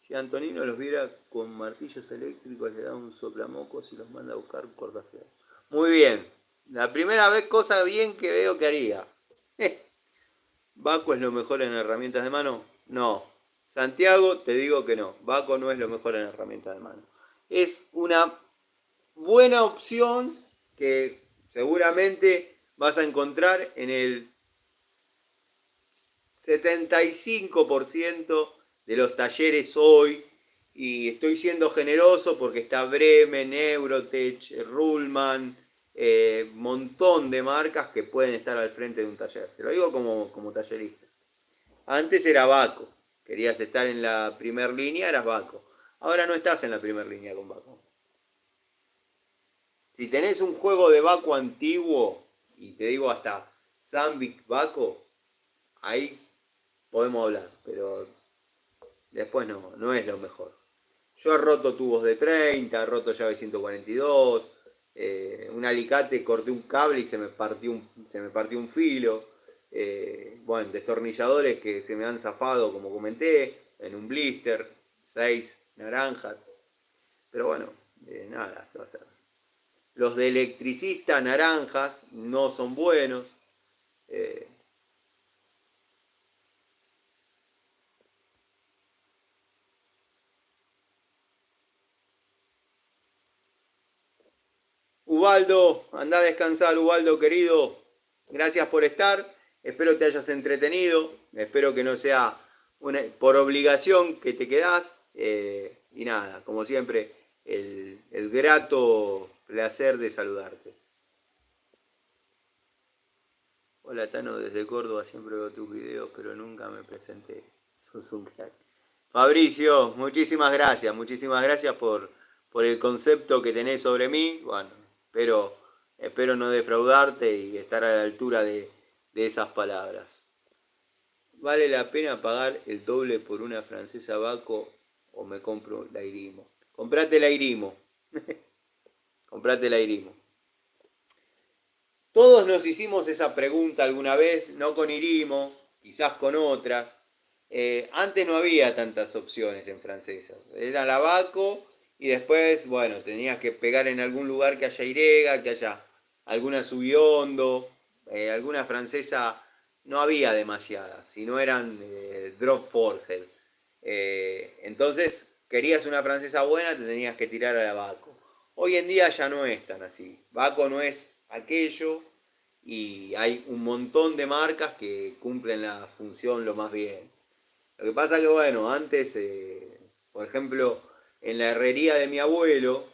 Si Antonino los viera con martillos eléctricos, le da un soplamocos y los manda a buscar cortafuegos. Muy bien. La primera vez cosa bien que veo que haría. ¿Baco es lo mejor en herramientas de mano? No. Santiago, te digo que no. Baco no es lo mejor en herramientas de mano. Es una buena opción que seguramente vas a encontrar en el 75% de los talleres hoy. Y estoy siendo generoso porque está Bremen, Eurotech, Ruhlmann, montón de marcas que pueden estar al frente de un taller. Te lo digo como tallerista. Antes era Baco. Querías estar en la primera línea, eras Baco. Ahora no estás en la primera línea con Baco. Si tenés un juego de Baco antiguo, y te digo hasta Zambic Baco, ahí podemos hablar, pero después no es lo mejor. Yo he roto tubos de 30, he roto llave 142, un alicate, corté un cable y se me partió un filo. Bueno, destornilladores que se me han zafado, como comenté, en un blister, 6 naranjas. Pero bueno, nada, ¿qué va a hacer? Los de electricista naranjas no son buenos. Ubaldo, anda a descansar, Ubaldo querido. Gracias por estar. Espero te hayas entretenido. Espero que no sea por obligación que te quedás. Y nada, como siempre, el grato placer de saludarte. Hola Tano, desde Córdoba siempre veo tus videos, pero nunca me presenté. Sos un crack. Fabricio, muchísimas gracias por el concepto que tenés sobre mí. Bueno, espero no defraudarte y estar a la altura de esas palabras. ¿Vale la pena pagar el doble por una francesa Baco o me compro la Irimo? Comprate la Irimo. Comprate la Irimo. Todos nos hicimos esa pregunta alguna vez, no con Irimo, quizás con otras. Antes no había tantas opciones en francesas. Era la Baco y después, bueno, tenías que pegar en algún lugar que haya Irega, que haya alguna Subiondo, alguna francesa. No había demasiadas, si no eran drop forged. Entonces, querías una francesa buena, te tenías que tirar a la Baco. Hoy en día ya no es tan así. Baco no es aquello y hay un montón de marcas que cumplen la función lo más bien. Lo que pasa que, bueno, antes, por ejemplo, en la herrería de mi abuelo,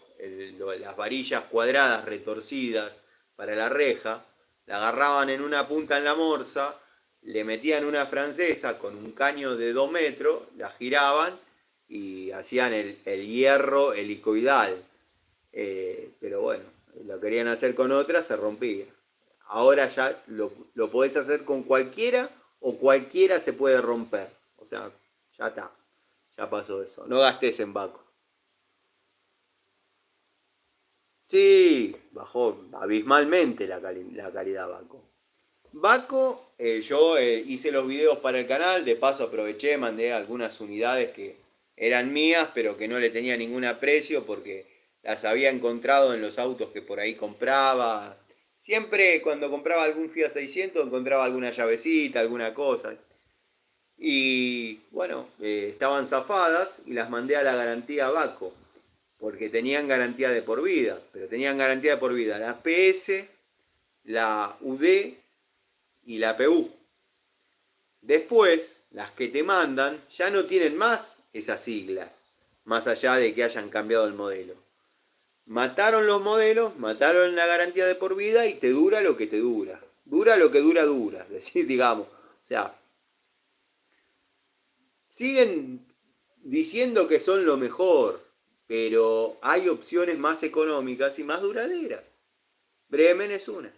las varillas cuadradas retorcidas para la reja, la agarraban en una punta en la morsa, le metían una francesa con un caño de 2 metros, la giraban y hacían el hierro helicoidal. Pero bueno, lo querían hacer con otra, se rompía. Ahora ya lo podés hacer con cualquiera o cualquiera se puede romper. O sea, ya está, ya pasó eso. No gastes en Baco. Sí, bajó abismalmente la calidad Baco. Baco, yo hice los videos para el canal, de paso aproveché, mandé algunas unidades que eran mías, pero que no le tenía ningún aprecio porque las había encontrado en los autos que por ahí compraba. Siempre cuando compraba algún Fiat 600 encontraba alguna llavecita, alguna cosa. Y bueno, estaban zafadas y las mandé a la garantía Baco, porque tenían garantía de por vida, pero tenían garantía de por vida la PS, la UD y la PU. Después, las que te mandan ya no tienen más esas siglas, más allá de que hayan cambiado el modelo. Mataron los modelos, mataron la garantía de por vida y te dura lo que te dura. Dura lo que dura, digamos. O sea, siguen diciendo que son lo mejor, pero hay opciones más económicas y más duraderas. Bremen es una.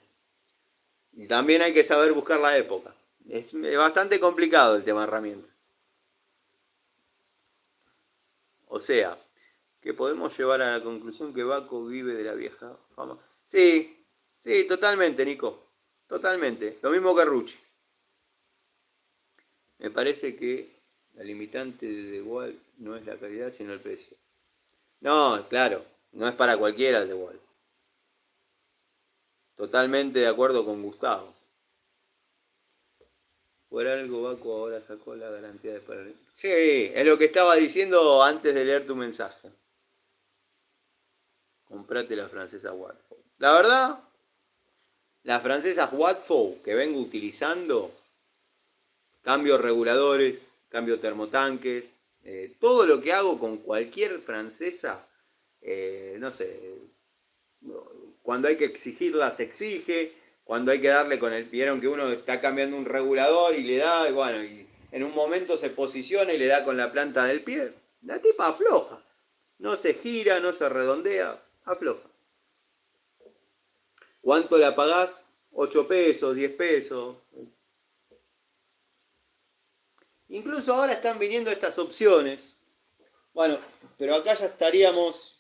Y también hay que saber buscar la época. Es bastante complicado el tema herramientas. O sea, que podemos llevar a la conclusión que Baco vive de la vieja fama. Sí, sí, totalmente, Nico. Totalmente. Lo mismo que Rucci. Me parece que la limitante de The Wall no es la calidad, sino el precio. No, claro, no es para cualquiera el The Wall. Totalmente de acuerdo con Gustavo. Por algo Baco ahora sacó la garantía de parar. Sí, es lo que estaba diciendo antes de leer tu mensaje. Comprate la francesa Watford. La verdad, las francesas Watford que vengo utilizando, cambios reguladores, cambio termotanques, todo lo que hago con cualquier francesa, no sé, cuando hay que exigirla se exige, cuando hay que darle con el, vieron que uno está cambiando un regulador y le da, y bueno, y en un momento se posiciona y le da con la planta del pie, la tipa afloja, no se gira, no se redondea, afloja. ¿Cuánto la pagás? 8 pesos, 10 pesos. Incluso ahora están viniendo estas opciones. Bueno, pero acá ya estaríamos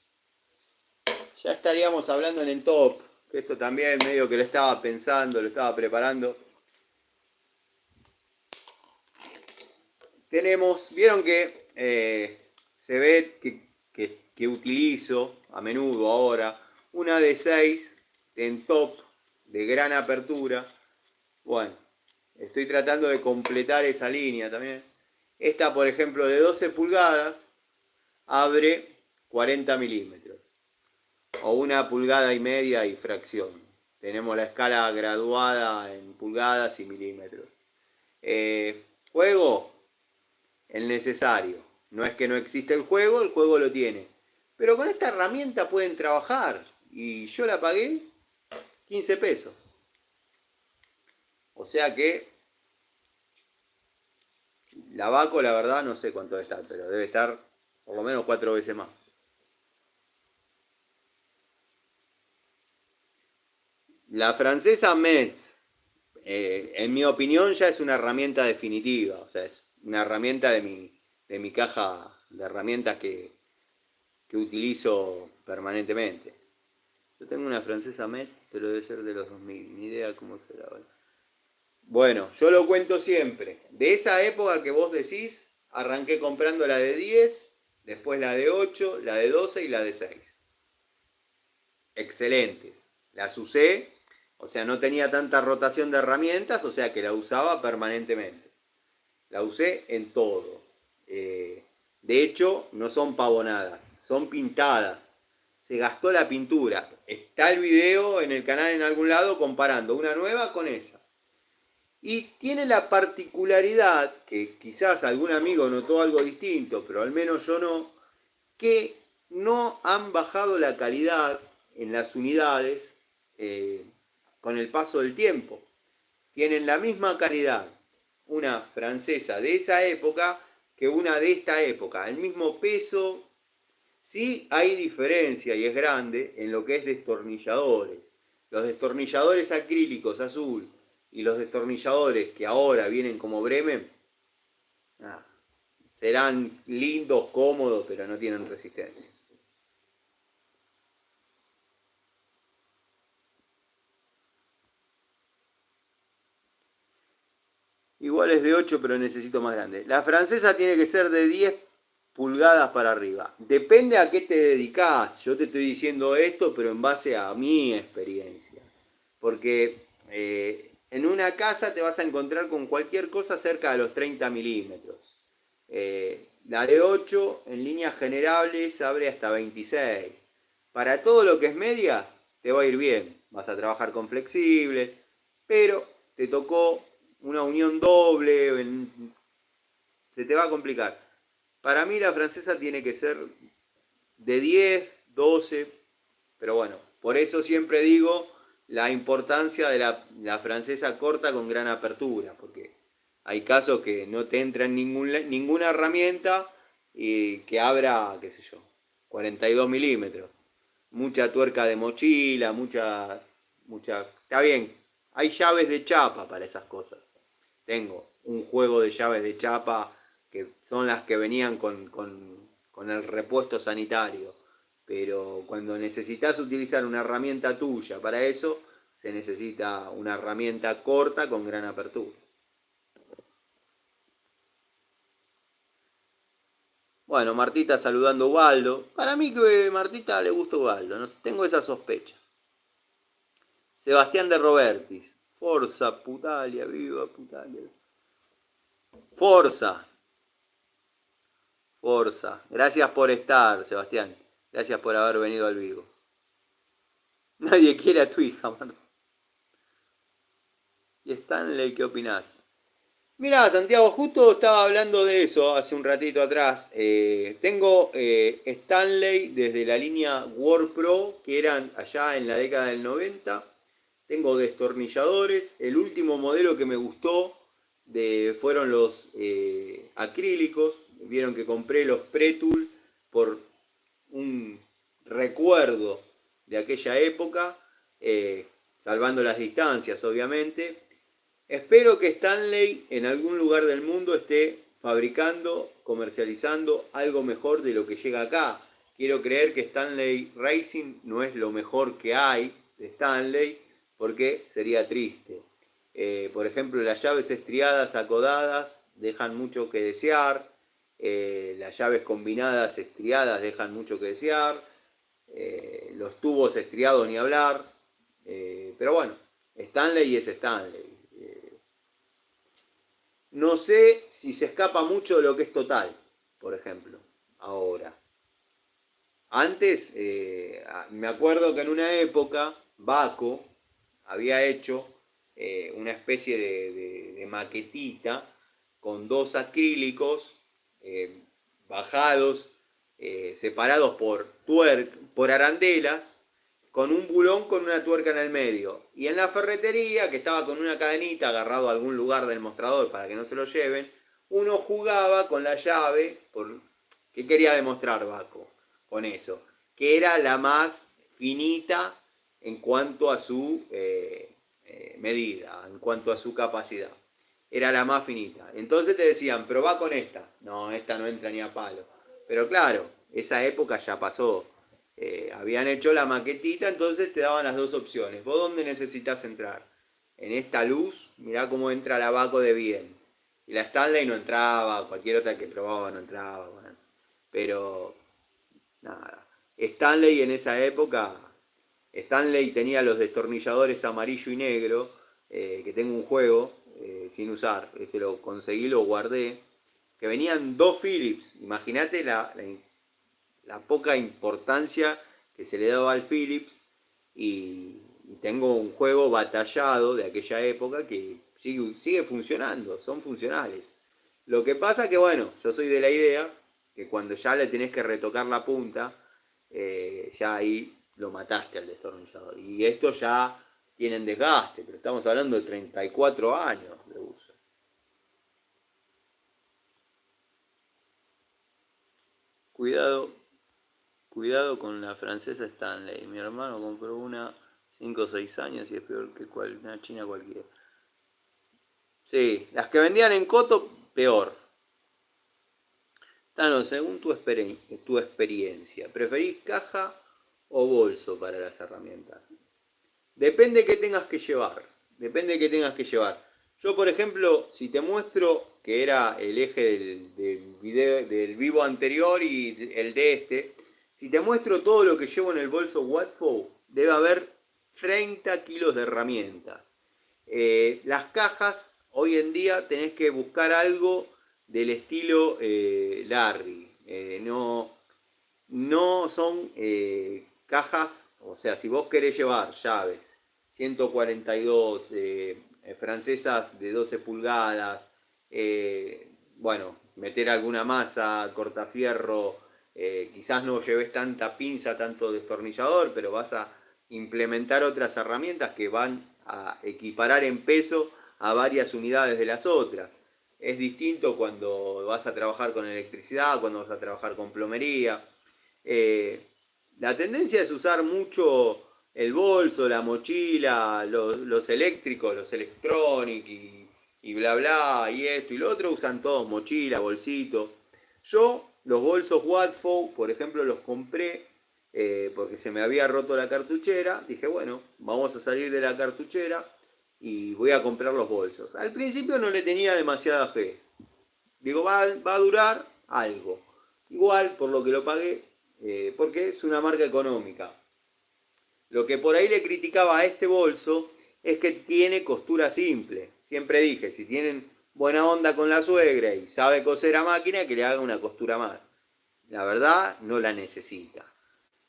hablando en el top, que esto también medio que lo estaba pensando, lo estaba preparando. Tenemos, vieron que se ve que utilizo a menudo ahora una de 6 en top de gran apertura. Bueno, estoy tratando de completar esa línea también. Esta, por ejemplo, de 12 pulgadas, abre 40 milímetros. O 1,5 pulgadas y fracción. Tenemos la escala graduada en pulgadas y milímetros. Juego, el necesario. No es que no existe el juego lo tiene. Pero con esta herramienta pueden trabajar. Y yo la pagué 15 pesos. O sea que la Baco, la verdad, no sé cuánto debe estar, pero debe estar por lo menos 4 veces más. La francesa Metz, en mi opinión, ya es una herramienta definitiva. O sea, es una herramienta de mi caja de herramientas que utilizo permanentemente. Yo tengo una francesa Metz, pero debe ser de los 2000. Ni idea cómo será. Bueno, yo lo cuento siempre. De esa época que vos decís, arranqué comprando la de 10, después la de 8, la de 12 y la de 6. Excelentes. Las usé, o sea, no tenía tanta rotación de herramientas, o sea que la usaba permanentemente. La usé en todo. De hecho, no son pavonadas, son pintadas. Se gastó la pintura. Está el video en el canal en algún lado comparando una nueva con esa. Y tiene la particularidad, que quizás algún amigo notó algo distinto, pero al menos yo no, que no han bajado la calidad en las unidades con el paso del tiempo. Tienen la misma calidad una francesa de esa época que una de esta época. El mismo peso, sí hay diferencia y es grande en lo que es destornilladores. Los destornilladores acrílicos azul y los destornilladores que ahora vienen como Bremen, ah, serán lindos, cómodos, pero no tienen resistencia. Igual es de 8, pero necesito más grande. La francesa tiene que ser de 10 pulgadas para arriba. Depende a qué te dedicas. Yo te estoy diciendo esto, pero en base a mi experiencia. Porque en una casa te vas a encontrar con cualquier cosa cerca de los 30 milímetros. La de 8 en líneas generables abre hasta 26. Para todo lo que es media, te va a ir bien. Vas a trabajar con flexibles, pero te tocó una unión doble, se te va a complicar. Para mí la francesa tiene que ser de 10, 12, pero bueno, por eso siempre digo la importancia de la francesa corta con gran apertura, porque hay casos que no te entra en ninguna herramienta y que abra, qué sé yo, 42 milímetros. Mucha tuerca de mochila, mucha... Está bien, hay llaves de chapa para esas cosas. Tengo un juego de llaves de chapa que son las que venían con con el repuesto sanitario. Pero cuando necesitas utilizar una herramienta tuya para eso, se necesita una herramienta corta con gran apertura. Bueno, Martita saludando a Ubaldo. Para mí que a Martita le gusta Ubaldo, no tengo esa sospecha. Sebastián de Robertis. Forza, Putalia, viva Putalia. Forza, Forza. Gracias por estar, Sebastián. Gracias por haber venido al vivo. Nadie quiere a tu hija, mano. ¿Y Stanley qué opinás? Mirá, Santiago, justo estaba hablando de eso hace un ratito atrás. Tengo Stanley desde la línea War Pro, que eran allá en la década del 90. Tengo destornilladores. El último modelo que me gustó fueron los acrílicos. Vieron que compré los Pretul por un recuerdo de aquella época, salvando las distancias, obviamente. Espero que Stanley en algún lugar del mundo esté fabricando, comercializando algo mejor de lo que llega acá. Quiero creer que Stanley Racing no es lo mejor que hay de Stanley, porque sería triste. Por ejemplo, las llaves estriadas acodadas dejan mucho que desear. Las llaves combinadas estriadas dejan mucho que desear. Los tubos estriados ni hablar. Pero bueno, Stanley es Stanley. No sé si se escapa mucho de lo que es Total, por ejemplo, ahora. Antes, me acuerdo que en una época, Baco había hecho una especie de maquetita con dos acrílicos bajados, separados por arandelas, con un bulón con una tuerca en el medio. Y en la ferretería, que estaba con una cadenita agarrado a algún lugar del mostrador para que no se lo lleven, uno jugaba con la llave, ¿qué quería demostrar Baco con eso? Que era la más finita en cuanto a su medida, en cuanto a su capacidad. Era la más finita. Entonces te decían, probá con esta. No, esta no entra ni a palo. Pero claro, esa época ya pasó. Habían hecho la maquetita, entonces te daban las dos opciones. ¿Vos dónde necesitas entrar? En esta luz, mirá cómo entra la Baco de bien. Y la Stanley no entraba, cualquier otra que probaba no entraba. Bueno. Pero, nada. Stanley en esa época, Stanley tenía los destornilladores amarillo y negro, que tengo un juego sin usar. Ese lo conseguí, lo guardé. Que venían dos Philips. Imagínate la poca importancia que se le daba al Philips, y tengo un juego batallado de aquella época que sigue funcionando, son funcionales. Lo que pasa que bueno, yo soy de la idea que cuando ya le tenés que retocar la punta, ya ahí lo mataste al destornillador. Y esto ya tienen desgaste, pero estamos hablando de 34 años de uso. Cuidado, cuidado con la francesa Stanley. Mi hermano compró una 5 o 6 años y es peor que una china cualquiera. Sí, las que vendían en Coto, peor. Tano, según tu experiencia, ¿preferís caja o bolso para las herramientas? Depende que tengas que llevar. Depende que tengas que llevar. Yo, por ejemplo, si te muestro que era el eje del vivo anterior y el de este, si te muestro todo lo que llevo en el bolso Watford, debe haber 30 kilos de herramientas. Las cajas, hoy en día tenés que buscar algo del estilo Larry. No son cajas, o sea, si vos querés llevar llaves 142, francesas de 12 pulgadas, bueno, meter alguna masa, cortafierro, quizás no lleves tanta pinza, tanto destornillador, pero vas a implementar otras herramientas que van a equiparar en peso a varias unidades de las otras. Es distinto cuando vas a trabajar con electricidad, cuando vas a trabajar con plomería. La tendencia es usar mucho el bolso, la mochila, los eléctricos, los electronic y bla bla, y esto y lo otro, usan todos mochila, bolsito. Yo los bolsos Watford, por ejemplo, los compré porque se me había roto la cartuchera. Dije, bueno, vamos a salir de la cartuchera y voy a comprar los bolsos. Al principio no le tenía demasiada fe. Digo, va a durar algo. Igual, por lo que lo pagué, porque es una marca económica. Lo que por ahí le criticaba a este bolso es que tiene costura simple. Siempre dije, si tienen buena onda con la suegra y sabe coser a máquina, que le haga una costura más. La verdad, no la necesita.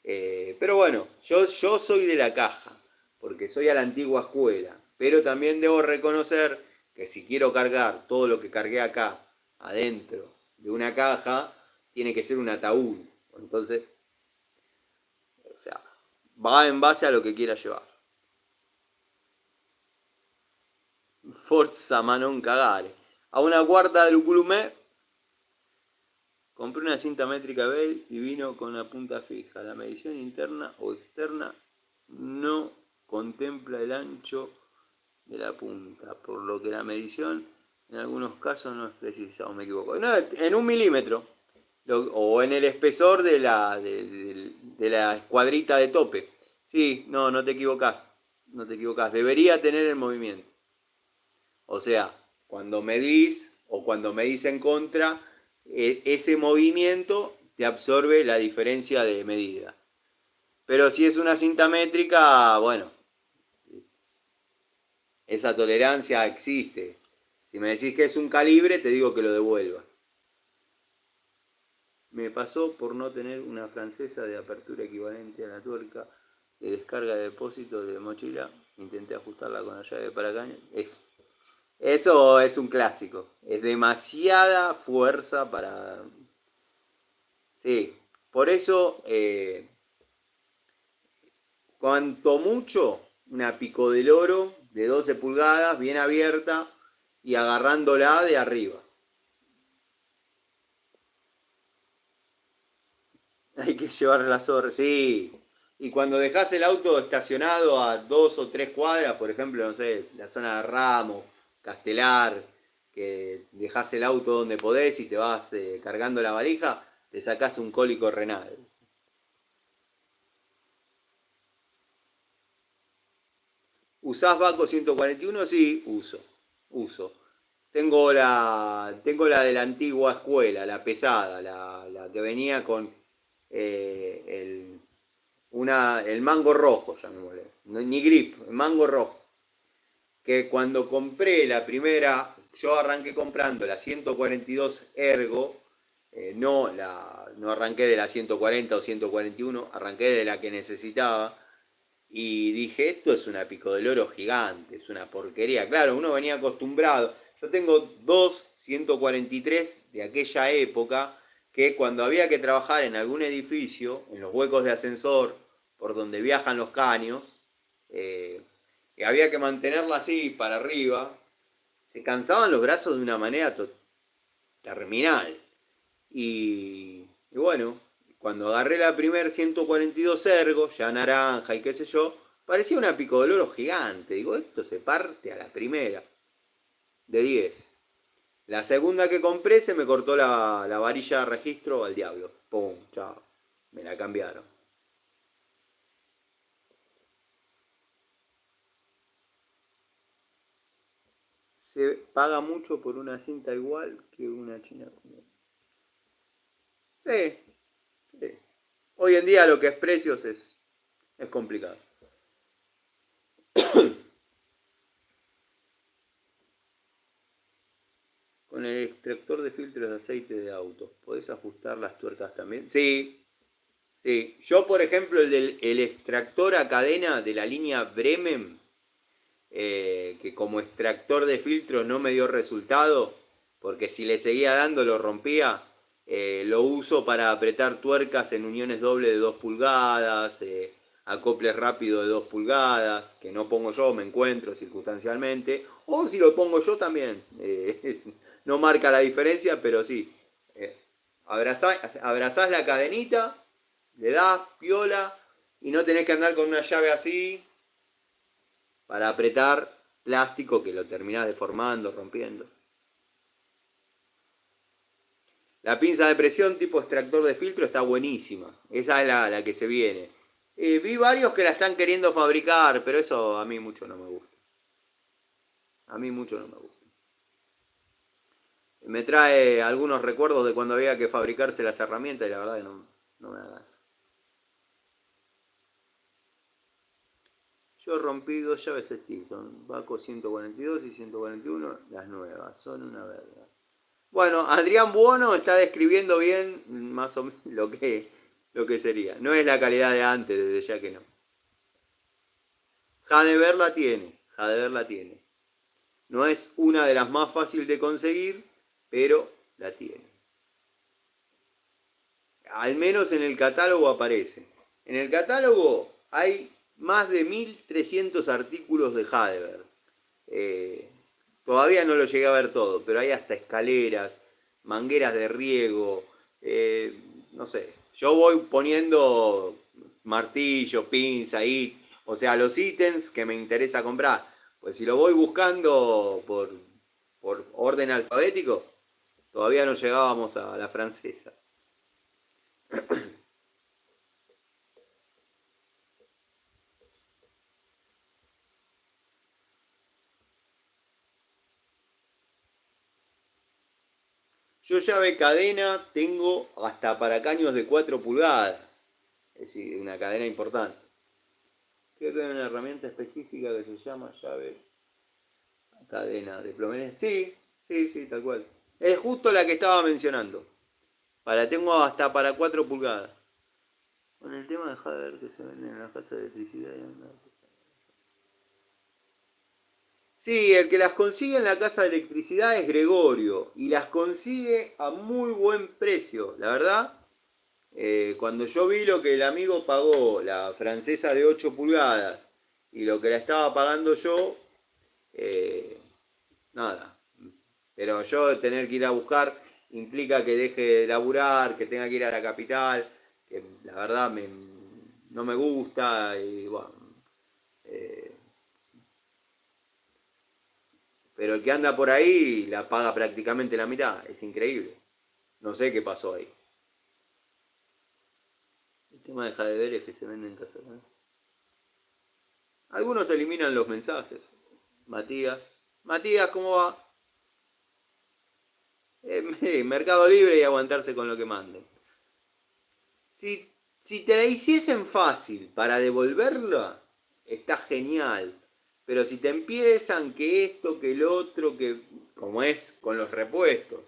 Pero bueno, yo soy de la caja, porque soy a la antigua escuela. Pero también debo reconocer que si quiero cargar todo lo que cargué acá, adentro de una caja, tiene que ser un ataúd. Entonces, o sea, va en base a lo que quiera llevar. Forza ma non cagare. A una cuarta del Uculumé compré una cinta métrica Bell y vino con la punta fija. La medición interna o externa no contempla el ancho de la punta, por lo que la medición en algunos casos no es precisa, o me equivoco. No, en 1 milímetro, o en el espesor de la escuadrita de tope. Sí, no te equivocás, no te equivocás. Debería tener el movimiento. O sea, cuando medís o cuando medís en contra, ese movimiento te absorbe la diferencia de medida. Pero si es una cinta métrica, bueno, esa tolerancia existe. Si me decís que es un calibre, te digo que lo devuelvas. Me pasó por no tener una francesa de apertura equivalente a la tuerca de descarga de depósito de mochila. Intenté ajustarla con la llave para caña. Eso es un clásico. Es demasiada fuerza para... Sí, por eso, cuanto mucho, una pico del oro de 12 pulgadas, bien abierta y agarrándola de arriba. Hay que llevar la zorra, sí. Y cuando dejas el auto estacionado a 2 o 3 cuadras, por ejemplo, no sé, la zona de Ramos, Castelar, que dejas el auto donde podés y te vas cargando la valija, te sacás un cólico renal. ¿Usás Baco 141? Sí, uso. Tengo la de la antigua escuela, la pesada, la que venía con eh, el, el mango rojo, llamémosle. Ni grip, el mango rojo. Que cuando compré la primera, yo arranqué comprando la 142 Ergo, no arranqué de la 140 o 141, arranqué de la que necesitaba. Y dije, esto es una pico del oro gigante, es una porquería. Claro, uno venía acostumbrado. Yo tengo dos 143 de aquella época que cuando había que trabajar en algún edificio, en los huecos de ascensor, por donde viajan los caños, eh, que había que mantenerla así para arriba, se cansaban los brazos de una manera terminal. Y bueno, cuando agarré la primer 142 Ergo, ya naranja y qué sé yo, parecía una pico de oro gigante. Digo, esto se parte a la primera de 10. La segunda que compré se me cortó la varilla de registro al diablo. Pum, chao. Me la cambiaron. Se paga mucho por una cinta igual que una china común. Sí, sí. Hoy en día lo que es precios es complicado. Con el extractor de filtros de aceite de auto, ¿podés ajustar las tuercas también? Sí, sí. Yo, por ejemplo, el extractor a cadena de la línea Bremen, que como extractor de filtros no me dio resultado, porque si le seguía dando lo rompía, lo uso para apretar tuercas en uniones doble de 2 pulgadas, acoples rápido de 2 pulgadas, que no pongo yo, me encuentro circunstancialmente, o si lo pongo yo también. No marca la diferencia, pero sí. Eh, abrazás la cadenita, le das piola y no tenés que andar con una llave así para apretar plástico que lo terminás deformando, rompiendo. La pinza de presión tipo extractor de filtro está buenísima. Esa es la que se viene. Vi varios que la están queriendo fabricar, pero eso a mí mucho no me gusta. A mí mucho no me gusta. Me trae algunos recuerdos de cuando había que fabricarse las herramientas y la verdad que no me da ganas. Yo rompí dos llaves Stilson, Baco 142 y 141, las nuevas, son una verga. Bueno, Adrián Buono está describiendo bien más o menos lo que sería. No es la calidad de antes, desde ya que no. Jadever la tiene, Jadever la tiene. No es una de las más fáciles de conseguir, pero la tiene. Al menos en el catálogo aparece. En el catálogo hay más de 1300 artículos de Jadever. Todavía no lo llegué a ver todo, pero hay hasta escaleras, mangueras de riego, no sé. Yo voy poniendo martillo, pinza, o sea, los ítems que me interesa comprar. Pues si lo voy buscando por orden alfabético, todavía no llegábamos a la francesa. Yo llave cadena tengo hasta para caños de 4 pulgadas. Es decir, una cadena importante. Creo que hay una herramienta específica que se llama llave cadena de plomería. Sí, sí, sí, tal cual. Es justo la que estaba mencionando. Tengo hasta para 4 pulgadas. Con el tema deja de ver que se venden en las casas de electricidad. Sí, el que las consigue en la casa de electricidad es Gregorio. Y las consigue a muy buen precio. La verdad, cuando yo vi lo que el amigo pagó, la francesa de 8 pulgadas, y lo que la estaba pagando yo, eh, nada. Pero yo tener que ir a buscar implica que deje de laburar, que tenga que ir a la capital, que la verdad no me gusta y bueno. eh, pero el que anda por ahí la paga prácticamente la mitad, es increíble. No sé qué pasó ahí. El tema deja de ver es que se venden casas, ¿no? Algunos eliminan los mensajes. Matías. Matías, ¿cómo va? Mercado Libre y aguantarse con lo que manden. Si te la hiciesen fácil para devolverla, está genial. Pero si te empiezan que esto, que el otro, que como es con los repuestos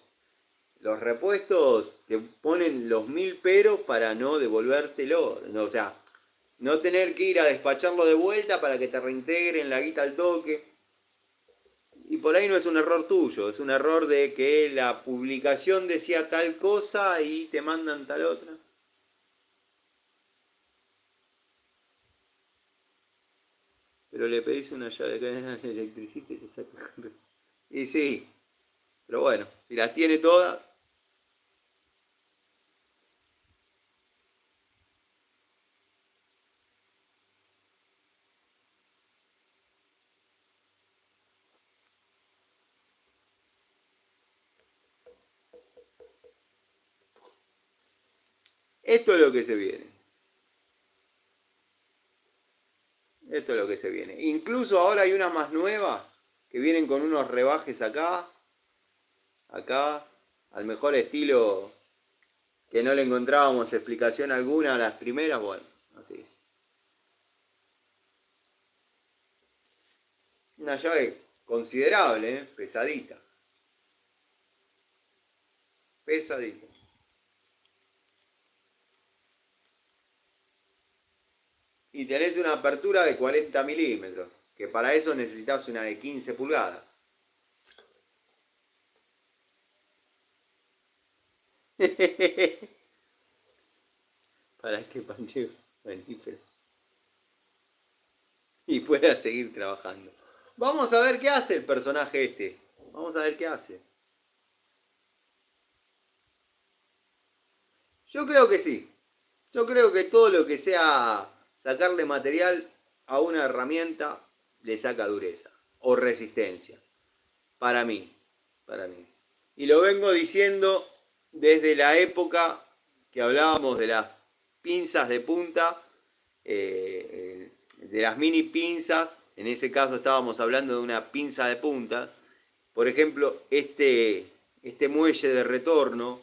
te ponen los 1000 peros para no devolvértelo. O sea, no tener que ir a despacharlo de vuelta para que te reintegren la guita al toque. Y por ahí no es un error tuyo, es un error de que la publicación decía tal cosa y te mandan tal otra. Pero le pedís una llave de cadena de electricista y te saca. Y sí, pero bueno, si las tiene todas. Esto es lo que se viene. Esto es lo que se viene. Incluso ahora hay unas más nuevas que vienen con unos rebajes acá, al mejor estilo que no le encontrábamos explicación alguna a las primeras, bueno, así. Una llave considerable, pesadita. Pesadita. Y tenés una apertura de 40 milímetros, que para eso necesitas una de 15 pulgadas. Para que Pancheo Benífero y pueda seguir trabajando. Vamos a ver qué hace el personaje este. Vamos a ver qué hace. Yo creo que sí. Yo creo que todo lo que sea sacarle material a una herramienta le saca dureza o resistencia. Para mí. Para mí. Y lo vengo diciendo desde la época que hablábamos de las pinzas de punta, de las mini pinzas, en ese caso estábamos hablando de una pinza de punta. Por ejemplo, este muelle de retorno,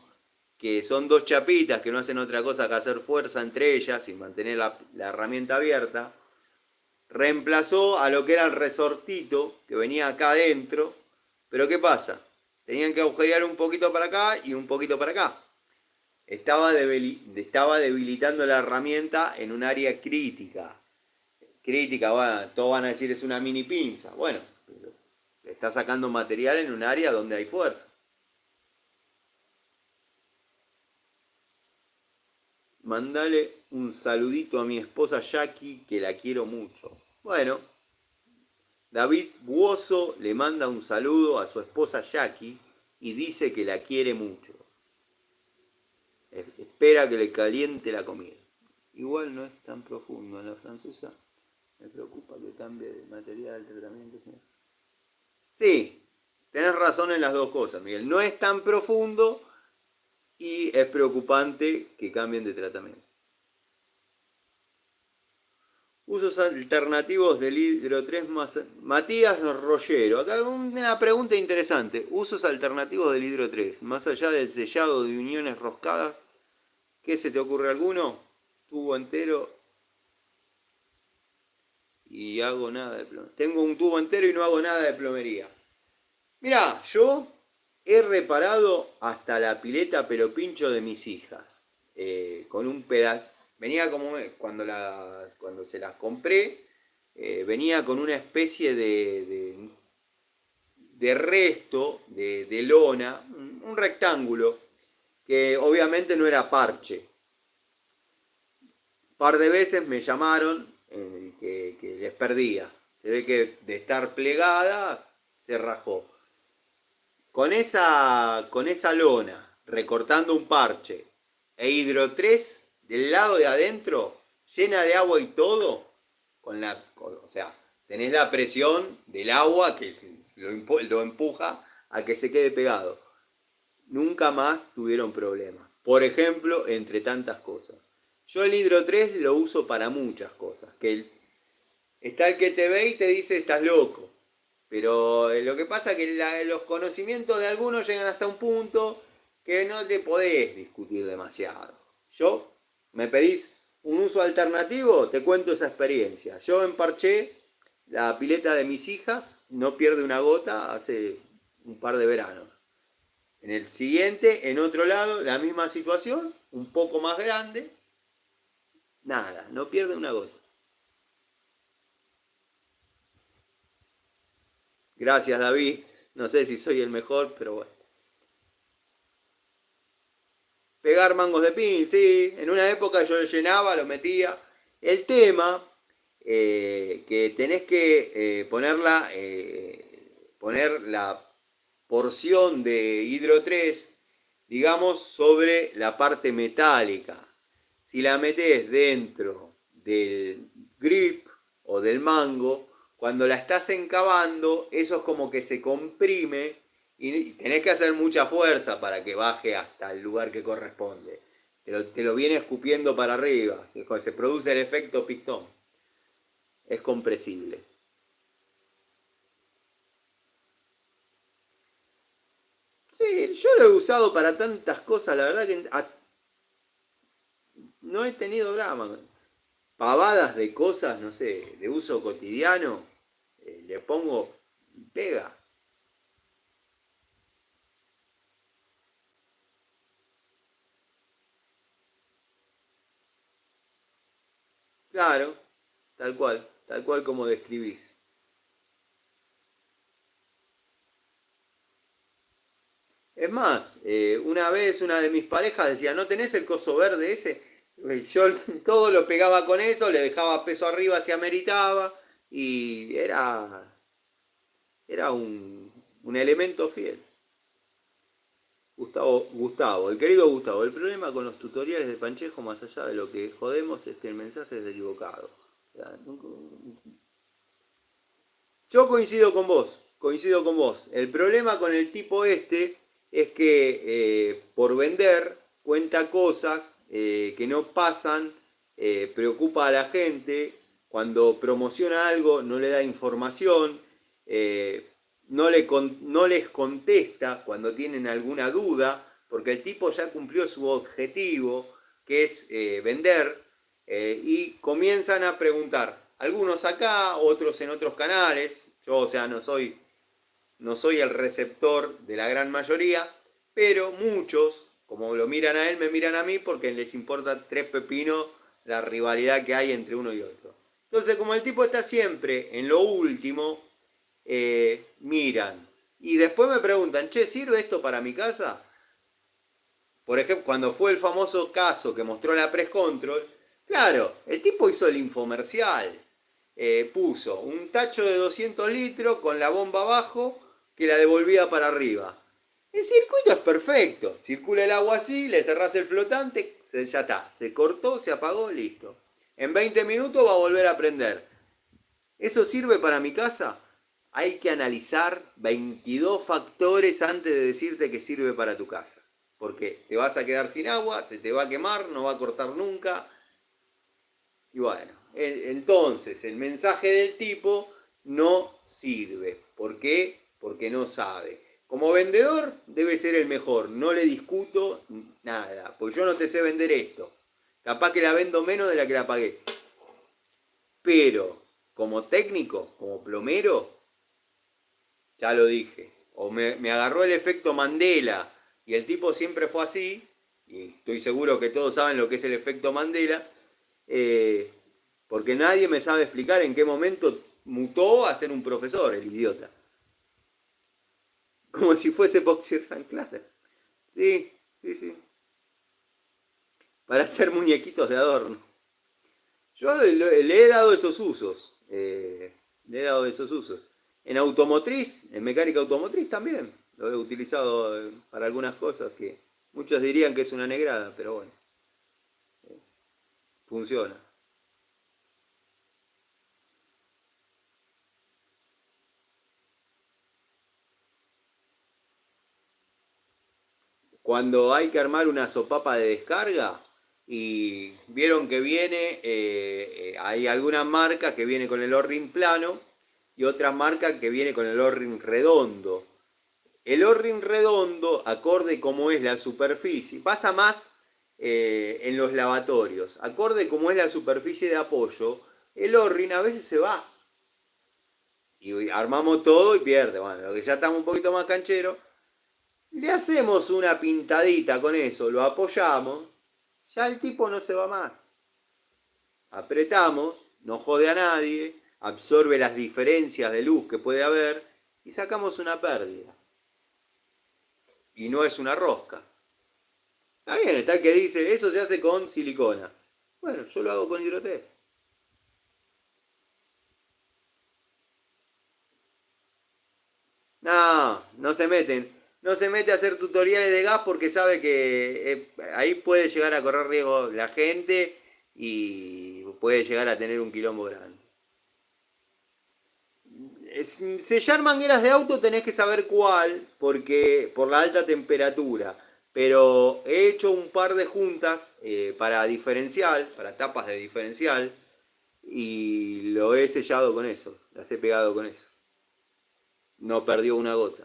que son dos chapitas que no hacen otra cosa que hacer fuerza entre ellas y mantener la herramienta abierta, reemplazó a lo que era el resortito que venía acá adentro. Pero ¿qué pasa? Tenían que agujerear un poquito para acá y un poquito para acá. Estaba debilitando la herramienta en un área crítica. Crítica, bueno, todos van a decir es una mini pinza. Bueno, está sacando material en un área donde hay fuerza. Mandale un saludito a mi esposa Jackie, que la quiero mucho. Bueno, David Buoso le manda un saludo a su esposa Jackie y dice que la quiere mucho. Espera que le caliente la comida. Igual no es tan profundo en la francesa. Me preocupa que cambie de material, tratamiento. Sí, tenés razón en las dos cosas, Miguel. No es tan profundo y es preocupante que cambien de tratamiento. Usos alternativos del hidro 3 Matías Rollero. Acá una pregunta interesante. Usos alternativos del hidro 3. Más allá del sellado de uniones roscadas, ¿qué se te ocurre alguno? Tubo entero y hago nada de plomería. Tengo un tubo entero y no hago nada de plomería. Mirá, yo he reparado hasta la pileta pero pincho de mis hijas. Con un pedazo. Venía como cuando se las compré, venía con una especie de resto de lona, un rectángulo, que obviamente no era parche. Un par de veces me llamaron que les perdía. Se ve que de estar plegada se rajó. Con esa lona, recortando un parche, e hidro 3 del lado de adentro, llena de agua y todo, o sea, tenés la presión del agua que lo empuja a que se quede pegado. Nunca más tuvieron problemas. Por ejemplo, entre tantas cosas. Yo el hidro 3 lo uso para muchas cosas. Está el que te ve y te dice estás loco. Pero lo que pasa es que los conocimientos de algunos llegan hasta un punto que no te podés discutir demasiado. Yo, me pedís un uso alternativo, te cuento esa experiencia. Yo emparché la pileta de mis hijas, no pierde una gota, hace un par de veranos. En el siguiente, en otro lado, la misma situación, un poco más grande, nada, no pierde una gota. Gracias, David. No sé si soy el mejor, pero bueno. Pegar mangos de pin, sí. En una época yo lo llenaba, lo metía. El tema que tenés que poner la porción de hidro 3, digamos, sobre la parte metálica. Si la metés dentro del grip o del mango, cuando la estás encabando, eso es como que se comprime y tenés que hacer mucha fuerza para que baje hasta el lugar que corresponde. Te lo viene escupiendo para arriba, se produce el efecto pistón. Es compresible. Sí, yo lo he usado para tantas cosas, la verdad que no he tenido drama. Pavadas de cosas, no sé, de uso cotidiano, le pongo pega. Claro, tal cual como describís. Es más, una vez una de mis parejas decía, ¿no tenés el coso verde ese? Yo todo lo pegaba con eso, le dejaba peso arriba si ameritaba y era un elemento fiel. Gustavo, el querido Gustavo, el problema con los tutoriales de Panchejo, más allá de lo que jodemos, es que el mensaje es equivocado. O sea, yo coincido con vos. El problema con el tipo este es que por vender cuenta cosas que no pasan, preocupa a la gente, cuando promociona algo no le da información, eh, no les contesta cuando tienen alguna duda, porque el tipo ya cumplió su objetivo, que es vender, y comienzan a preguntar. Algunos acá, otros en otros canales. Yo, o sea, no soy el receptor de la gran mayoría, pero muchos, como lo miran a él, me miran a mí porque les importa tres pepinos la rivalidad que hay entre uno y otro. Entonces, como el tipo está siempre en lo último, miran. Y después me preguntan, che, ¿sirve esto para mi casa? Por ejemplo, cuando fue el famoso caso que mostró la Press Control, claro, el tipo hizo el infomercial. Puso un tacho de 200 litros con la bomba abajo que la devolvía para arriba. El circuito es perfecto. Circula el agua así, le cerrás el flotante, ya está. Se cortó, se apagó, listo. En 20 minutos va a volver a prender. ¿Eso sirve para mi casa? Hay que analizar 22 factores antes de decirte que sirve para tu casa. Porque te vas a quedar sin agua, se te va a quemar, no va a cortar nunca. Y bueno, entonces el mensaje del tipo no sirve. ¿Por qué? Porque no sabe. Como vendedor debe ser el mejor, no le discuto nada, porque yo no te sé vender esto. Capaz que la vendo menos de la que la pagué. Pero como técnico, como plomero, ya lo dije. O me agarró el efecto Mandela y el tipo siempre fue así, y estoy seguro que todos saben lo que es el efecto Mandela, eh, porque nadie me sabe explicar en qué momento mutó a ser un profesor, el idiota. Como si fuese boxer tan claro. Sí, sí, sí. Para hacer muñequitos de adorno. Yo le he dado esos usos. Le he dado esos usos. En automotriz, en mecánica automotriz también. Lo he utilizado para algunas cosas que muchos dirían que es una negrada, pero bueno, funciona. Cuando hay que armar una sopapa de descarga y vieron que viene, hay alguna marca que viene con el O-ring plano y otra marca que viene con el O-ring redondo. El O-ring redondo, acorde como es la superficie, pasa más en los lavatorios, acorde como es la superficie de apoyo, el O-ring a veces se va y armamos todo y pierde. Bueno, lo que ya estamos un poquito más cancheros, le hacemos una pintadita con eso, lo apoyamos, ya el tipo no se va más. Apretamos, no jode a nadie, absorbe las diferencias de luz que puede haber y sacamos una pérdida. Y no es una rosca. Está bien, está el que dice, eso se hace con silicona. Bueno, yo lo hago con hidrotés. No, no se meten. No se mete a hacer tutoriales de gas porque sabe que ahí puede llegar a correr riesgo la gente y puede llegar a tener un quilombo grande. Sellar mangueras de auto tenés que saber cuál, porque por la alta temperatura. Pero he hecho un par de juntas para diferencial, para tapas de diferencial, y lo he sellado con eso, las he pegado con eso. No perdió una gota.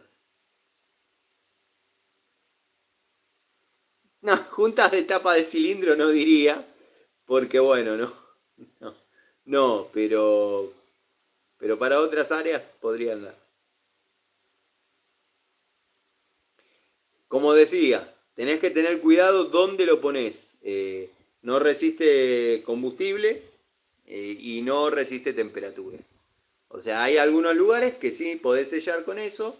No, juntas de tapa de cilindro no diría, porque bueno, no, no, no, pero para otras áreas podrían dar. Como decía, tenés que tener cuidado dónde lo pones. No resiste combustible y no resiste temperatura. O sea, hay algunos lugares que sí podés sellar con eso,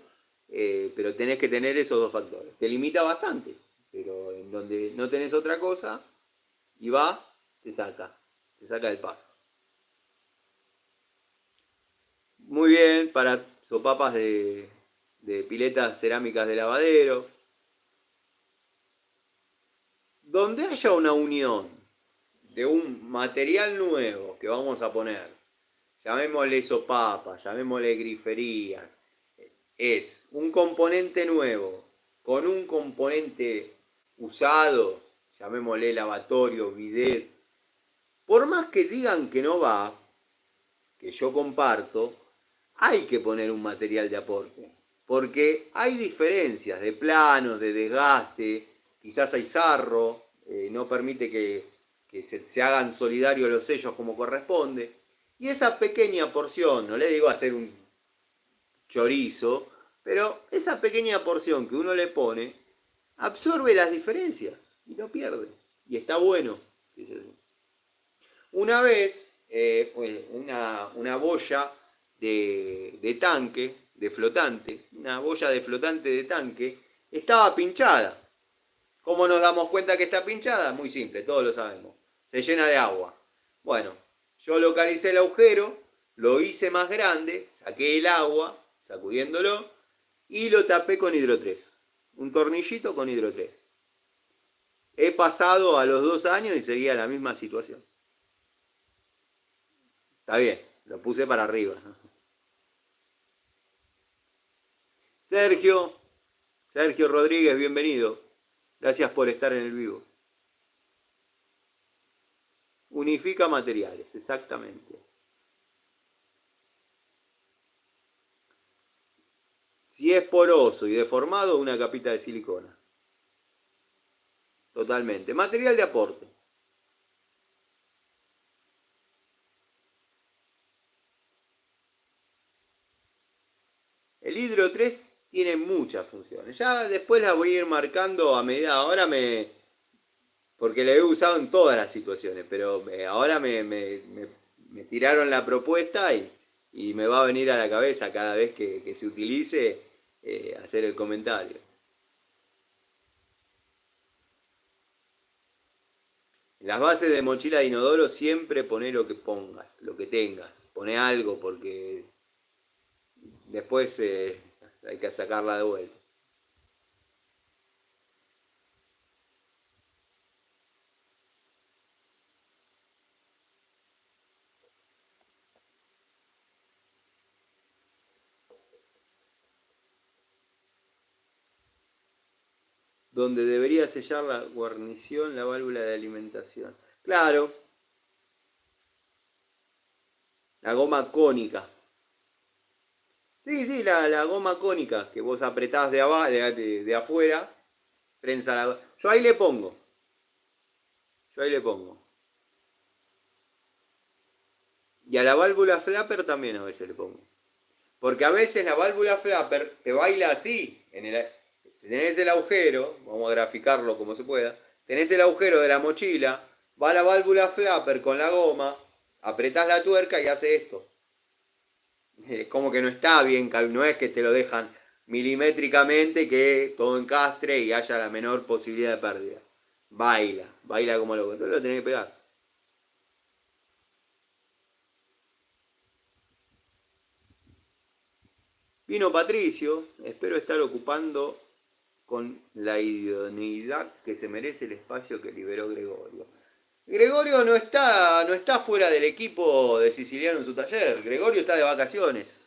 pero tenés que tener esos dos factores. Te limita bastante, pero en donde no tenés otra cosa y va, te saca del paso. Muy bien para sopapas de piletas cerámicas de lavadero. Donde haya una unión de un material nuevo que vamos a poner, llamémosle sopapa, llamémosle griferías, es un componente nuevo con un componente usado, llamémosle lavatorio, bidet, por más que digan que no va, que yo comparto, hay que poner un material de aporte. Porque hay diferencias de planos, de desgaste, quizás hay sarro, no permite que se hagan solidarios los sellos como corresponde. Y esa pequeña porción, no le digo hacer un chorizo, pero esa pequeña porción que uno le pone absorbe las diferencias y no pierde. Y está bueno. Una vez, una boya de tanque, de flotante, una boya de flotante de tanque, estaba pinchada. ¿Cómo nos damos cuenta que está pinchada? Muy simple, todos lo sabemos. Se llena de agua. Bueno, yo localicé el agujero, lo hice más grande, saqué el agua, sacudiéndolo, y lo tapé con hidro 3. Un tornillito con hidro 3. He pasado a los 2 años y seguía la misma situación. Está bien, lo puse para arriba. Sergio, Sergio Rodríguez, bienvenido. Gracias por estar en el vivo. Unifica materiales, exactamente. Si es poroso y deformado, una capita de silicona. Totalmente. Material de aporte. El hidro 3 tiene muchas funciones. Ya después las voy a ir marcando a medida. Ahora porque la he usado en todas las situaciones, pero ahora me tiraron la propuesta y me va a venir a la cabeza cada vez que se utilice hacer el comentario. En las bases de mochila de inodoro siempre poné lo que pongas, lo que tengas. Poné algo porque después hay que sacarla de vuelta. Donde debería sellar la guarnición, la válvula de alimentación. Claro, la goma cónica. Sí, sí, la goma cónica que vos apretás de afuera, prensa la. Yo ahí le pongo. Yo ahí le pongo. Y a la válvula flapper también a veces le pongo. Porque a veces la válvula flapper te baila así. Tenés el agujero, vamos a graficarlo como se pueda. Tenés el agujero de la mochila, va la válvula flapper con la goma, apretás la tuerca y hace esto. Es como que no está bien, no es que te lo dejan milimétricamente, que todo encastre y haya la menor posibilidad de pérdida. Baila, baila como loco. Entonces lo tenés que pegar. Vino Patricio, espero estar ocupando con la idoneidad que se merece el espacio que liberó Gregorio. Gregorio no está fuera del equipo de Siciliano en su taller. Gregorio está de vacaciones.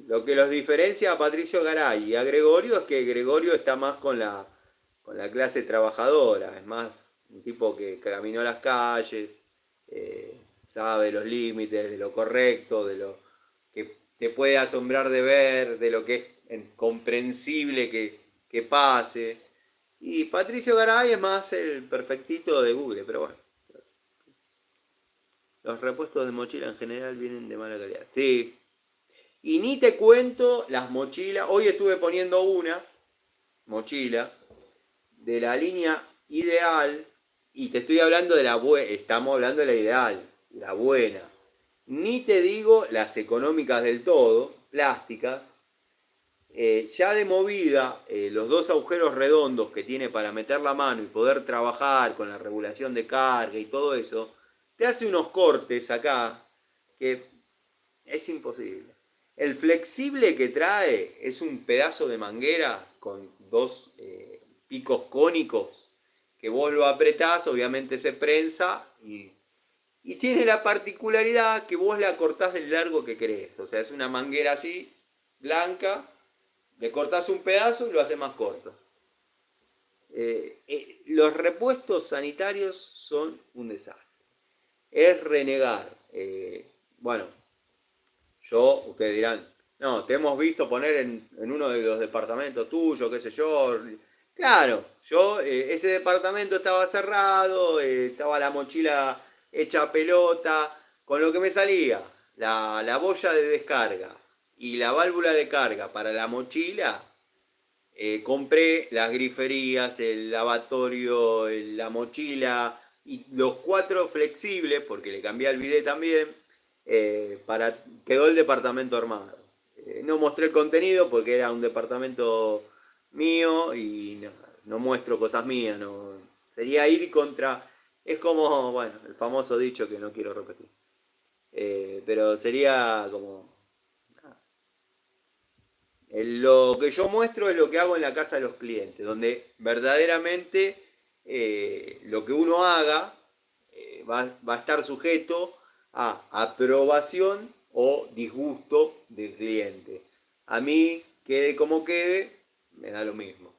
Lo que los diferencia a Patricio Garay y a Gregorio es que Gregorio está más con la clase trabajadora, es más un tipo que caminó las calles, sabe los límites, de lo correcto, de lo que te puede asombrar de ver, de lo que es comprensible que pase. Y Patricio Garay es más el perfectito de Google, pero bueno. Los repuestos de mochila en general vienen de mala calidad. Sí, y ni te cuento las mochilas. Hoy estuve poniendo una mochila de la línea ideal. Y te estoy hablando de la buena. Estamos hablando de la ideal. La buena. Ni te digo las económicas del todo. Plásticas. Ya de movida, los dos agujeros redondos que tiene para meter la mano y poder trabajar con la regulación de carga y todo eso. Te hace unos cortes acá que es imposible. El flexible que trae es un pedazo de manguera con dos picos cónicos que vos lo apretás, obviamente se prensa y tiene la particularidad que vos la cortás del largo que querés. O sea, es una manguera así, blanca, le cortás un pedazo y lo haces más corto. Los repuestos sanitarios son un desastre. Es renegar. Bueno, ustedes dirán, no, te hemos visto poner en uno de los departamentos tuyos, qué sé yo. Claro, ese departamento estaba cerrado, estaba la mochila hecha pelota, con lo que me salía, la boya de descarga y la válvula de carga para la mochila. Compré las griferías, el lavatorio, la mochila y los 4 flexibles, porque le cambié al bidet también, quedó el departamento armado. No mostré el contenido porque era un departamento mío y no muestro cosas mías. No, sería ir contra... Es como, bueno, el famoso dicho que no quiero repetir. Pero sería como... Lo que yo muestro es lo que hago en la casa de los clientes, donde verdaderamente lo que uno haga va a estar sujeto a aprobación o disgusto del cliente. A mí, quede como quede, me da lo mismo.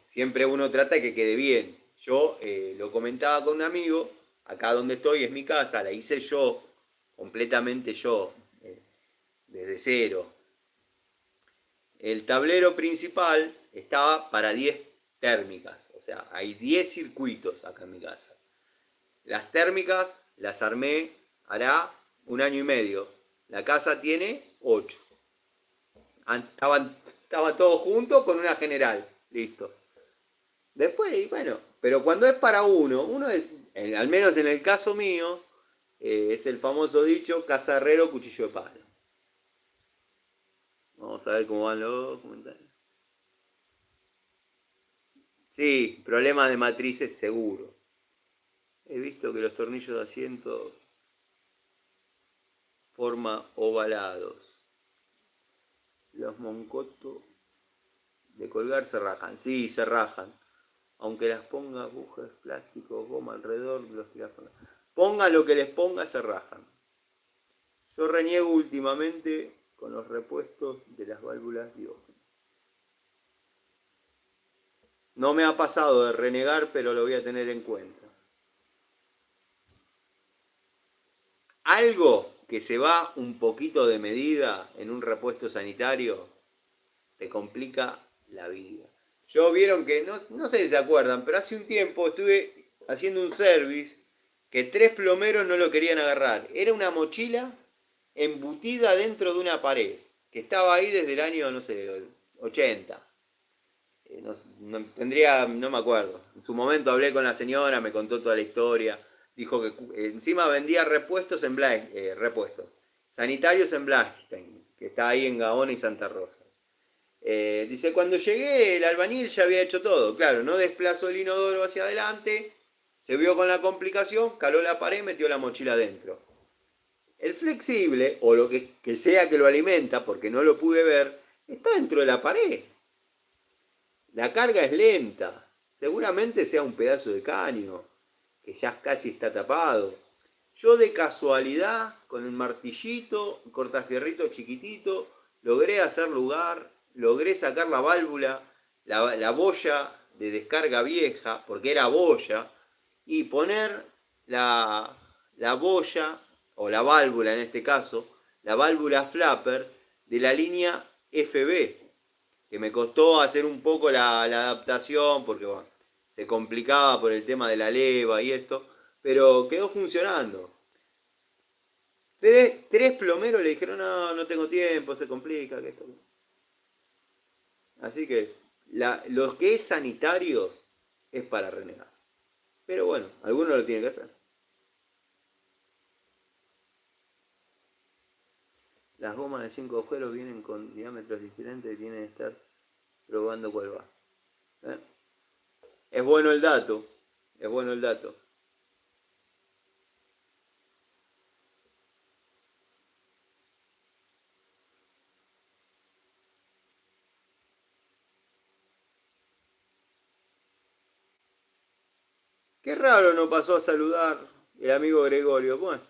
Siempre uno trata de que quede bien. Yo lo comentaba con un amigo, acá donde estoy es mi casa, la hice yo, completamente yo, desde cero. El tablero principal estaba para 10 térmicas, o sea, hay 10 circuitos acá en mi casa. Las térmicas las armé hará 1 año y medio. La casa tiene 8. Estaba todo junto con una general, listo. Después, bueno, pero cuando es para uno es, al menos en el caso mío, es el famoso dicho, casa herrero, cuchillo de palo. Vamos a ver cómo van los comentarios. Sí, problemas de matrices seguro. He visto que los tornillos de asiento forma ovalados. Los moncotos de colgar se rajan. Sí, se rajan. Aunque las ponga agujas, plástico, goma alrededor de los tiráfonos. Ponga lo que les ponga, se rajan. Yo reniego últimamente con los repuestos de las válvulas diógenas. No me ha pasado de renegar, pero lo voy a tener en cuenta. Algo que se va un poquito de medida en un repuesto sanitario te complica la vida. Yo vieron que, no sé si se acuerdan, pero hace un tiempo estuve haciendo un service que 3 plomeros no lo querían agarrar. Era una mochila embutida dentro de una pared, que estaba ahí desde el año, no sé, 80. No me acuerdo. En su momento hablé con la señora, me contó toda la historia. Dijo que encima vendía repuestos repuestos sanitarios en Blackstein, que está ahí en Gaona y Santa Rosa. Dice, cuando llegué el albañil ya había hecho todo. Claro, no desplazó el inodoro hacia adelante, se vio con la complicación, caló la pared y metió la mochila adentro. El flexible, o lo que sea que lo alimenta, porque no lo pude ver, está dentro de la pared. La carga es lenta. Seguramente sea un pedazo de caño, que ya casi está tapado. Yo de casualidad, con el martillito, cortafierrito chiquitito, logré hacer lugar, logré sacar la válvula, la boya de descarga vieja, porque era boya, y poner la boya, o la válvula en este caso, la válvula flapper de la línea FB, que me costó hacer un poco la adaptación, porque bueno, se complicaba por el tema de la leva y esto, pero quedó funcionando. Tres plomeros le dijeron, no tengo tiempo, se complica, que esto. Así que lo que es sanitario es para renegar. Pero bueno, algunos lo tienen que hacer. Las gomas de 5 agujeros vienen con diámetros diferentes y tienen que estar probando cuál va. Es bueno el dato, es bueno el dato. Qué raro no pasó a saludar el amigo Gregorio. Bueno,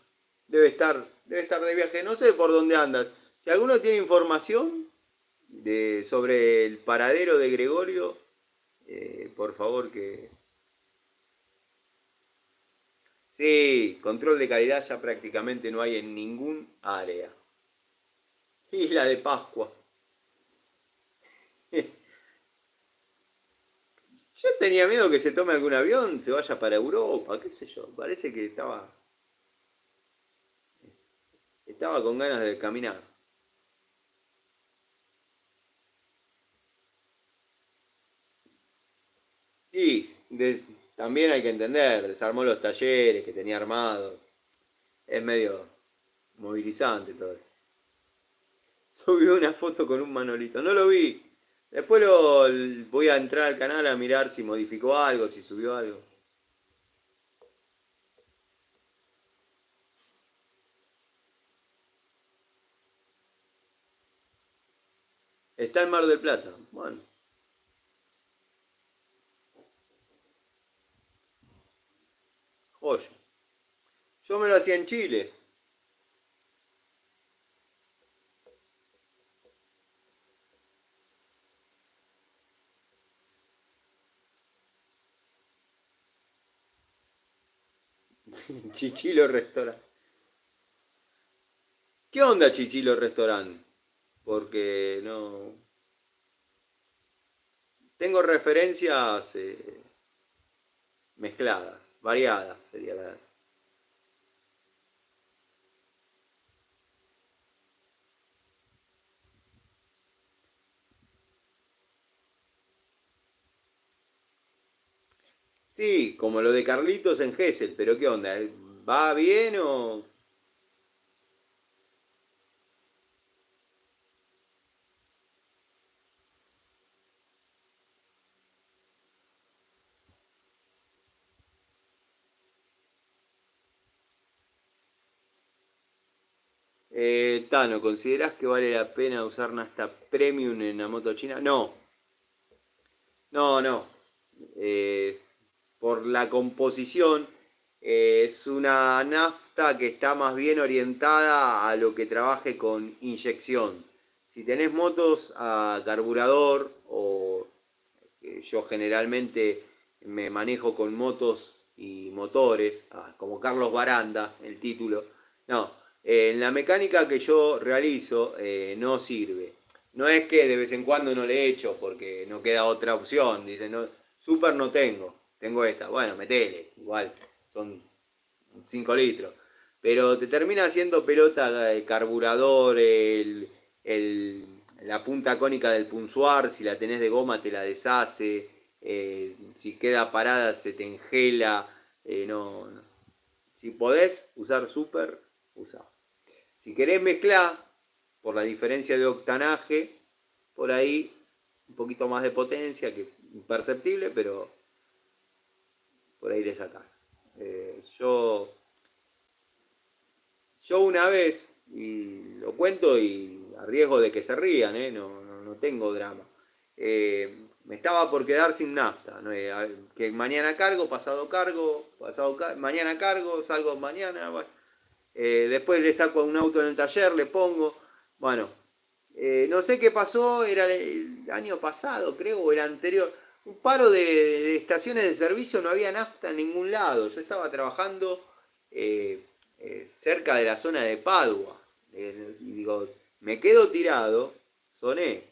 debe estar de viaje. No sé por dónde andas. Si alguno tiene información sobre el paradero de Gregorio, por favor que... Sí, control de calidad ya prácticamente no hay en ningún área. Isla de Pascua. Yo tenía miedo que se tome algún avión, se vaya para Europa, qué sé yo. Parece que estaba con ganas de caminar. Y también hay que entender, desarmó los talleres que tenía armados. Es medio movilizante todo eso. Subió una foto con un Manolito. No lo vi. Después voy a entrar al canal a mirar si modificó algo, si subió algo. Está en Mar del Plata. Bueno, joya. Yo me lo hacía en Chile. Chichilo Restaurant. ¿Qué onda Chichilo Restaurant? Porque no... Tengo referencias mezcladas, variadas sería la... Sí, como lo de Carlitos en Gessel, pero ¿qué onda? ¿Va bien o...? Tano, ¿considerás que vale la pena usar nafta premium en la moto china? No, no. Eh, por la composición, es una nafta que está más bien orientada a lo que trabaje con inyección. Si tenés motos a carburador o yo generalmente me manejo con motos y motores, como Carlos Baranda, el título. No, en la mecánica que yo realizo no sirve. No es que de vez en cuando no le echo porque no queda otra opción. Dicen, no, super no tengo esta. Bueno, metele, igual, son 5 litros. Pero te termina haciendo pelota el carburador, la punta cónica del punzuar, si la tenés de goma te la deshace, si queda parada se te engela, no. Si podés usar super, usa. Si querés mezclar, por la diferencia de octanaje, por ahí un poquito más de potencia, que imperceptible, pero por ahí le sacás. Yo una vez, y lo cuento y a riesgo de que se rían, no tengo drama. Me estaba por quedar sin nafta. ¿No? Que mañana cargo, mañana cargo, salgo mañana. Bueno. Después le saco un auto en el taller, le pongo. Bueno, no sé qué pasó, era el año pasado, creo, o el anterior. Un paro de estaciones de servicio, no había nafta en ningún lado. Yo estaba trabajando eh, cerca de la zona de Padua. Y digo, me quedo tirado, soné.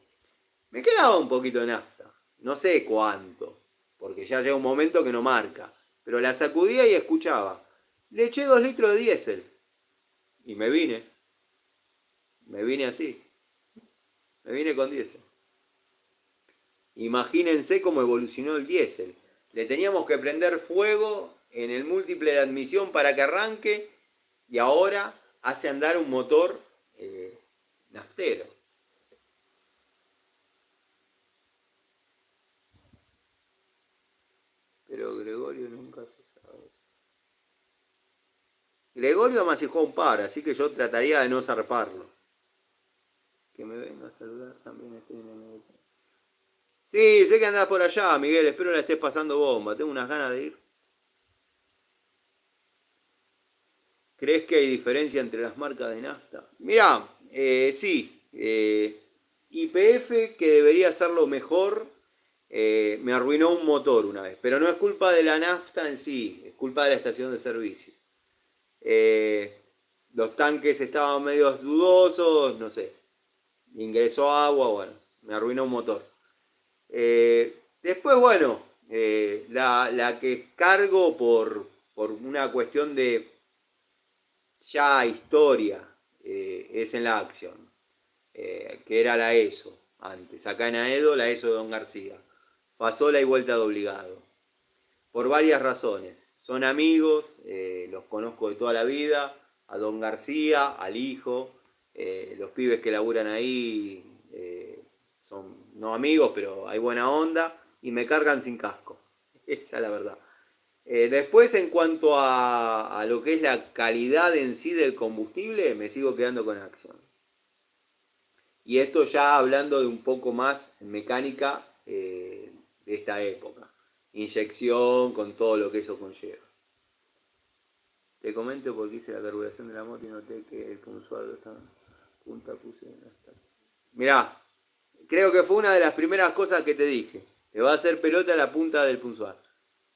Me quedaba un poquito de nafta. No sé cuánto, porque ya llega un momento que no marca. Pero la sacudía y escuchaba. Le eché 2 litros de diésel. Y me vine así, me vine con diésel. Imagínense cómo evolucionó el diésel. Le teníamos que prender fuego en el múltiple de admisión para que arranque y ahora hace andar un motor naftero. Pero Gregorio nunca se sabe. Gregorio masijó un par, así que yo trataría de no zarparlo. Que me venga a saludar también estoy en el... Sí, sé que andás por allá, Miguel. Espero la estés pasando bomba. Tengo unas ganas de ir. ¿Crees que hay diferencia entre las marcas de nafta? Mirá, sí. YPF, que debería hacerlo mejor, me arruinó un motor una vez. Pero no es culpa de la nafta en sí, es culpa de la estación de servicio. Eh, los tanques estaban medio dudosos, no sé. Ingresó agua, bueno, me arruinó un motor. Después, bueno, la que cargo por una cuestión de ya historia, es en la acción, que era la ESO antes. Acá en Aedo, la ESO de Don García. Fasola y vuelta de obligado. Por varias razones. Son amigos, los conozco de toda la vida. A Don García, al hijo, los pibes que laburan ahí son no amigos, pero hay buena onda y me cargan sin casco. Esa es la verdad. Después, en cuanto a lo que es la calidad en sí del combustible, me sigo quedando con Action. Y esto ya hablando de un poco más mecánica de esta época. Inyección con todo lo que eso conlleva. Te comento porque hice la carburación de la moto y noté que el punzual está punta puse hasta. Mirá, creo que fue una de las primeras cosas que te dije. Te va a hacer pelota la punta del punzual.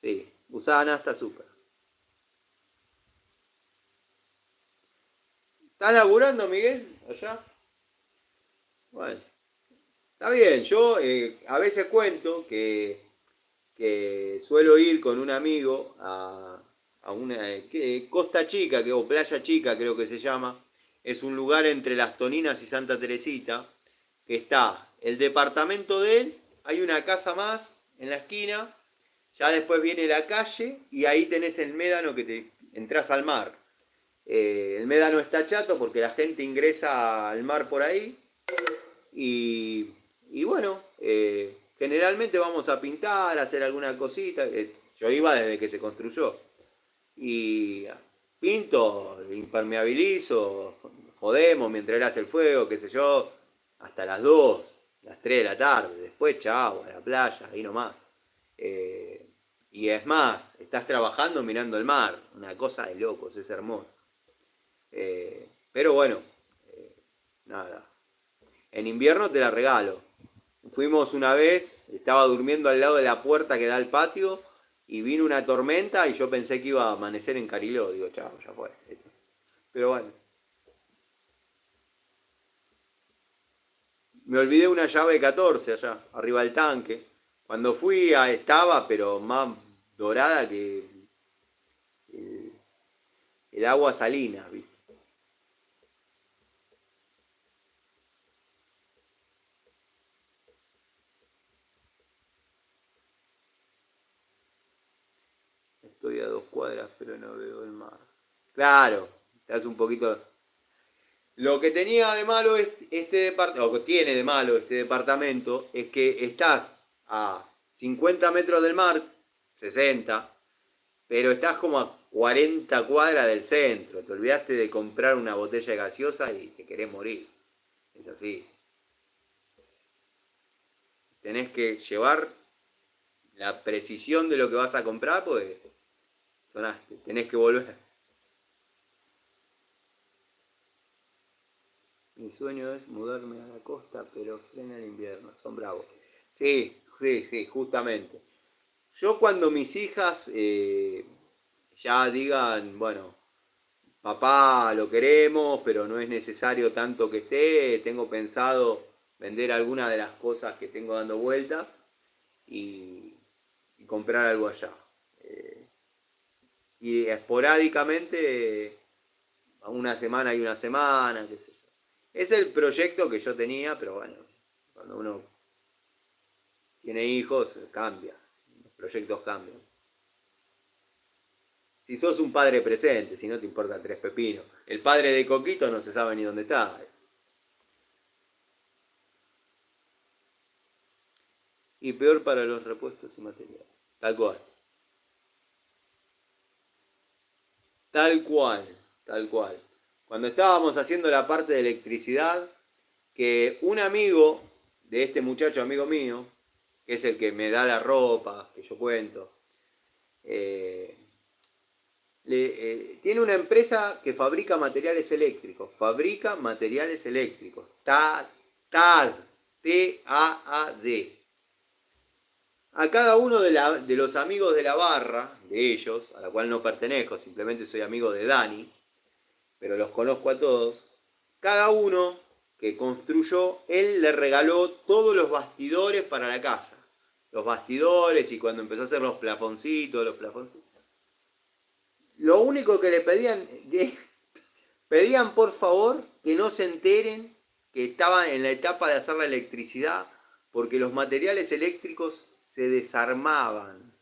Sí, usaba Nasta Super. ¿Estás laburando, Miguel? Allá. Bueno, está bien. Yo a veces cuento que suelo ir con un amigo a una Costa Chica, o Playa Chica creo que se llama. Es un lugar entre Las Toninas y Santa Teresita, que está el departamento de él, hay una casa más en la esquina, ya después viene la calle y ahí tenés el médano que te entras al mar. El médano está chato porque la gente ingresa al mar por ahí y bueno, generalmente vamos a pintar, a hacer alguna cosita. Yo iba desde que se construyó. Y pinto, impermeabilizo, jodemos mientras él hace el fuego, qué sé yo, hasta las 2 las 3 de la tarde. Después, chao, a la playa, ahí nomás. Y es más, estás trabajando mirando el mar, una cosa de locos, es hermoso. Pero bueno, nada. En invierno te la regalo. Fuimos una vez, estaba durmiendo al lado de la puerta que da al patio y vino una tormenta y yo pensé que iba a amanecer en Cariló. Digo, chao, ya fue. Pero bueno, me olvidé una llave 14 allá, arriba del tanque. Cuando fui estaba, pero más dorada que el, el agua salina, ¿viste? Estoy a 2 cuadras, pero no veo el mar. Claro, estás un poquito. Lo que tenía de malo este departamento, lo que tiene de malo este departamento, es que estás a 50 metros del mar, 60, pero estás como a 40 cuadras del centro. Te olvidaste de comprar una botella de gaseosa y te querés morir. Es así. Tenés que llevar la precisión de lo que vas a comprar, pues sonaste. Tenés que volver. Mi sueño es mudarme a la costa, pero frena el invierno. Son bravos. Sí, sí, sí, justamente. Yo cuando mis hijas ya digan, bueno, papá lo queremos, pero no es necesario tanto que esté, tengo pensado vender alguna de las cosas que tengo dando vueltas y, y comprar algo allá. Eh, y esporádicamente, una semana y una semana, qué sé yo. Es el proyecto que yo tenía, pero bueno, cuando uno tiene hijos, cambia. Los proyectos cambian. Si sos un padre presente, si no te importa tres pepinos. El padre de Coquito no se sabe ni dónde está. Y peor para los repuestos y materiales. Tal cual. Tal cual. Tal cual. Cuando estábamos haciendo la parte de electricidad, que un amigo de este muchacho, amigo mío, que es el que me da la ropa, que yo cuento, eh, tiene una empresa que fabrica materiales eléctricos. Fabrica materiales eléctricos. TAD. T-A-A-D. A cada uno de los amigos de la barra, de ellos, a la cual no pertenezco, simplemente soy amigo de Dani, pero los conozco a todos, cada uno que construyó, él le regaló todos los bastidores para la casa. Los bastidores y cuando empezó a hacer los plafoncitos. Lo único que le pedían por favor que no se enteren que estaban en la etapa de hacer la electricidad, porque los materiales eléctricos se desarmaban.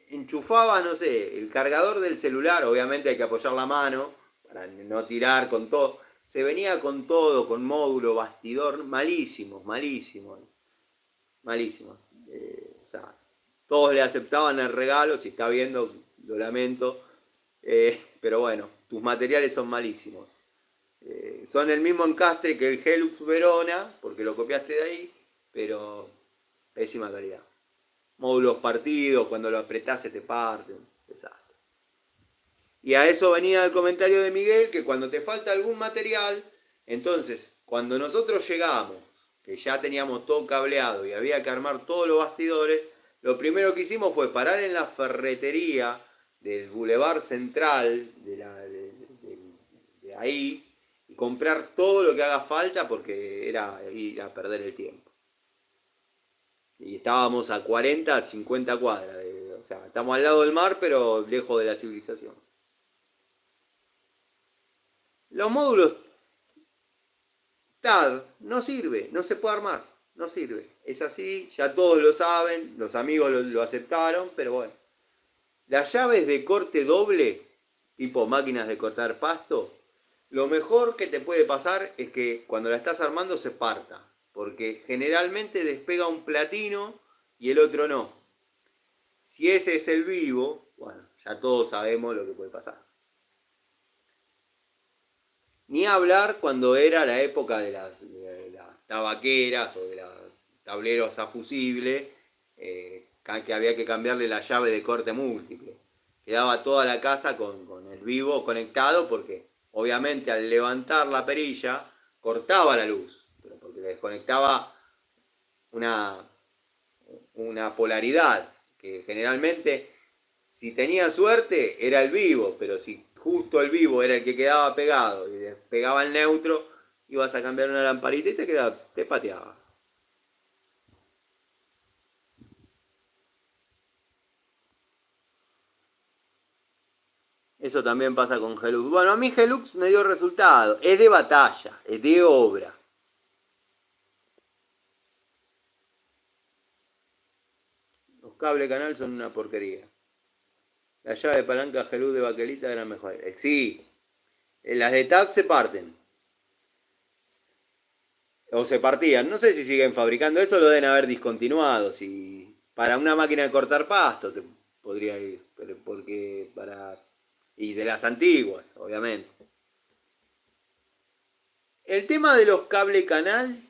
Enchufaba, no sé, el cargador del celular, obviamente hay que apoyar la mano para no tirar con todo. Se venía con todo, con módulo, bastidor, malísimos. O sea, todos le aceptaban el regalo, si está viendo, lo lamento. Pero bueno, tus materiales son malísimos. Son el mismo encastre que el Helux Verona, porque lo copiaste de ahí, pero pésima calidad. Módulos partidos, cuando lo apretás se te parten. Desastre. Y a eso venía el comentario de Miguel, que cuando te falta algún material, entonces, cuando nosotros llegamos, que ya teníamos todo cableado y había que armar todos los bastidores, lo primero que hicimos fue parar en la ferretería del Boulevard Central, de ahí, y comprar todo lo que haga falta porque era ir a perder el tiempo. Y estábamos a 40, 50 cuadras. O sea, estamos al lado del mar, pero lejos de la civilización. Los módulos TAD no sirve, no se puede armar, no sirve. Es así, ya todos lo saben, los amigos lo aceptaron, pero bueno. Las llaves de corte doble, tipo máquinas de cortar pasto, lo mejor que te puede pasar es que cuando la estás armando se parta, porque generalmente despega un platino y el otro no. Si ese es el vivo, bueno, ya todos sabemos lo que puede pasar. Ni hablar cuando era la época de las tabaqueras o de los tableros a fusible, que había que cambiarle la llave de corte múltiple. Quedaba toda la casa con el vivo conectado porque obviamente al levantar la perilla cortaba la luz, pero porque le desconectaba una polaridad, que generalmente si tenía suerte era el vivo, pero si justo el vivo era el que quedaba pegado y despegaba el neutro, ibas a cambiar una lamparita y te pateaba. Eso también pasa con Helux. Bueno, a mí Helux me dio resultado. Es de batalla, es de obra. Los cables canal son una porquería. La llave de palanca Helux de baquelita eran mejores. Sí, las de TAP se parten. O se partían. No sé si siguen fabricando. Eso lo deben haber discontinuado. Si para una máquina de cortar pasto te podría ir. Pero porque para... Y de las antiguas, obviamente. El tema de los cable canal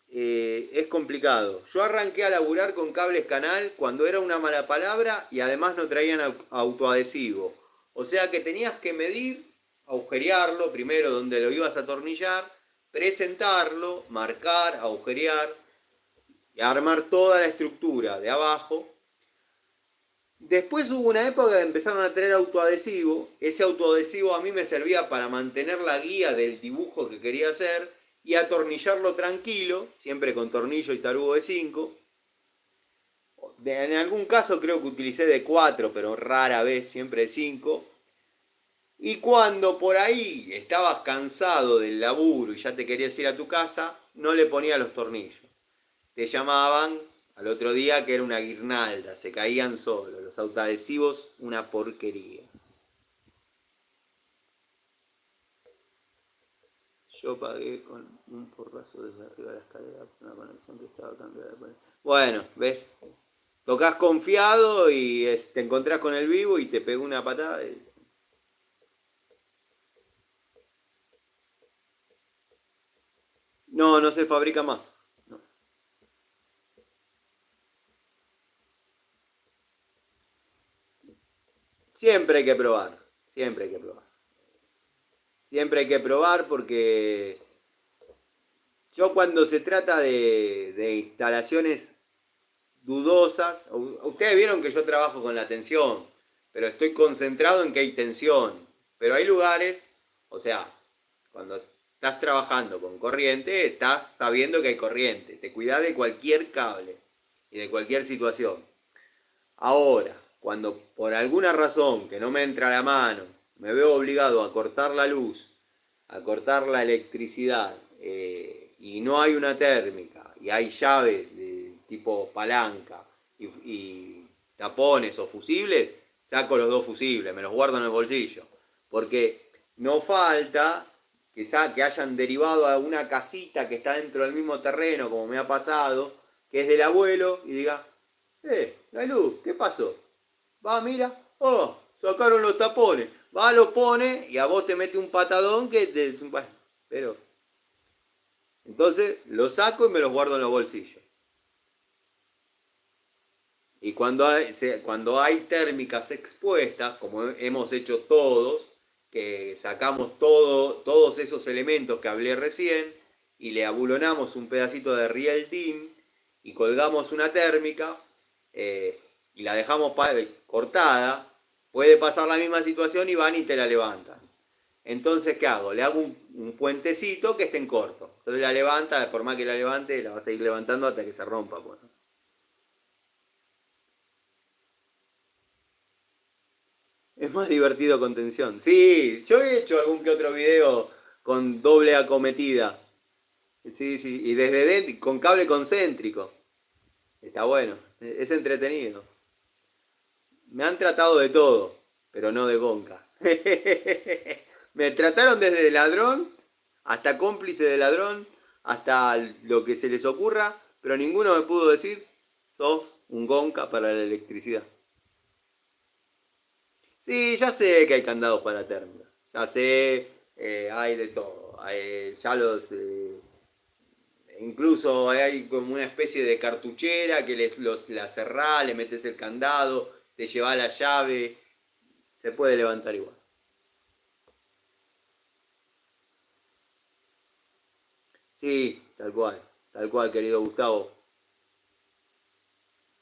es complicado. Yo arranqué a laburar con cables canal cuando era una mala palabra y además no traían autoadhesivo. O sea que tenías que medir, agujerearlo primero donde lo ibas a atornillar, presentarlo, marcar, agujerear y armar toda la estructura de abajo. Después hubo una época que empezaron a tener autoadhesivo. Ese autoadhesivo a mí me servía para mantener la guía del dibujo que quería hacer y atornillarlo tranquilo, siempre con tornillo y tarugo de 5. En algún caso creo que utilicé de 4, pero rara vez siempre de 5. Y cuando por ahí estabas cansado del laburo y ya te querías ir a tu casa, no le ponías los tornillos. Te llamaban al otro día que era una guirnalda, se caían solos. Los autoadhesivos, una porquería. Yo pagué con un porrazo desde arriba de la escalera por una conexión que estaba cambiada. Bueno, ¿ves? Tocas confiado y te encontrás con el vivo y te pegó una patada. No, no se fabrica más. No. Siempre hay que probar, siempre hay que probar. Siempre hay que probar porque yo cuando se trata de instalaciones dudosas, ustedes vieron que yo trabajo con la tensión, pero estoy concentrado en que hay tensión. Pero hay lugares, o sea, cuando estás trabajando con corriente, estás sabiendo que hay corriente. Te cuidas de cualquier cable y de cualquier situación. Ahora, cuando por alguna razón que no me entra la mano, me veo obligado a cortar la luz, a cortar la electricidad, y no hay una térmica, y hay llaves de tipo palanca y tapones o fusibles, saco los dos fusibles, me los guardo en el bolsillo. Porque no falta que hayan derivado a una casita que está dentro del mismo terreno, como me ha pasado, que es del abuelo, y diga, la luz, ¿qué pasó? Va, mira, oh, sacaron los tapones. Va, lo pone y a vos te mete un patadón que te... Bueno, pero... Entonces los saco y me los guardo en los bolsillos. Y cuando hay térmicas expuestas, como hemos hecho todos, que sacamos todos esos elementos que hablé recién y le abulonamos un pedacito de riel dim y colgamos una térmica, y la dejamos cortada, puede pasar la misma situación y van y te la levantan. Entonces, ¿qué hago? Le hago un puentecito que esté en corto. Entonces la levanta, por más que la levante, la vas a ir levantando hasta que se rompa. Pues. Es más divertido con tensión. Sí, yo he hecho algún que otro video con doble acometida. Sí, sí, y desde dentro, con cable concéntrico. Está bueno, es entretenido. Me han tratado de todo, pero no de Gonca. Me trataron desde ladrón, hasta cómplice de ladrón, hasta lo que se les ocurra, pero ninguno me pudo decir, sos un Gonca para la electricidad. Sí, ya sé que hay candados para térmica. Ya sé, hay de todo. Ya incluso hay como una especie de cartuchera que la cerrás, le metes el candado, te lleva la llave. Se puede levantar igual. Sí, tal cual, querido Gustavo.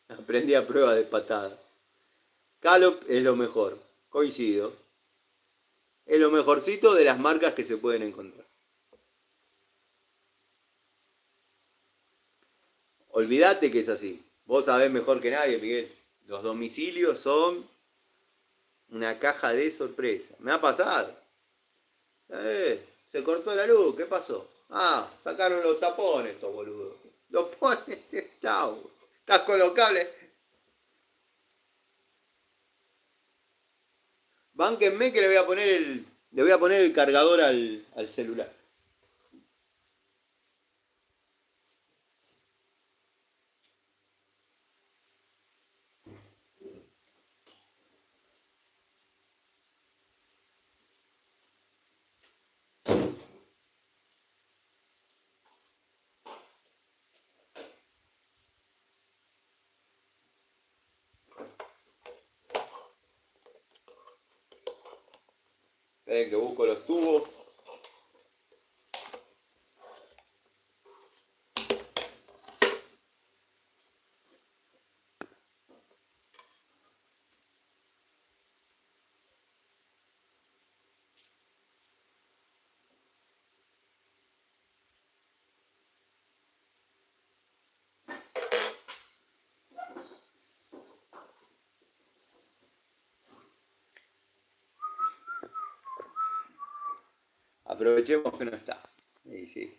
Aprendí a prueba de patadas. Calop es lo mejor, coincido. Es lo mejorcito de las marcas que se pueden encontrar. Olvídate que es así. Vos sabés mejor que nadie, Miguel. Los domicilios son una caja de sorpresa. Me ha pasado. Se cortó la luz, ¿qué pasó? Ah, sacaron los tapones estos boludos. Los pones, chao. Estás con los cables. Bánquenme que le voy a poner el cargador al celular. Esperen que busco los tubos. Aprovechemos que no está. Y sí.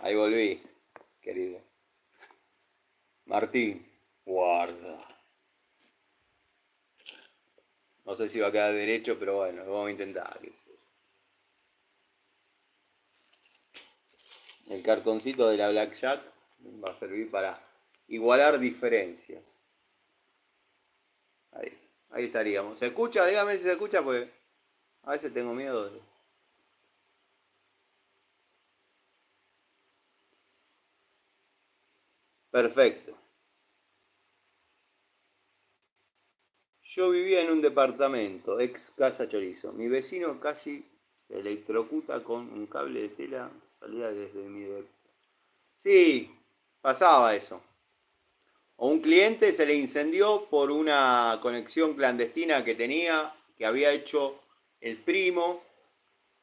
Ahí volví, querido. Martín, guarda. No sé si va a quedar derecho, pero bueno, lo vamos a intentar. El cartoncito de la Blackjack va a servir para igualar diferencias. Ahí, ahí estaríamos. ¿Se escucha? Dígame si se escucha, pues a veces tengo miedo de... Perfecto. Yo vivía en un departamento, ex Casa Chorizo. Mi vecino casi se electrocuta con un cable de tela que salía desde mi departamento. Sí, pasaba eso. O un cliente se le incendió por una conexión clandestina que tenía, que había hecho el primo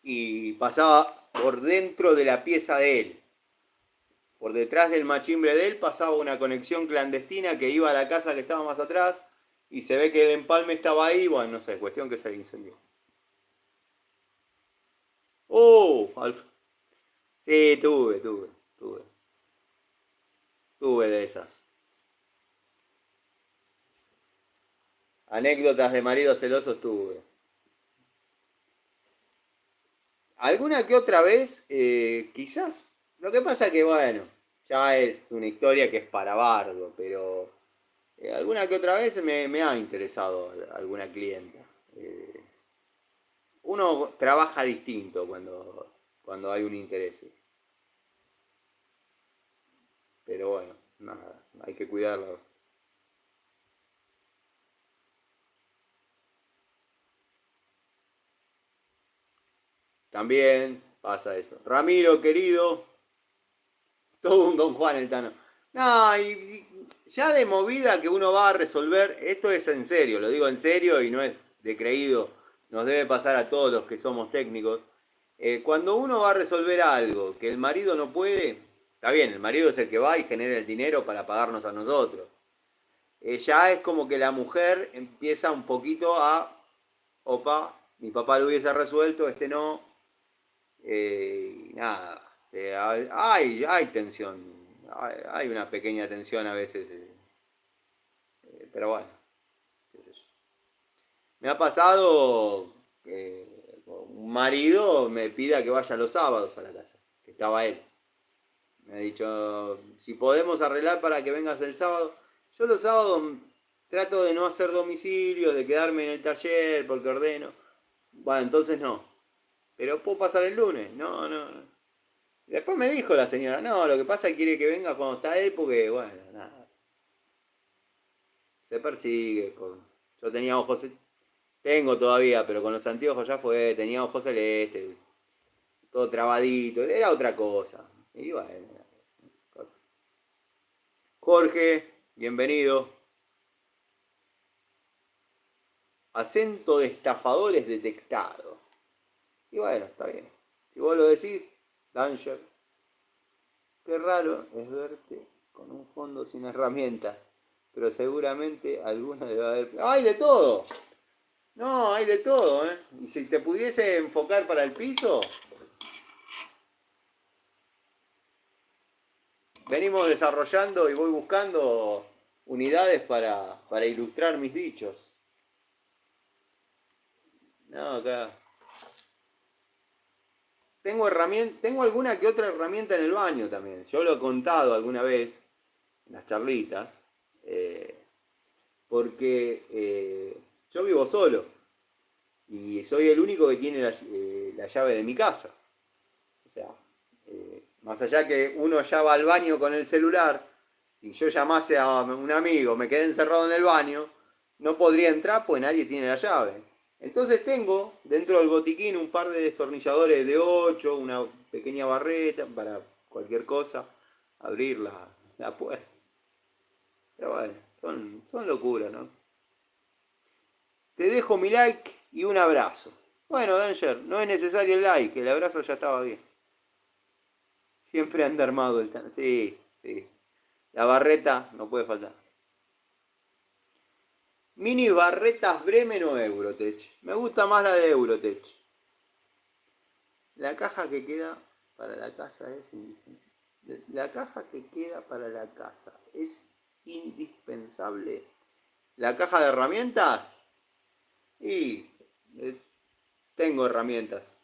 y pasaba por dentro de la pieza de él. Por detrás del machimbre de él pasaba una conexión clandestina que iba a la casa que estaba más atrás y se ve que el empalme estaba ahí, bueno, no sé, cuestión que se le incendió. ¡Oh! Sí, tuve de esas. Anécdotas de maridos celosos tuve. Alguna que otra vez, quizás. Lo que pasa que, bueno, ya es una historia que es para bardo, pero alguna que otra vez me ha interesado alguna clienta. Eh, Uno trabaja distinto cuando hay un interés, pero bueno, nada, hay que cuidarlo. También pasa eso. Ramiro, querido, todo un Don Juan el Tano. No, y ya de movida que uno va a resolver, esto es en serio, lo digo en serio y no es de creído, nos debe pasar a todos los que somos técnicos. Cuando uno va a resolver algo que el marido no puede, está bien, el marido es el que va y genera el dinero para pagarnos a nosotros. Ya es como que la mujer empieza un poquito a, opa, mi papá lo hubiese resuelto, este no, y nada, o sea, hay tensión, hay una pequeña tensión a veces, pero bueno, qué sé yo. Me ha pasado que un marido me pida que vaya los sábados a la casa, que estaba él. Me ha dicho, si podemos arreglar para que vengas el sábado. Yo los sábados trato de no hacer domicilio, de quedarme en el taller porque ordeno. Bueno, entonces no. Pero puedo pasar el lunes. No, no, no. Después me dijo la señora, no, lo que pasa es que quiere que venga cuando está él porque, bueno, nada, se persigue. Yo tenía ojos, tengo todavía, pero con los anteojos ya fue, tenía ojos celestes, todo trabadito, era otra cosa. Y bueno, cosa. Jorge, bienvenido. Acento de estafadores detectado. Y bueno, está bien. Si vos lo decís, Danger, qué raro es verte con un fondo sin herramientas. Pero seguramente alguna debe haber. ¡Hay de todo! No, hay de todo, ¿eh? Y si te pudiese enfocar para el piso, venimos desarrollando y voy buscando unidades para ilustrar mis dichos. No, acá. Tengo alguna que otra herramienta en el baño también. Yo lo he contado alguna vez en las charlitas. eh, Porque yo vivo solo y soy el único que tiene la llave de mi casa. O sea, más allá que uno ya va al baño con el celular, si yo llamase a un amigo, me quedé encerrado en el baño, no podría entrar pues nadie tiene la llave. Entonces tengo dentro del botiquín un par de destornilladores de 8, una pequeña barreta para cualquier cosa, abrir la puerta. Pero bueno, son locuras, ¿no? Te dejo mi like y un abrazo. Bueno, Danger, no es necesario el like, el abrazo ya estaba bien. Siempre anda armado el tan. Sí, sí. La barreta no puede faltar. Mini barretas Bremen o Eurotech. Me gusta más la de Eurotech. La caja que queda para la casa es indispensable. La caja que queda para la casa es indispensable. La caja de herramientas. Y tengo herramientas.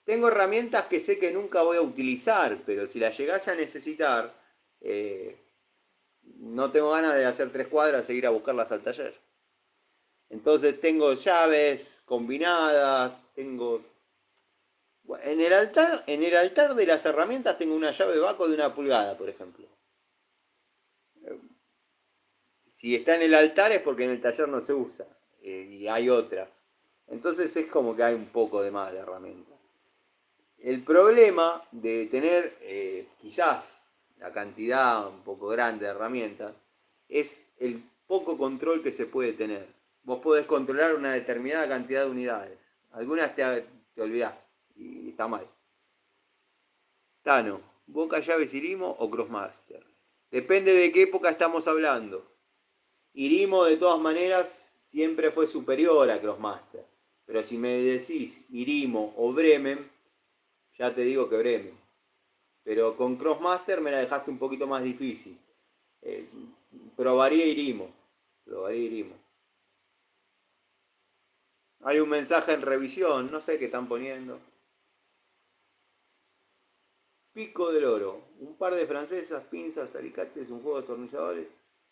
Tengo herramientas que sé que nunca voy a utilizar, pero si las llegase a necesitar, eh, no tengo ganas de hacer 3 cuadras e ir a buscarlas al taller. Entonces tengo llaves combinadas, tengo. En el altar de las herramientas tengo una llave Baco de 1 pulgada, por ejemplo. si está en el altar es porque en el taller no se usa. Y hay otras. Entonces es como que hay un poco de más de herramienta. El problema de tener quizás la cantidad un poco grande de herramientas es el poco control que se puede tener. Vos podés controlar una determinada cantidad de unidades. Algunas te olvidás y está mal. Tano, Boca Llaves Irimo o Crossmaster. Depende de qué época estamos hablando. Irimo de todas maneras siempre fue superior a Crossmaster. Pero si me decís Irimo o Bremen, ya te digo que Bremen. Pero con Crossmaster me la dejaste un poquito más difícil. Eh, probaría Irimo. Probaría Irimo. Hay un mensaje en revisión, no sé qué están poniendo. Pico del oro. Un par de francesas, pinzas, alicates, un juego de atornilladores.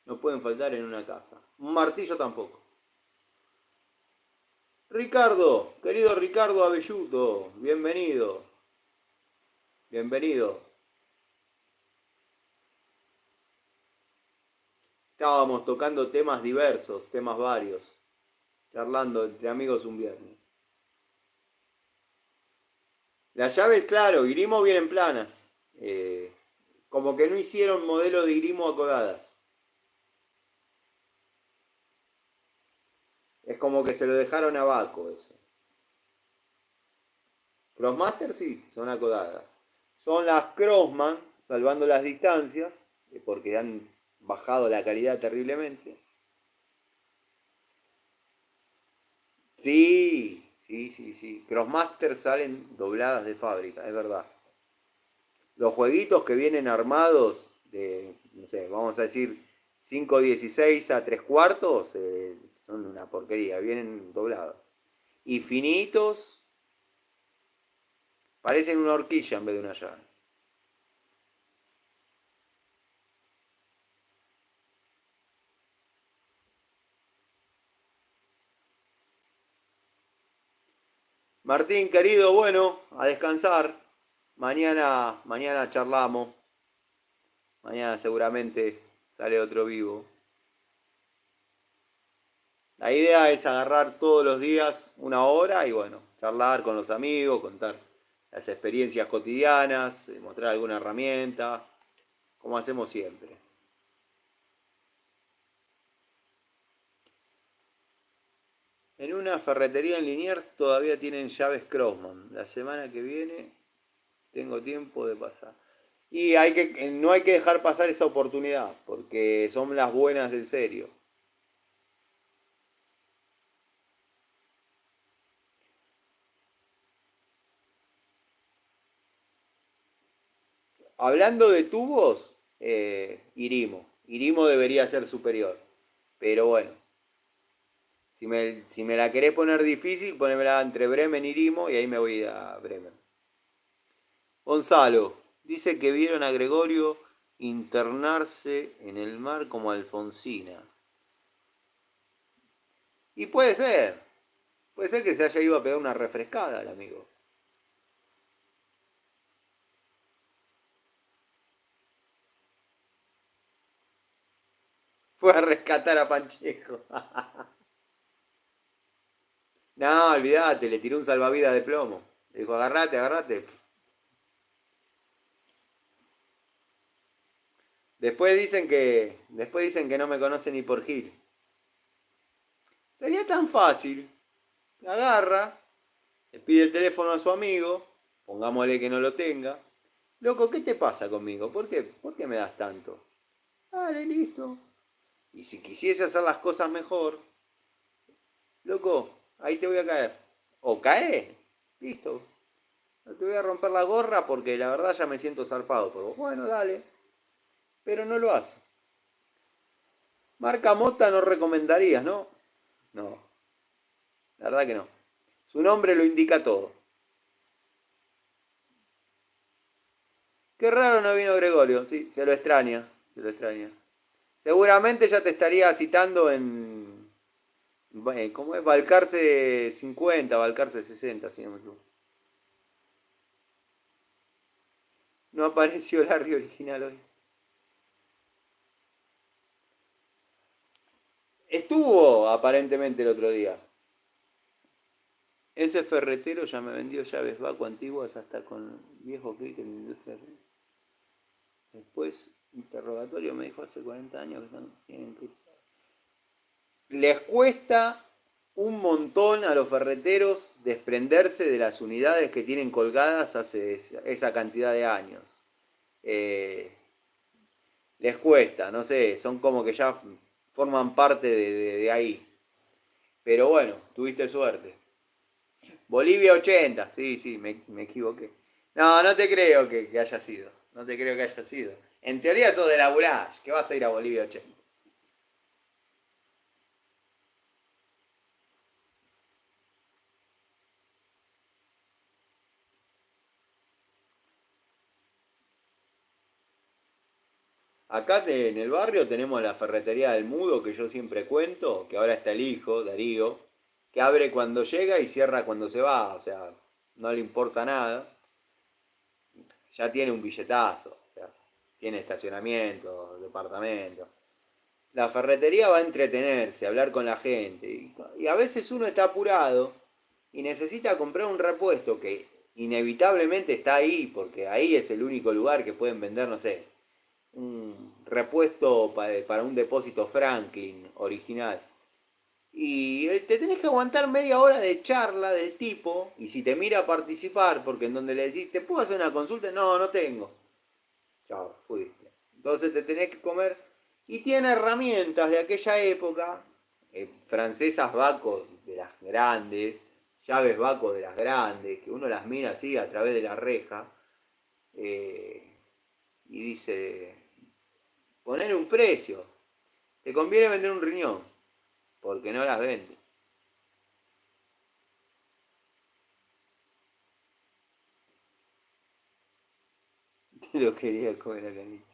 No pueden faltar en una casa. Un martillo tampoco. Ricardo, querido Ricardo Abelluto, bienvenido. Bienvenido. Estábamos tocando temas diversos, temas varios. Charlando entre amigos un viernes. Las llaves, claro, Grimo vienen planas. Como que no hicieron modelo de Grimo acodadas. Es como que se lo dejaron a Baco eso. Crossmaster sí, son acodadas. Son las Crossman, salvando las distancias, porque han bajado la calidad terriblemente. Sí, sí, sí, sí. Crossmaster salen dobladas de fábrica, es verdad. Los jueguitos que vienen armados de, no sé, vamos a decir 5.16 a 3 cuartos, son una porquería, vienen doblados. Y finitos, parecen una horquilla en vez de una llave. Martín, querido, bueno, a descansar. Mañana charlamos. Mañana seguramente sale otro vivo. La idea es agarrar todos los días una hora y bueno, charlar con los amigos, contar las experiencias cotidianas, mostrar alguna herramienta, como hacemos siempre. En una ferretería en Liniers todavía tienen llaves Crossman. La semana que viene tengo tiempo de pasar. Y no hay que dejar pasar esa oportunidad, porque son las buenas del serio. Hablando de tubos, Irimo. Irimo debería ser superior. Pero bueno, si me la querés poner difícil, ponémela entre Bremen y Irimo y ahí me voy a Bremen. Gonzalo, dice que vieron a Gregorio internarse en el mar como Alfonsina. Y puede ser que se haya ido a pegar una refrescada el amigo. Fue a rescatar a Panchejo. No, olvídate, le tiró un salvavidas de plomo. Le dijo, agarrate, agarrate. Después dicen que no me conocen ni por Gil. Sería tan fácil. Agarra, le pide el teléfono a su amigo, pongámosle que no lo tenga. Loco, ¿qué te pasa conmigo? ¿Por qué me das tanto? Dale, listo. Y si quisiese hacer las cosas mejor, loco, ahí te voy a caer. O cae, listo. No te voy a romper la gorra porque la verdad ya me siento zarpado por vos. Bueno, dale. Pero no lo hace. Marca Mota no recomendarías, ¿no? No, la verdad que no. Su nombre lo indica todo. Qué raro no vino Gregorio, sí, se lo extraña, se lo extraña. Seguramente ya te estaría citando en, ¿cómo es? Balcarce 50, Balcarce 60, si no me equivoco. No apareció Larry original hoy. Estuvo aparentemente el otro día. Ese ferretero ya me vendió llaves Baco antiguas hasta con viejo cricket de industria. Después, interrogatorio me dijo hace 40 años que tienen que... Les cuesta un montón a los ferreteros desprenderse de las unidades que tienen colgadas hace esa cantidad de años. Eh, Les cuesta, no sé, son como que ya forman parte de ahí. Pero bueno, tuviste suerte. Bolivia 80, sí, sí, me equivoqué. No, no te creo que haya sido. No te creo que haya sido. En teoría sos de la Bulage, que vas a ir a Bolivia 80. Acá en el barrio tenemos la ferretería del Mudo, que yo siempre cuento, que ahora está el hijo, Darío, que abre cuando llega y cierra cuando se va, o sea, no le importa nada. Ya tiene un billetazo, o sea, tiene estacionamiento, departamento. La ferretería va a entretenerse, a hablar con la gente. Y a veces uno está apurado y necesita comprar un repuesto que inevitablemente está ahí, porque ahí es el único lugar que pueden vender, no sé, un repuesto para un depósito Franklin original. Y te tenés que aguantar media hora de charla del tipo, y si te mira a participar, porque en donde le decís, ¿te puedo hacer una consulta? No, no tengo. Chao, fuiste. Entonces te tenés que comer. Y tiene herramientas de aquella época, francesas Baco de las grandes, llaves Baco de las grandes, que uno las mira así a través de la reja, eh, y dice, poner un precio. Te conviene vender un riñón, porque no las vende. Te lo quería comer a Canich.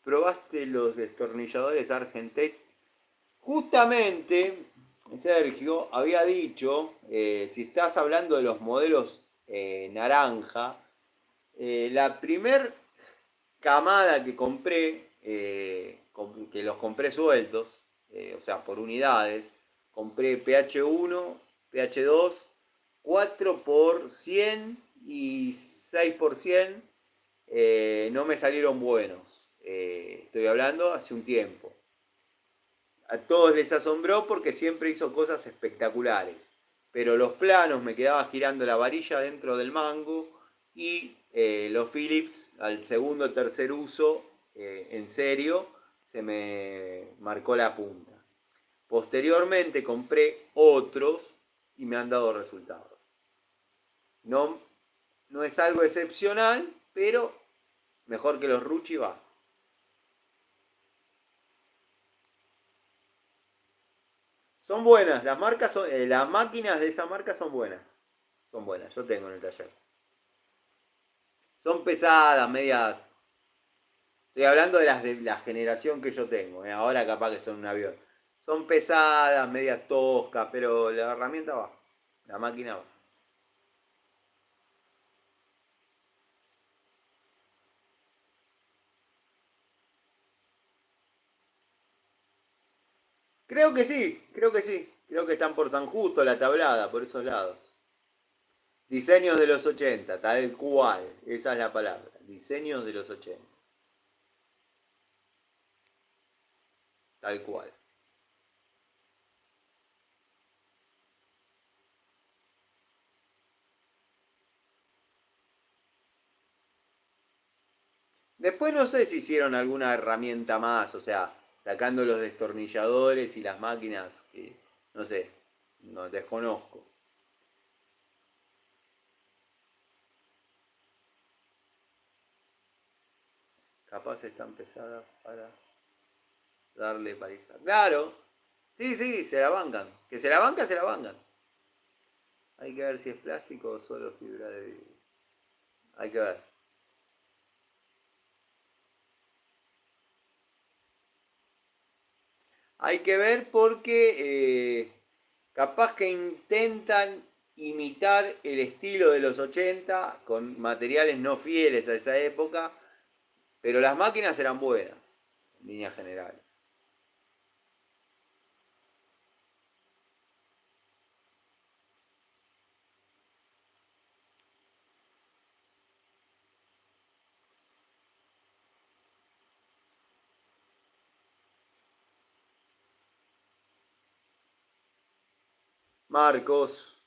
¿Probaste los destornilladores Argentec? Justamente, Sergio había dicho, si estás hablando de los modelos naranja, la primer camada que compré, que los compré sueltos, o sea, por unidades, compré PH1, PH2, 4 por 100 y 6 por 100, no me salieron buenos. Estoy hablando hace un tiempo. A todos les asombró porque siempre hizo cosas espectaculares. Pero los planos me quedaba girando la varilla dentro del mango y los Philips al segundo o tercer uso, en serio, se me marcó la punta. Posteriormente compré otros y me han dado resultados. No, no es algo excepcional, pero mejor que los Ruchi va. Son buenas, las máquinas de esa marca son buenas. Son buenas, yo tengo en el taller. Son pesadas, medias. Estoy hablando de la generación que yo tengo. Ahora capaz que son un avión. Son pesadas, medias toscas, pero la herramienta va. La máquina va. Creo que sí, creo que sí. Creo que están por San Justo, la tablada, por esos lados. Diseños de los 80, tal cual. Esa es la palabra. Diseños de los 80, tal cual. Después no sé si hicieron alguna herramienta más, o sea, sacando los destornilladores y las máquinas, que no sé, no desconozco. Capaz están pesadas para darle pareja. Claro, sí, sí, se la bancan. Que se la bancan, se la bancan. Hay que ver si es plástico o solo fibra de vidrio. Hay que ver. Hay que ver porque capaz que intentan imitar el estilo de los 80 con materiales no fieles a esa época, pero las máquinas eran buenas, en líneas generales. Marcos,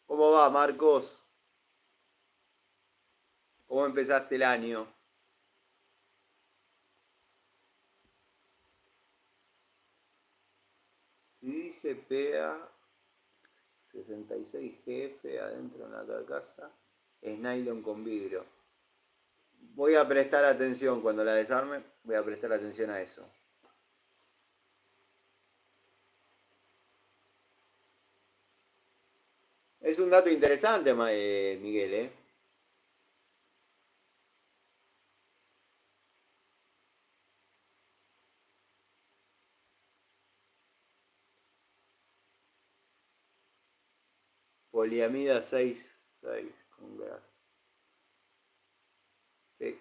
¿cómo va, Marcos? ¿Cómo empezaste el año? Si dice PA 66GF adentro en la carcasa, es nylon con vidrio. Voy a prestar atención cuando la desarme, voy a prestar atención a eso. Es un dato interesante, Miguel, ¿eh? Poliamida 6 con gas. Sí,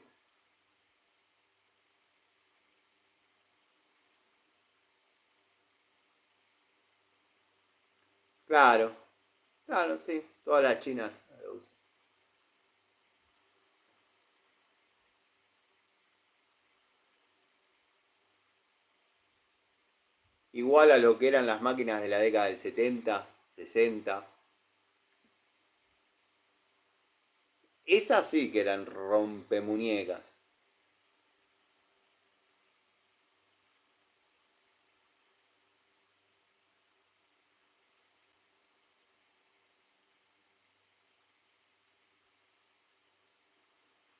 claro, claro, sí, toda la China lo usa. Igual a lo que eran las máquinas de la década del 70, 60. Esas sí que eran rompemuñecas.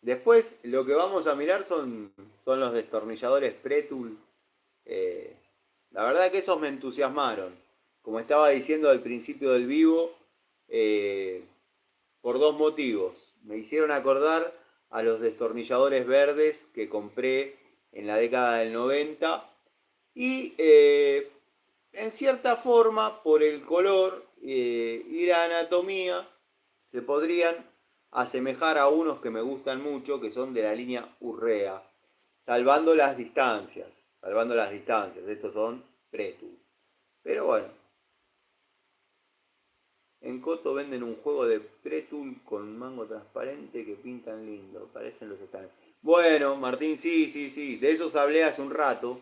Después lo que vamos a mirar son los destornilladores Pretul. Eh, la verdad que esos me entusiasmaron. Como estaba diciendo al principio del vivo, eh, por dos motivos. Me hicieron acordar a los destornilladores verdes que compré en la década del 90 y en cierta forma por el color y la anatomía se podrían asemejar a unos que me gustan mucho que son de la línea Urrea, salvando las distancias, salvando las distancias, estos son Pretu. Pero bueno, en Coto venden un juego de Pretul con mango transparente que pintan lindo, parecen los están. Bueno, Martín, sí, sí, sí, de esos hablé hace un rato.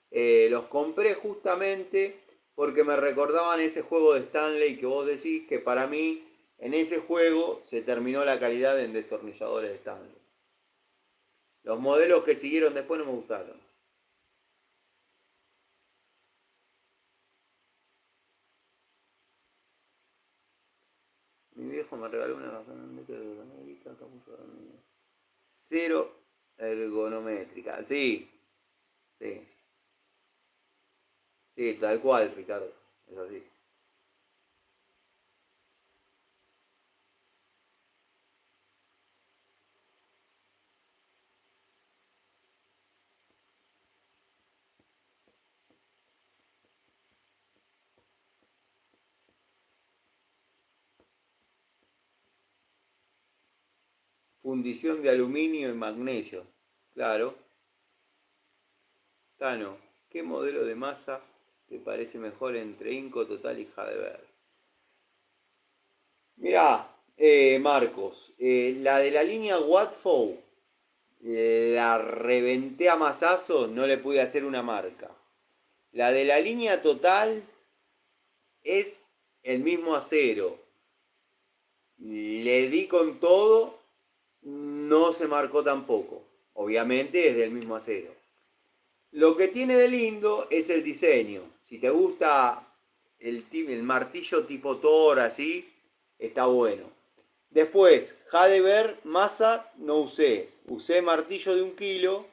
Los compré justamente porque me recordaban ese juego de Stanley que vos decís que para mí en ese juego se terminó la calidad en destornilladores de Stanley. Los modelos que siguieron después no me gustaron. Mi viejo me regaló una de negrita, capullo de cero ergonométrica. Sí, sí, sí, tal cual, Ricardo. Es así. Fundición de aluminio y magnesio. Claro. Tano, ¿qué modelo de masa te parece mejor entre Inco Total y Heidelberg? Mirá, Marcos, la de la línea Watfow la reventé a mazazos, no le pude hacer una marca. La de la línea Total es el mismo acero. Le di con todo, no se marcó tampoco. Obviamente es del mismo acero. Lo que tiene de lindo es el diseño. Si te gusta el martillo tipo Thor así, está bueno. Después, Hadeber, masa, no usé. Usé martillo de 1 kilo,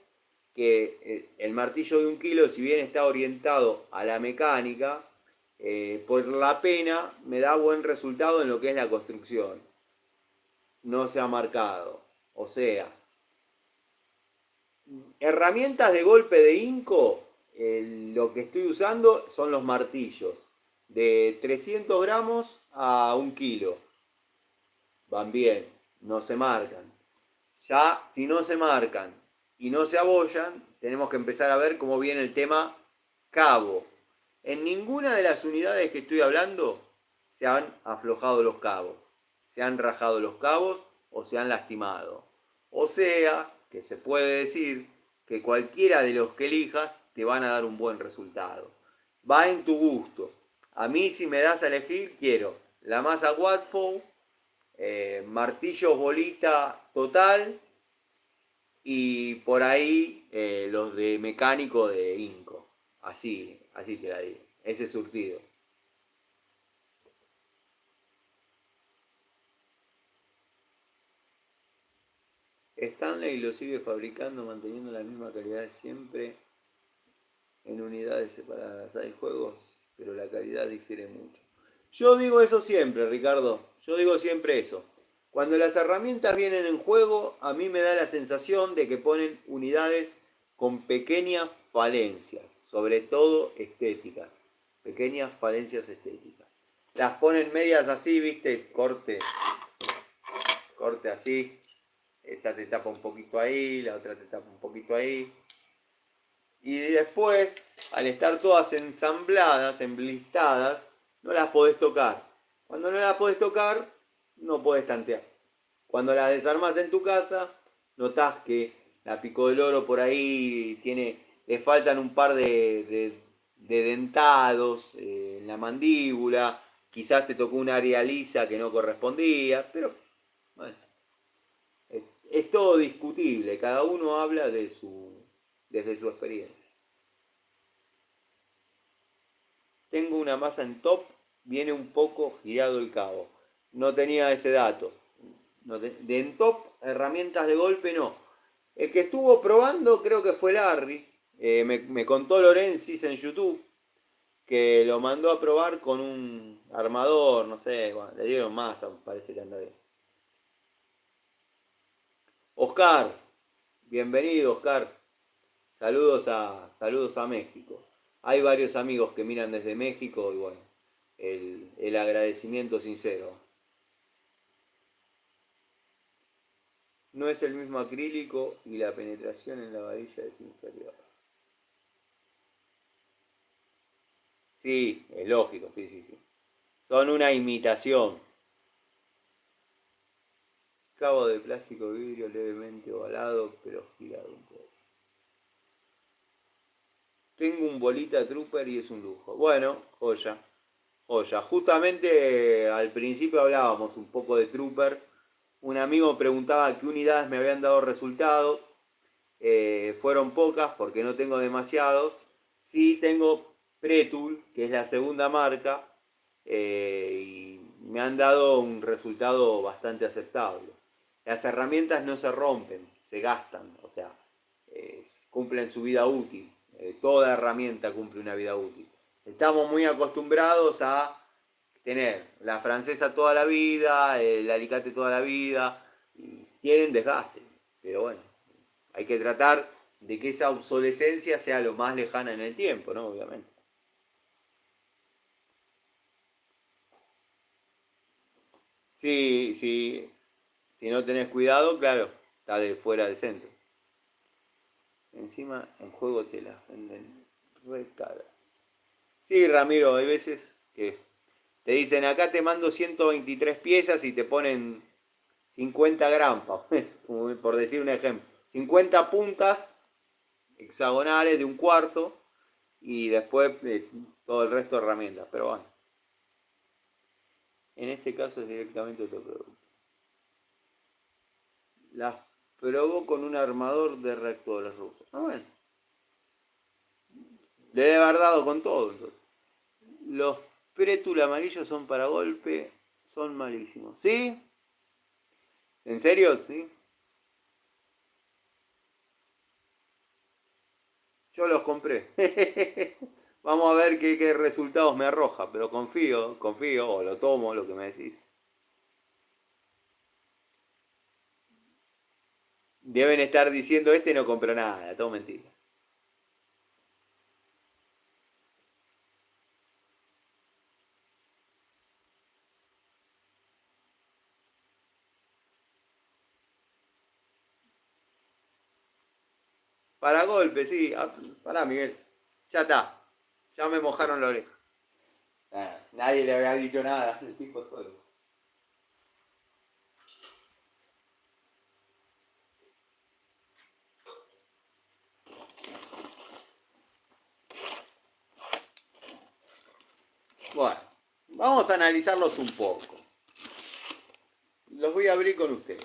que el martillo de 1 kilo, si bien está orientado a la mecánica, por la pena me da buen resultado en lo que es la construcción. No se ha marcado. O sea, herramientas de golpe de inco, lo que estoy usando son los martillos. De 300 gramos a 1 kilo. Van bien, no se marcan. Ya si no se marcan y no se abollan, tenemos que empezar a ver cómo viene el tema cabo. En ninguna de las unidades que estoy hablando se han aflojado los cabos, se han rajado los cabos o se han lastimado. O sea, que se puede decir que cualquiera de los que elijas te van a dar un buen resultado. Va en tu gusto. A mí si me das a elegir, quiero la masa Watford, martillos bolita total y por ahí los de mecánico de Inco. Así te la digo. Ese surtido. Stanley lo sigue fabricando, manteniendo la misma calidad siempre en unidades separadas. Hay juegos, pero la calidad difiere mucho. Yo digo eso siempre, Ricardo. Yo digo siempre eso. Cuando las herramientas vienen en juego, a mí me da la sensación de que ponen unidades con pequeñas falencias, sobre todo estéticas. Pequeñas falencias estéticas. Las ponen medias así, viste, corte así. Esta te tapa un poquito ahí, la otra te tapa un poquito ahí. Y después, al estar todas ensambladas, emblistadas, no las podés tocar. Cuando no las podés tocar, no podés tantear. Cuando las desarmás en tu casa, notás que la pico del oro por ahí le faltan un par de dentados en la mandíbula, quizás te tocó un área lisa que no correspondía, pero bueno, es todo discutible, cada uno habla desde su experiencia. Tengo una masa en top, viene un poco girado el cabo. No tenía ese dato. De en top, herramientas de golpe no. El que estuvo probando creo que fue Larry. Me contó Lorenzis en YouTube que lo mandó a probar con un armador, no sé, bueno, le dieron masa, parece que anda bien. Oscar, bienvenido Oscar. Saludos a México. Hay varios amigos que miran desde México y bueno, el agradecimiento sincero. No es el mismo acrílico y la penetración en la varilla es inferior. Sí, es lógico, sí. Son una imitación. Cabo de plástico vidrio levemente ovalado, pero girado un poco. Tengo un bolita trooper y es un lujo. Bueno, joya. Joya. Justamente al principio hablábamos un poco de trooper. Un amigo preguntaba qué unidades me habían dado resultado. Fueron pocas porque no tengo demasiados. Sí tengo Pretul, que es la segunda marca, y me han dado un resultado bastante aceptable. Las herramientas no se rompen, se gastan, o sea, cumplen su vida útil. Toda herramienta cumple una vida útil. Estamos muy acostumbrados a tener la francesa toda la vida, el alicate toda la vida, y tienen desgaste, pero bueno, hay que tratar de que esa obsolescencia sea lo más lejana en el tiempo, ¿no? Obviamente. Sí, sí, si no tenés cuidado, claro, está de fuera del centro. Encima en juego te las venden re caras. Sí, Ramiro, hay veces que te dicen acá te mando 123 piezas y te ponen 50 grampas, por decir un ejemplo. 50 puntas hexagonales de un cuarto y después todo el resto de herramientas. Pero bueno, en este caso es directamente otro producto. Las probó con un armador de reactores rusos. Ah, bueno. Debe haber dado con todo entonces. Los Pretul amarillos son para golpe, son malísimos. ¿Sí? ¿En serio? Sí. Yo los compré. Vamos a ver qué resultados me arroja, pero confío, o lo tomo, lo que me decís. Deben estar diciendo este no compró nada, todo mentira. Para golpe, sí. Ah, pará, Miguel. Ya está. Ya me mojaron la oreja. Ah, nadie le había dicho nada. El tipo solo. Bueno, vamos a analizarlos un poco. Los voy a abrir con ustedes.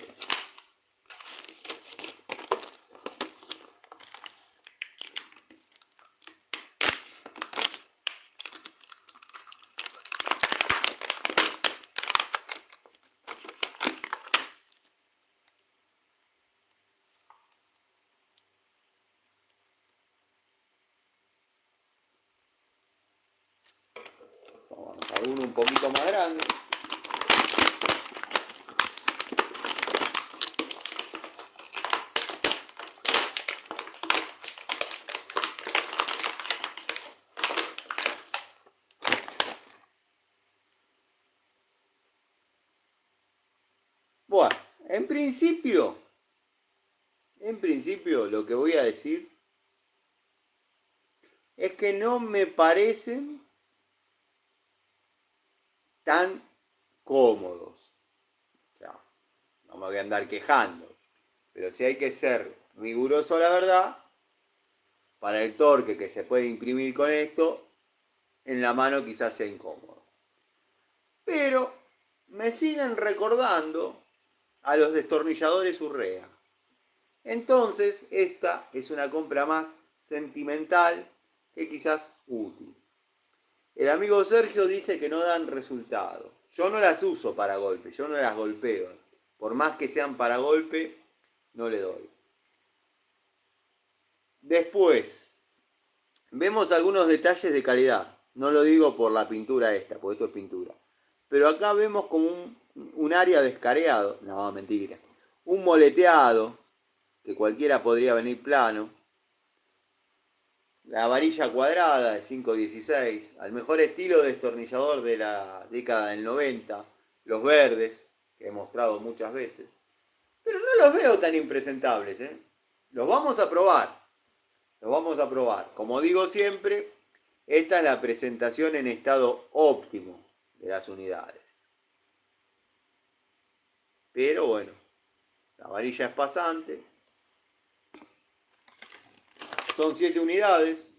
Vamos a uno un poquito más grande. Bueno, en principio lo que voy a decir es que no me parecen tan cómodos. O sea, no me voy a andar quejando. Pero si hay que ser riguroso, la verdad, para el torque que se puede imprimir con esto, en la mano quizás sea incómodo. Pero me siguen recordando a los destornilladores Urrea. Entonces, esta es una compra más sentimental que quizás útil. El amigo Sergio dice que no dan resultado. Yo no las uso para golpe, yo no las golpeo. Por más que sean para golpe, no le doy. Después, vemos algunos detalles de calidad. No lo digo por la pintura esta, porque esto es pintura. Pero acá vemos como un área descareado. No, mentira. Un moleteado, que cualquiera podría venir plano. La varilla cuadrada de 516, al mejor estilo de destornillador de la década del 90. Los verdes, que he mostrado muchas veces. Pero no los veo tan impresentables, ¿eh? Los vamos a probar. Los vamos a probar. Como digo siempre, esta es la presentación en estado óptimo de las unidades. Pero bueno, la varilla es pasante. Son 7 unidades,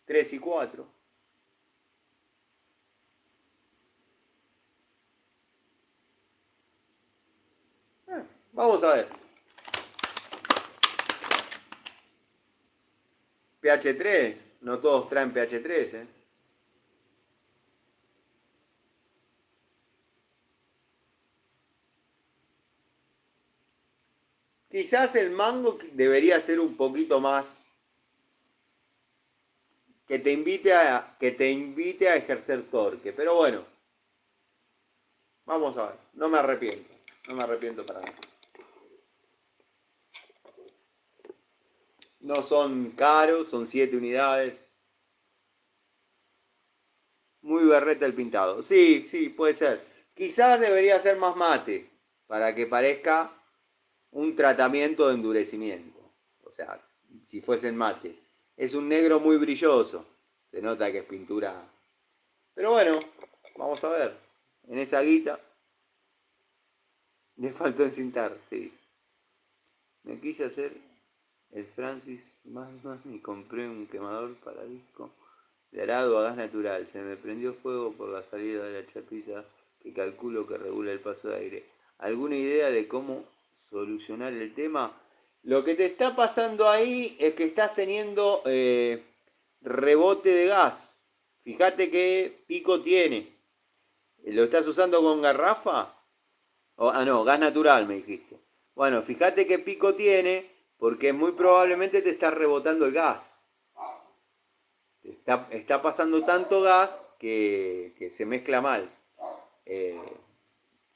3 y 4. Vamos a ver. PH3, no todos traen PH3, ¿eh? Quizás el mango debería ser un poquito más que te invite a ejercer torque, pero bueno, vamos a ver. No me arrepiento para nada. No son caros, son 7 unidades. Muy berreta el pintado. Sí, sí, puede ser. Quizás debería ser más mate para que parezca un tratamiento de endurecimiento. O sea, si fuesen mate. Es un negro muy brilloso. Se nota que es pintura. Pero bueno, vamos a ver. En esa guita le faltó encintar, sí. Me quise hacer el Francis más y compré un quemador para disco de arado a gas natural. Se me prendió fuego por la salida de la chapita que calculo que regula el paso de aire. ¿Alguna idea de cómo solucionar el tema? Lo que te está pasando ahí es que estás teniendo rebote de gas. Fíjate qué pico tiene. ¿Lo estás usando con garrafa? No, gas natural me dijiste. Bueno, fíjate qué pico tiene porque muy probablemente te está rebotando el gas. Está pasando tanto gas que se mezcla mal. Eh,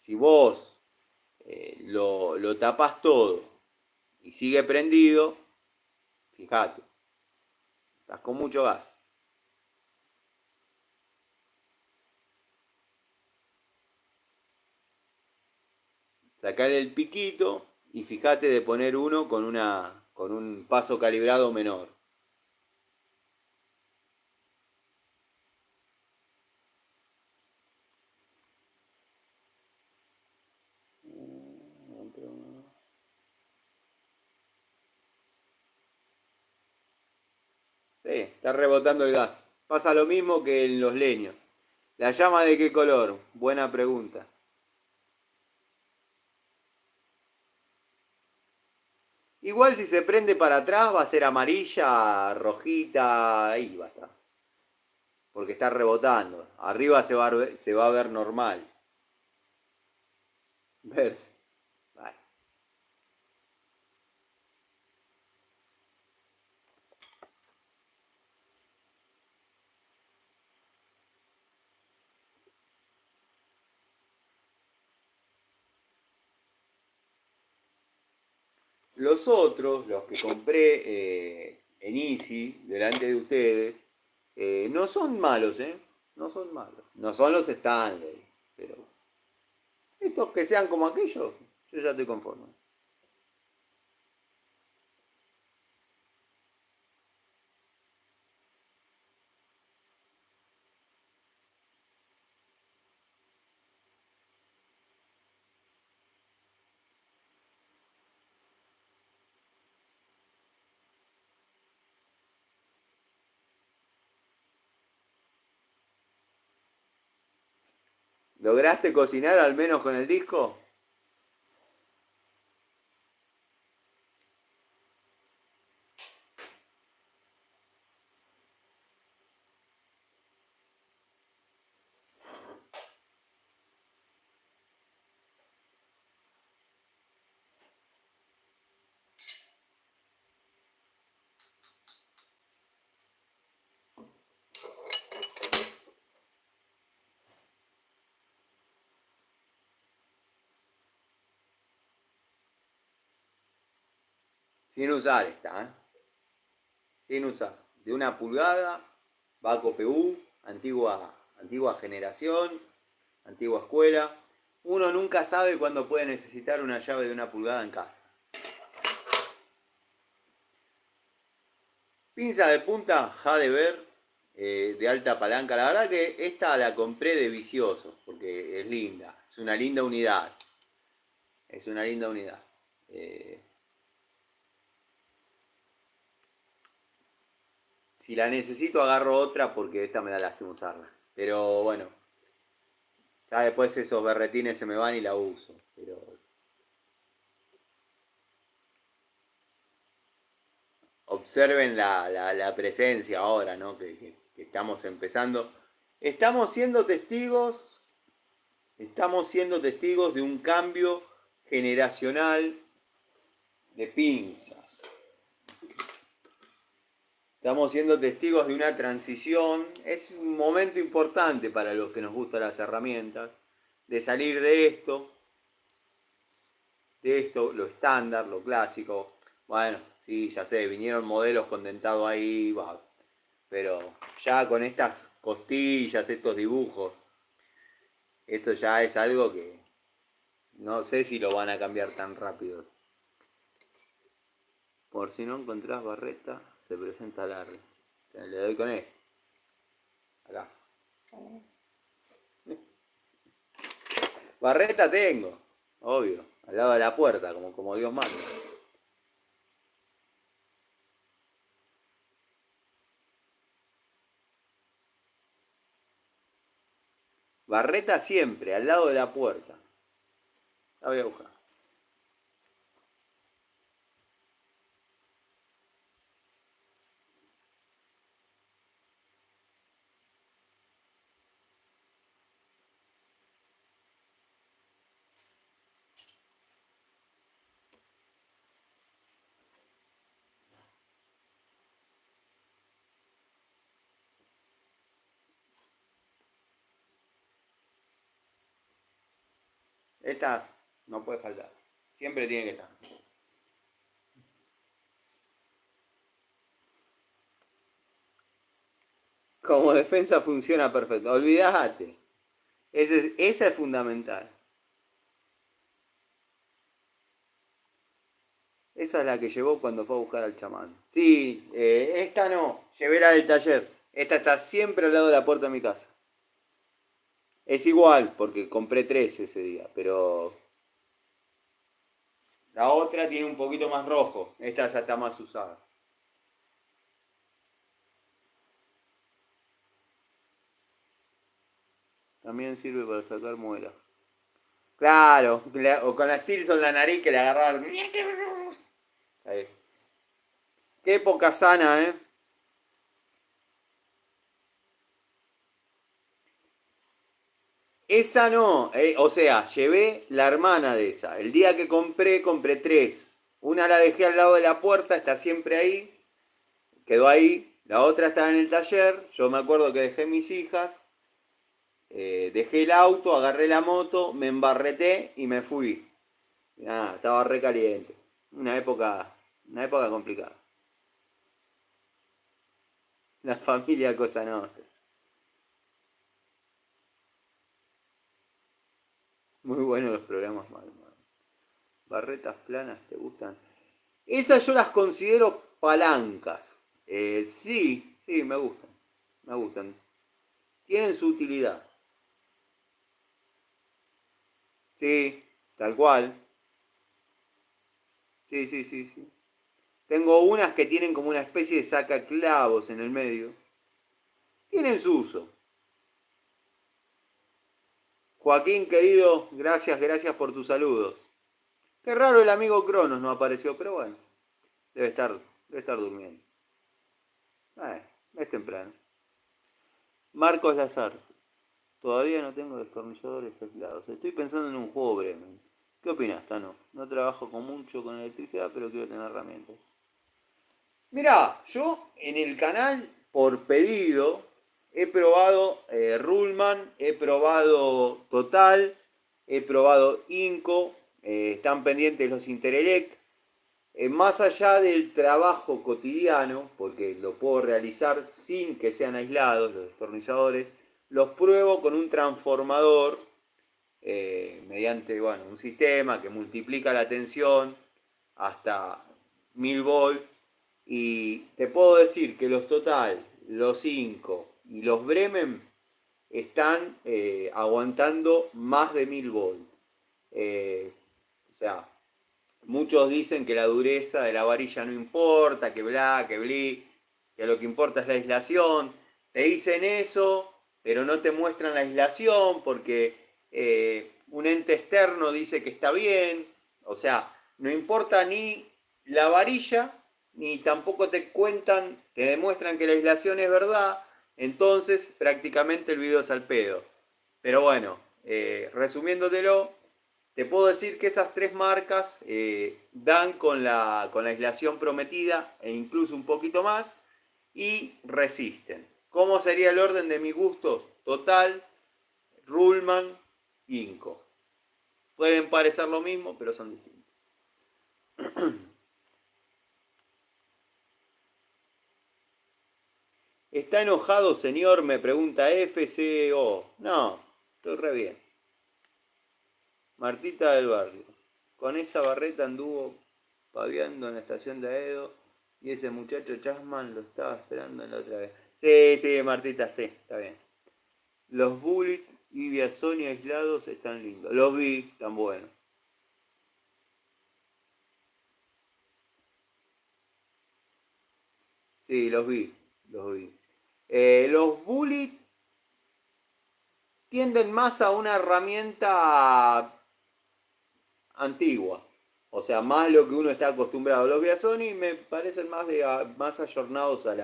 si vos lo tapás todo y sigue prendido, fíjate, estás con mucho gas. Sacale el piquito y fíjate de poner uno con un paso calibrado menor. Sí, está rebotando el gas. Pasa lo mismo que en los leños. ¿La llama de qué color? Buena pregunta. Igual si se prende para atrás va a ser amarilla, rojita, ahí va a estar. Porque está rebotando. Arriba se va a ver normal. ¿Ves? Vale. Los otros, los que compré en Easy, delante de ustedes, no son malos, ¿eh? No son malos. No son los Stanley, pero estos que sean como aquellos, yo ya estoy conforme. ¿Lograste cocinar al menos con el disco? Sin usar esta, ¿eh? Sin usar. De 1 pulgada, Baco PU, antigua generación, antigua escuela. Uno nunca sabe cuándo puede necesitar una llave de 1 pulgada en casa. Pinza de punta Jadever, de alta palanca. La verdad que esta la compré de vicioso, porque es linda. Es una linda unidad. Es una linda unidad. Eh, si la necesito agarro otra porque esta me da lástima usarla. Pero bueno, ya después esos berretines se me van y la uso. Pero observen la presencia ahora, ¿no? Que estamos empezando. Estamos siendo testigos, estamos siendo testigos de un cambio generacional de pinzas. Estamos siendo testigos de una transición. Es un momento importante para los que nos gustan las herramientas, de salir de esto, lo estándar, lo clásico. Bueno, sí, ya sé, vinieron modelos con dentado ahí, va, pero ya con estas costillas, estos dibujos, esto ya es algo que no sé si lo van a cambiar tan rápido. Por si no encontrás barreta, se presenta Larry. Le doy con esto. Acá. Barreta tengo, obvio, al lado de la puerta, como Dios manda. Barreta siempre, al lado de la puerta. La voy a buscar. Esta no puede faltar. Siempre tiene que estar. Como defensa funciona perfecto. Olvídate. Esa es fundamental. Esa es la que llevó cuando fue a buscar al chamán. Sí, esta no. Llevé la del taller. Esta está siempre al lado de la puerta de mi casa. Es igual, porque compré 3 ese día, pero la otra tiene un poquito más rojo. Esta ya está más usada. También sirve para sacar muelas. Claro, o con la Stilson la nariz que le agarraba. Ahí. Qué época sana, ¿eh? Esa no, o sea, llevé la hermana de esa. El día que compré tres. Una la dejé al lado de la puerta, está siempre ahí, quedó ahí. La otra estaba en el taller, yo me acuerdo que dejé mis hijas, dejé el auto, agarré la moto, me embarreté y me fui. Nada, estaba re caliente. Una época complicada. La familia Cosa Nostra. Muy buenos los programas mal. Barretas planas, ¿te gustan? Esas yo las considero palancas. Sí, sí, me gustan. Me gustan. Tienen su utilidad. Sí, tal cual. Sí, sí, sí, sí. Tengo unas que tienen como una especie de sacaclavos en el medio. Tienen su uso. Joaquín, querido, gracias por tus saludos. Qué raro el amigo Cronos no apareció, pero bueno, debe estar durmiendo. Eh, es temprano. Marcos Lazar. Todavía no tengo destornilladores aislados. Estoy pensando en un juego Bremen. ¿Qué opinas, Tano? No trabajo con mucho con electricidad, pero quiero tener herramientas. Mirá, yo en el canal, por pedido, he probado Rullman, he probado Total, he probado Inco, están pendientes los Interelec. Más allá del trabajo cotidiano, porque lo puedo realizar sin que sean aislados los destornilladores, los pruebo con un transformador mediante bueno, un sistema que multiplica la tensión hasta 1000 volts. Y te puedo decir que los Total, los 5 y los Bremen están aguantando más de 1000 volts. O sea, muchos dicen que la dureza de la varilla no importa, que bla, que bli, que lo que importa es la aislación. Te dicen eso, pero no te muestran la aislación porque un ente externo dice que está bien. O sea, no importa ni la varilla, ni tampoco te cuentan, te demuestran que la aislación es verdad. Entonces, prácticamente el video es al pedo. Pero bueno, resumiéndotelo, te puedo decir que esas tres marcas dan con la aislación prometida e incluso un poquito más y resisten. ¿Cómo sería el orden de mis gustos? Total, Rullman, Inco. Pueden parecer lo mismo, pero son distintos. ¿Está enojado, señor? Me pregunta FCO. No, estoy re bien. Martita del barrio. Con esa barreta anduvo paviando en la estación de Aedo y ese muchacho Chasman lo estaba esperando en la otra vez. Sí, sí, Martita, sí, está bien. Los Bullet y Biasoni aislados están lindos. Los vi, están buenos. Sí, los vi. Los Bullet tienden más a una herramienta antigua. O sea, más lo que uno está acostumbrado. Los Biasoni me parecen más ayornados a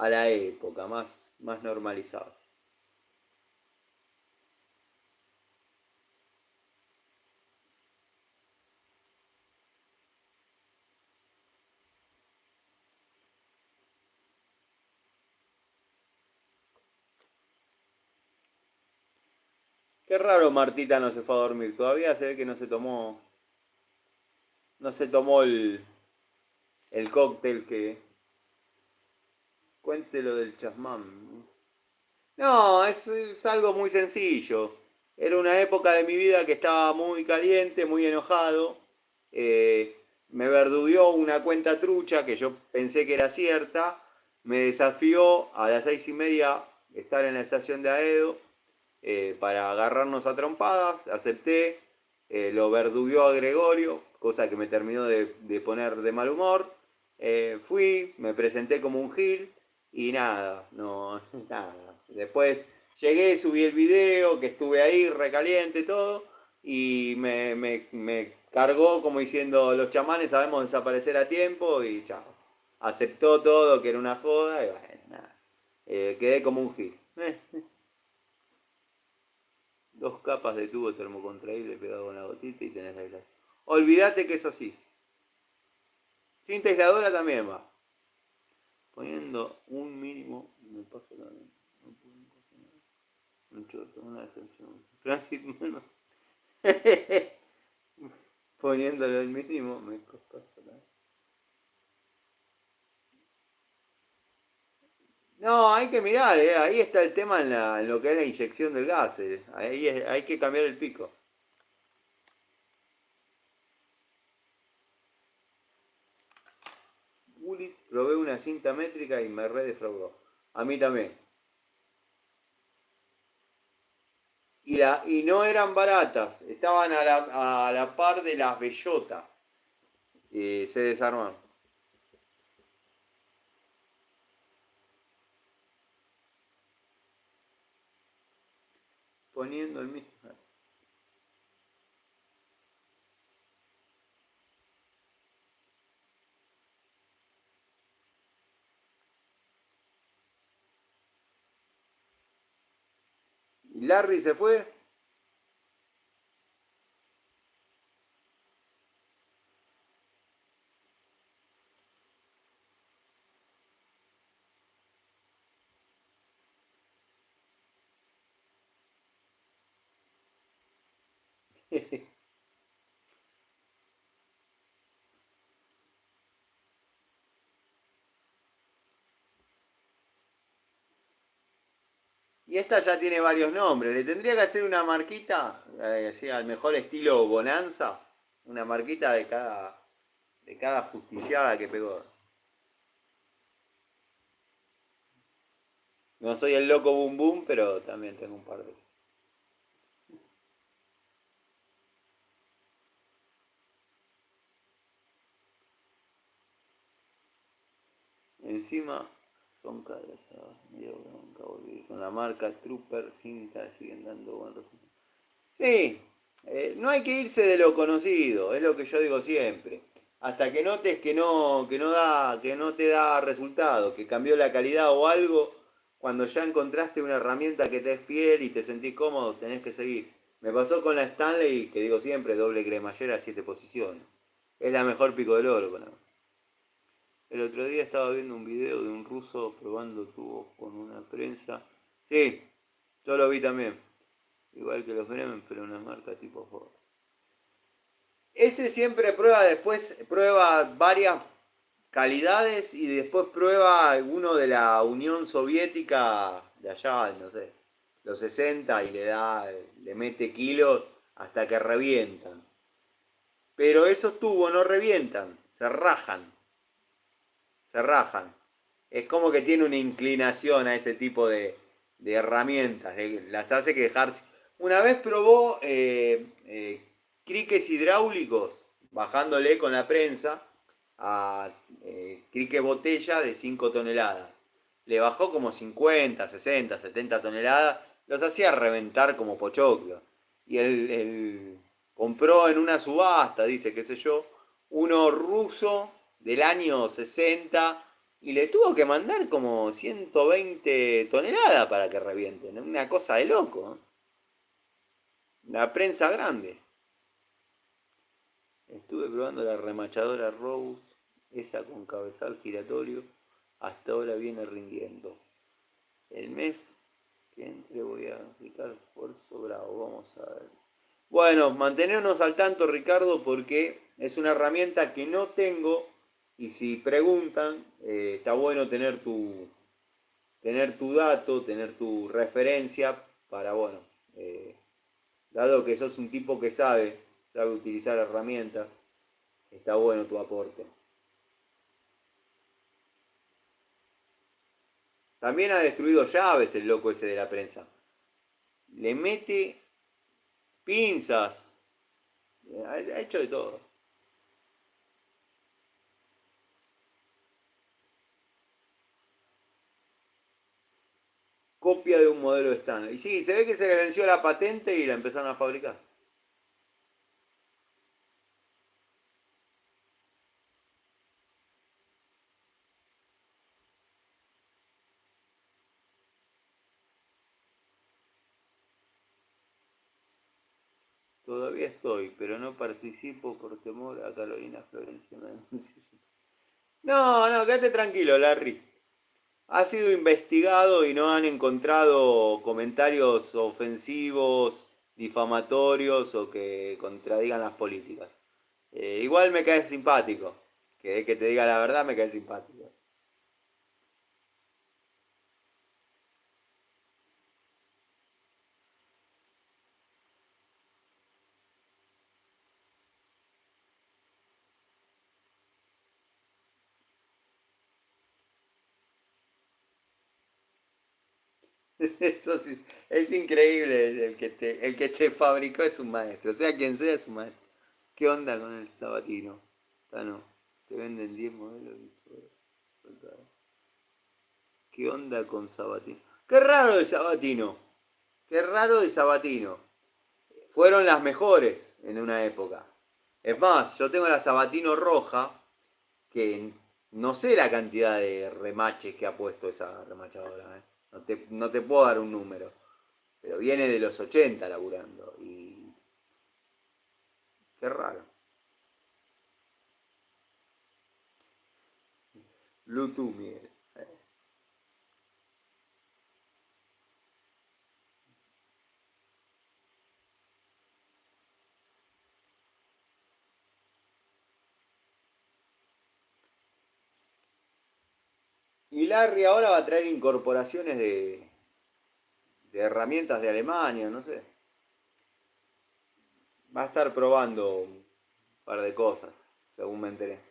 la época, más normalizados. Qué raro Martita no se fue a dormir. Todavía se ve que no se tomó el cóctel que... Cuente lo del chasmán. No, es algo muy sencillo. Era una época de mi vida que estaba muy caliente, muy enojado. Me verdugueó una cuenta trucha que yo pensé que era cierta. Me desafió a las 6:30 estar en la estación de Aedo para agarrarnos a trompadas. Acepté. Lo verdugueó a Gregorio, cosa que me terminó de poner de mal humor. Fui, me presenté como un gil y nada, no, nada. Después Llegué, subí el video, que estuve ahí recaliente todo, y me cargó como diciendo, los chamanes sabemos desaparecer a tiempo, y chao. Aceptó todo, que era una joda, y bueno, nada. Quedé como un gil. Dos capas de tubo termocontraíble pegado con la gotita y tenés la aislación. Olvídate que eso sí. Sin aisladora también va. Poniendo un mínimo, me paso también. No puedo cocinar. Un choto, una decepción. Francis, bueno. Poniéndolo al mínimo, me paso también. No, hay que mirar, ahí está el tema en lo que es la inyección del gas. Ahí hay que cambiar el pico. Bullet, probé una cinta métrica y me re defraudó. A mí también. Y no eran baratas, estaban a la par de las bellotas. Se desarmaron. Poniendo el mismo. Y Larry se fue. Y esta ya tiene varios nombres. Le tendría que hacer una marquita, así, al mejor estilo Bonanza. Una marquita de cada justiciada que pegó. No soy el loco boom boom, pero también tengo un par de. Encima son caras, medio bronca, volví. Con la marca Trooper, cinta, siguen dando buen resultado. Sí, no hay que irse de lo conocido, es lo que yo digo siempre. Hasta que notes que no te da resultado, que cambió la calidad o algo, cuando ya encontraste una herramienta que te es fiel y te sentís cómodo, tenés que seguir. Me pasó con la Stanley, que digo siempre, doble cremallera, 7 posiciones. Es la mejor pico del oro para mí. El otro día estaba viendo un video de un ruso probando tubos con una prensa. Sí, yo lo vi también. Igual que los Bremen, pero una marca tipo Ford. Ese siempre prueba después, prueba varias calidades y después prueba uno de la Unión Soviética de allá, no sé, los 60 y le mete kilos hasta que revientan. Pero esos tubos no revientan, se rajan. Es como que tiene una inclinación a ese tipo de herramientas, las hace que dejarse. Una vez probó criques hidráulicos, bajándole con la prensa a crique botella de 5 toneladas. Le bajó como 50, 60, 70 toneladas, los hacía reventar como pochoclo. Y él compró en una subasta, dice, qué sé yo, uno ruso del año 60 y le tuvo que mandar como 120 toneladas para que revienten. Una cosa de loco. La prensa grande. Estuve probando la remachadora Rose, esa con cabezal giratorio. Hasta ahora viene rindiendo. El mes que entre voy a aplicar esfuerzo bravo. Vamos a ver. Bueno, mantenernos al tanto, Ricardo, porque es una herramienta que no tengo y si preguntan, está bueno tener tu dato, tener tu referencia para, bueno, dado que sos un tipo que sabe utilizar herramientas, está bueno tu aporte. También ha destruido llaves el loco ese de la prensa. Le mete pinzas, ha hecho de todo. Copia de un un modelo estándar. Y sí, se ve que se le venció la patente y la empezaron a fabricar. Todavía estoy, pero no participo por temor a Carolina Florencia. No, no, quédate tranquilo, Larry. Ha sido investigado y no han encontrado comentarios ofensivos, difamatorios o que contradigan las políticas. Igual me cae simpático. Que te diga la verdad, me cae simpático. Eso sí, es increíble. El que te fabricó es un maestro. O sea, quien sea es un maestro. ¿Qué onda con el Sabatino? Tano, te venden 10 modelos y todo eso. ¿Qué onda con Sabatino? Qué raro de Sabatino. Qué raro de Sabatino. Fueron las mejores en una época. Es más, yo tengo la Sabatino roja, que no sé la cantidad de remaches que ha puesto esa remachadora. No te puedo dar un número. Pero viene de los 80 laburando. Y qué raro. Bluetooth, Miguel. Y Larry ahora va a traer incorporaciones de herramientas de Alemania, no sé. Va a estar probando un par de cosas, según me enteré.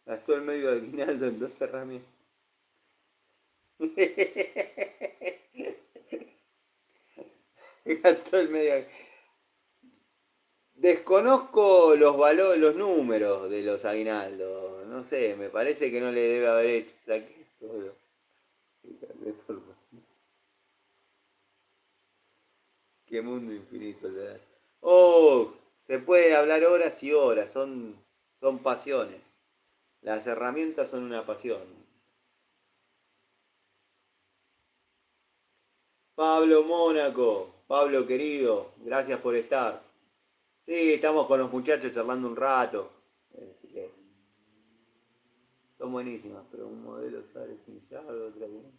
Gastó el medio de aguinaldo en dos herramientas. Gastó el medio. Desconozco los valores, los números de los aguinaldos. No sé, me parece que no le debe haber hecho. Saqué todo. Qué mundo infinito le da. Oh, se puede hablar horas y horas. Son pasiones. Las herramientas son una pasión. Pablo Mónaco, Pablo querido, gracias por estar. Sí, estamos con los muchachos charlando un rato. Así que son buenísimas, pero un modelo sale sin llave, otra que no.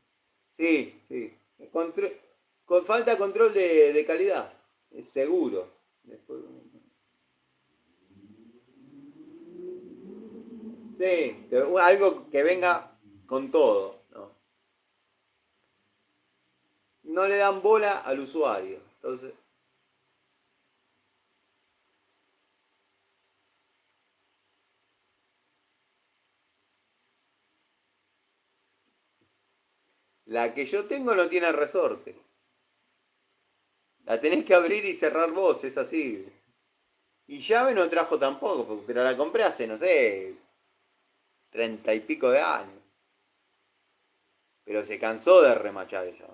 Sí, sí. Con falta de control de calidad, es seguro. Después, sí, algo que venga con todo. ¿No? No le dan bola al usuario. Entonces, la que yo tengo no tiene resorte. La tenés que abrir y cerrar vos, es así. Y llave no trajo tampoco, pero la compré hace, no sé, 30 y pico de años. Pero se cansó de remachar esa.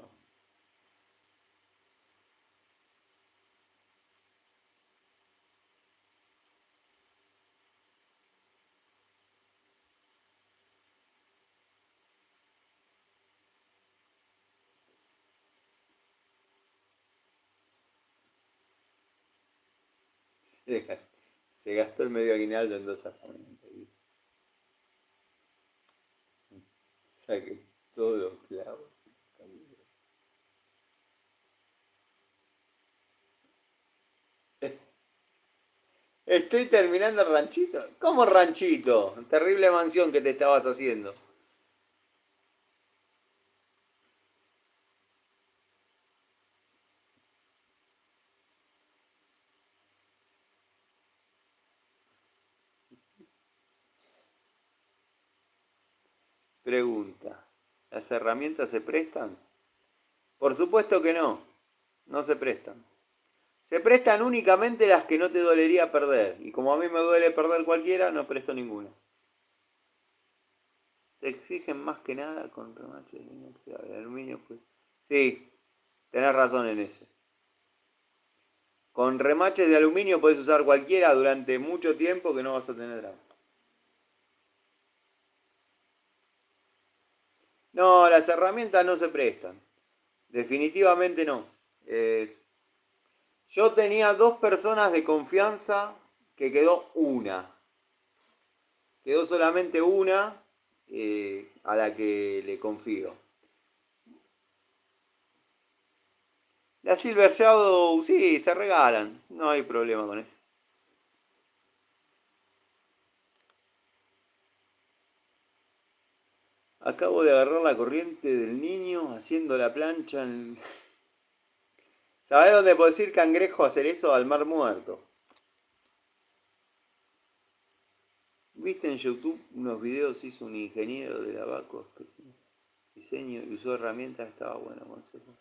Se, se gastó el medio aguinaldo en dos herramientas. Saqué todos los clavos. Estoy terminando el ranchito. ¿Cómo ranchito? Terrible mansión que te estabas haciendo. Pregunta. ¿Las herramientas se prestan? Por supuesto que no. No se prestan. Se prestan únicamente las que no te dolería perder. Y como a mí me duele perder cualquiera, no presto ninguna. Se exigen más que nada con remaches inoxidables. El aluminio, pues. Sí, tenés razón en eso. Con remaches de aluminio puedes usar cualquiera durante mucho tiempo que no vas a tener drama. No, las herramientas no se prestan. Definitivamente no. Eh, yo tenía dos personas de confianza que quedó una. Quedó solamente una a la que le confío. La Silver Shadow, sí, se regalan. No hay problema con eso. Acabo de agarrar la corriente del niño haciendo la plancha en... ¿Sabés dónde podés ir, cangrejo, a hacer eso? Al Mar Muerto. ¿Viste en YouTube unos videos? Hizo un ingeniero de Abacos, diseño y usó herramientas, estaba bueno, consejo.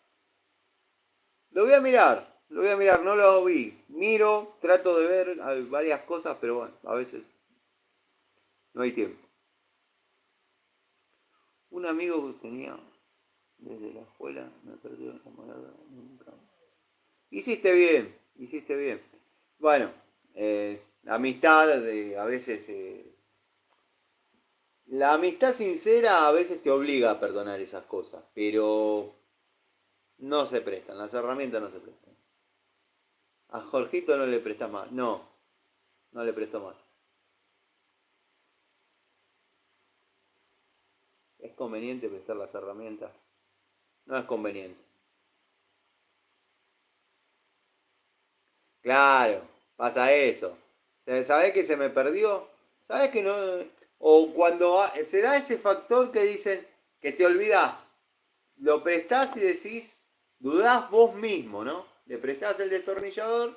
Lo voy a mirar, no lo vi. Miro, trato de ver varias cosas, pero bueno, a veces no hay tiempo. Un amigo que tenía desde la escuela me perdió enamorado nunca. Hiciste bien, hiciste bien. Bueno, la amistad a veces... la amistad sincera a veces te obliga a perdonar esas cosas, pero no se prestan, las herramientas no se prestan. A Jorgito no le presta más, no, no le presto más. ¿Es conveniente prestar las herramientas? No es conveniente. Claro, pasa eso. ¿Sabés que se me perdió? ¿Sabés que no? O cuando se da ese factor que dicen que te olvidás, lo prestás y decís, dudás vos mismo, ¿no? Le prestás el destornillador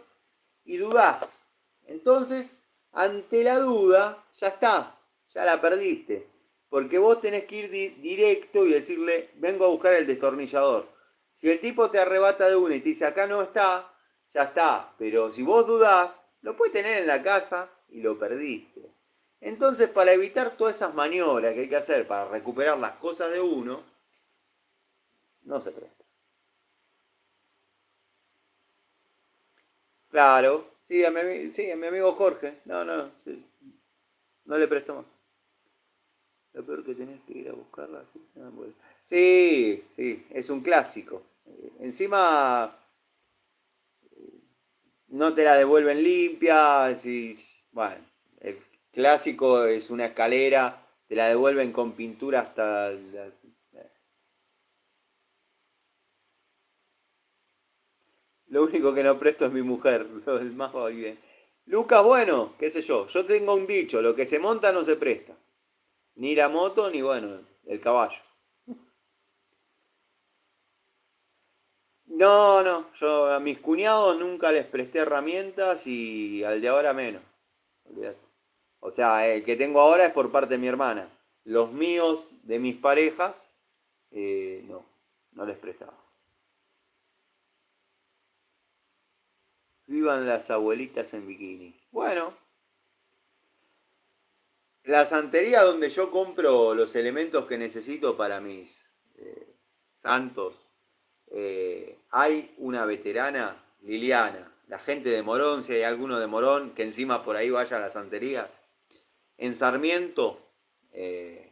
y dudás. Entonces, ante la duda, ya está, ya la perdiste. Porque vos tenés que ir directo y decirle, vengo a buscar el destornillador. Si el tipo te arrebata de una y te dice, acá no está, ya está. Pero si vos dudás, lo puedes tener en la casa y lo perdiste. Entonces, para evitar todas esas maniobras que hay que hacer para recuperar las cosas de uno, no se presta. Claro, sí, a mi amigo Jorge. No, no, sí, no le presto más. Lo peor que tenés que ir a buscarla. ¿Sí? Sí, sí, es un clásico. Encima no te la devuelven limpia. Sí, bueno, el clásico es una escalera, te la devuelven con pintura hasta... Lo único que no presto es mi mujer, lo del más va bien. Lucas, bueno, qué sé yo tengo un dicho, lo que se monta no se presta. Ni la moto, ni bueno, el caballo. No, no, yo a mis cuñados nunca les presté herramientas y al de ahora menos. Olvidate. O sea, el que tengo ahora es por parte de mi hermana. Los míos, de mis parejas, no, no les prestaba. Vivan las abuelitas en bikini. Bueno, la santería donde yo compro los elementos que necesito para mis santos, hay una veterana, Liliana, la gente de Morón, si hay alguno de Morón, que encima por ahí vaya a las santerías. En Sarmiento, eh,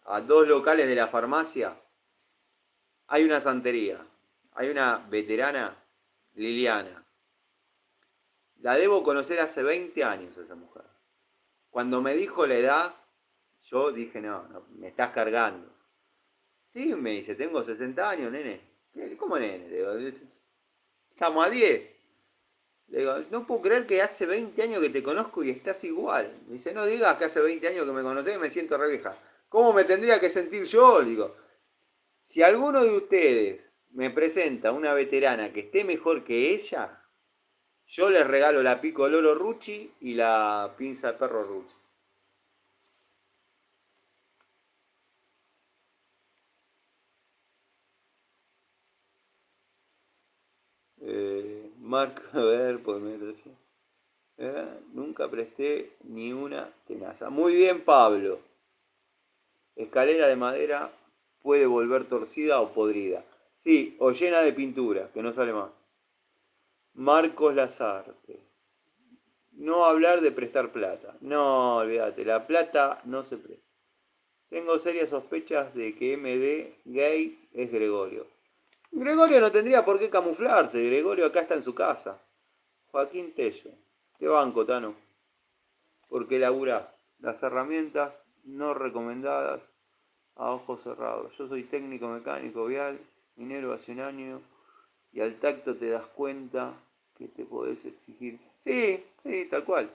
a dos locales de la farmacia, hay una santería. Hay una veterana, Liliana. La debo conocer hace 20 años esa mujer. Cuando me dijo la edad, yo dije, no, no me estás cargando. Sí, me dice, tengo 60 años, nene. ¿Cómo nene? Le digo, estamos a 10. Le digo, no puedo creer que hace 20 años que te conozco y estás igual. Me dice, no digas que hace 20 años que me conocés y me siento re vieja. ¿Cómo me tendría que sentir yo? Le digo, si alguno de ustedes me presenta una veterana que esté mejor que ella, yo les regalo la pico Loro Rucci y la pinza de perro Rucci. Marco, a ver, por metro. ¿Sí? Nunca presté ni una tenaza. Muy bien, Pablo. Escalera de madera puede volver torcida o podrida. Sí, o llena de pintura, que no sale más. Marcos Lazarte. No hablar de prestar plata. No, olvídate, la plata no se presta. Tengo serias sospechas de que MD Gates es Gregorio. Gregorio no tendría por qué camuflarse. Gregorio acá está en su casa. Joaquín Tello. Te banco, Tano. Porque laburás. Las herramientas no recomendadas a ojos cerrados. Yo soy técnico mecánico vial, minero hace un año, y al tacto te das cuenta que te podés exigir. Sí, sí, tal cual.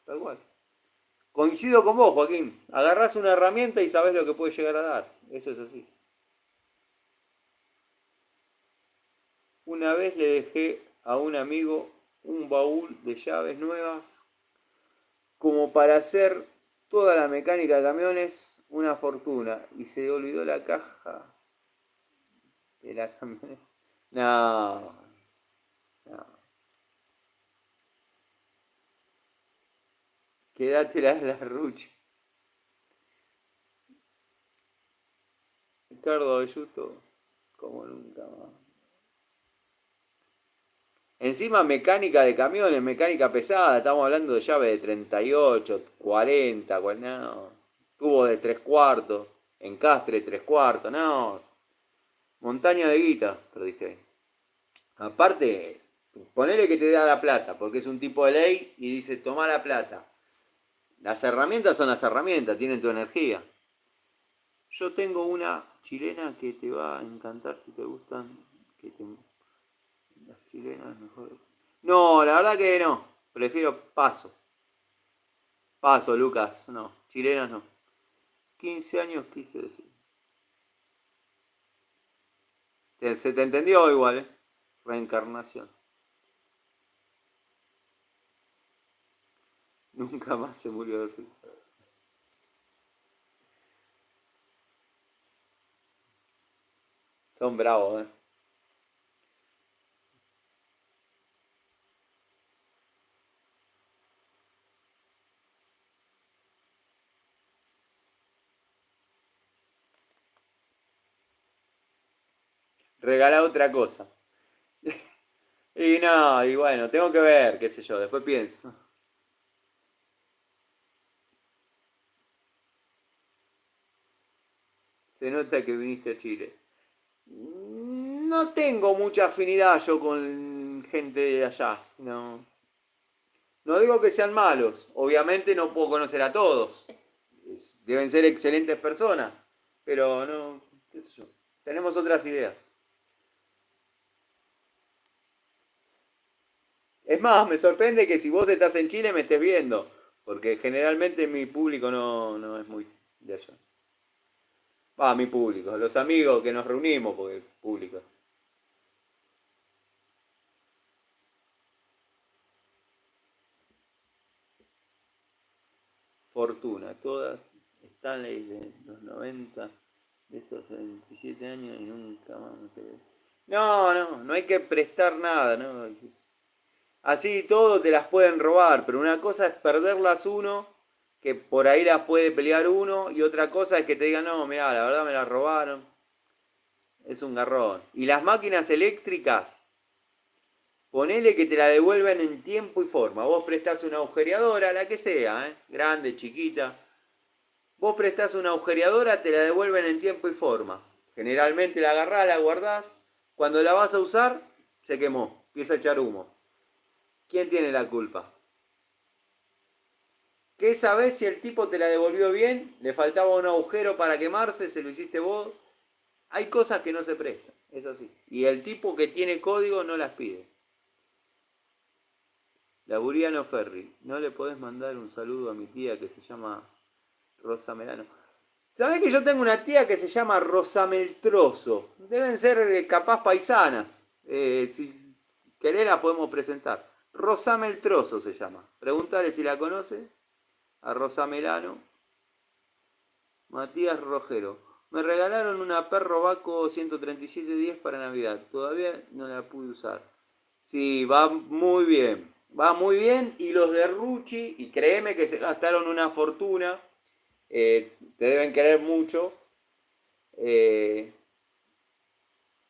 Tal cual. Coincido con vos, Joaquín. Agarrás una herramienta y sabés lo que puede llegar a dar. Eso es así. Una vez le dejé a un amigo un baúl de llaves nuevas como para hacer toda la mecánica de camiones una fortuna y se olvidó la caja de la camioneta. No, no. Quédatela la rucha. Ricardo Ayuto, como nunca más. Encima mecánica de camiones, mecánica pesada, estamos hablando de llave de 38, 40, no. Tubo de 3 cuartos, encastre de 3 cuartos, no. Montaña de guita, perdiste ahí. Aparte, ponele que te da la plata, porque es un tipo de ley y dice, toma la plata. Las herramientas son las herramientas, tienen tu energía. Yo tengo una chilena que te va a encantar si te gustan. Las chilenas mejor. No, la verdad que no. Prefiero paso. Paso, Lucas. No, chilenas no. 15 años quise decir. Se te entendió igual, ¿eh? Reencarnación. Nunca más se murió de frío. Son bravos, ¿eh? Regala otra cosa. Y no, y bueno, tengo que ver, qué sé yo, después pienso. Se nota que viniste a Chile. No tengo mucha afinidad yo con gente de allá. No. No digo que sean malos. Obviamente no puedo conocer a todos. Deben ser excelentes personas. Pero no, qué sé yo. Tenemos otras ideas. Es más, me sorprende que si vos estás en Chile me estés viendo. Porque generalmente mi público no es muy de allá. Mi público. Los amigos que nos reunimos, porque público. Fortuna, todas Stanley de los 90, de estos 27 años y nunca más me quedé. No hay que prestar nada, ¿no? Así todo te las pueden robar, pero una cosa es perderlas uno, que por ahí las puede pelear uno, y otra cosa es que te digan, no, mirá, la verdad me las robaron, es un garrón. Y las máquinas eléctricas, ponele que te la devuelven en tiempo y forma. Vos prestás una agujereadora, la que sea, grande, chiquita. Vos prestás una agujereadora, te la devuelven en tiempo y forma. Generalmente la agarrás, la guardás. Cuando la vas a usar, se quemó, empieza a echar humo. ¿Quién tiene la culpa? ¿Qué sabés si el tipo te la devolvió bien? ¿Le faltaba un agujero para quemarse? ¿Se lo hiciste vos? Hay cosas que no se prestan, es así. Y el tipo que tiene código no las pide. Laburiano Ferri, ¿no le podés mandar un saludo a mi tía que se llama Rosa Melano? ¿Sabés que yo tengo una tía que se llama Rosa Meltroso? Deben ser capaz paisanas. Si querés la podemos presentar. Rosa Meltroso se llama. Preguntale si la conoce. A Rosa Melano. Matías Rogero. Me regalaron una Perro Vaco 13710 para Navidad. Todavía no la pude usar. Sí, va muy bien. Va muy bien. Y los de Rucci, y créeme que se gastaron una fortuna, te deben querer mucho. eh,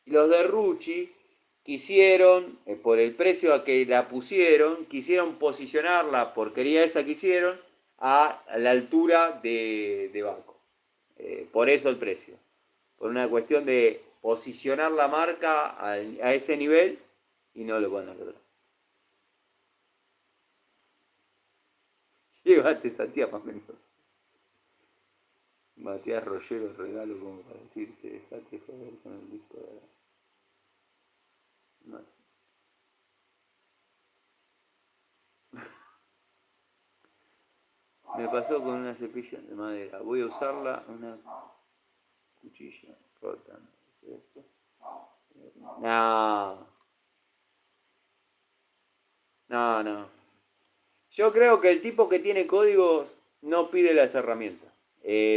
y los de Rucci quisieron, por el precio a que la pusieron, quisieron posicionar la porquería esa que hicieron a la altura de Baco. Por eso el precio. Por una cuestión de posicionar la marca a ese nivel y no lo pueden lograr. Llévate esa tía para Mendoza. Matías Rollero regalo como para decirte, dejate joder con el disco de la... No. Me pasó con una cepilla de madera. Voy a usarla, una cuchilla rota. No, no, no. Yo creo que el tipo que tiene códigos no pide las herramientas.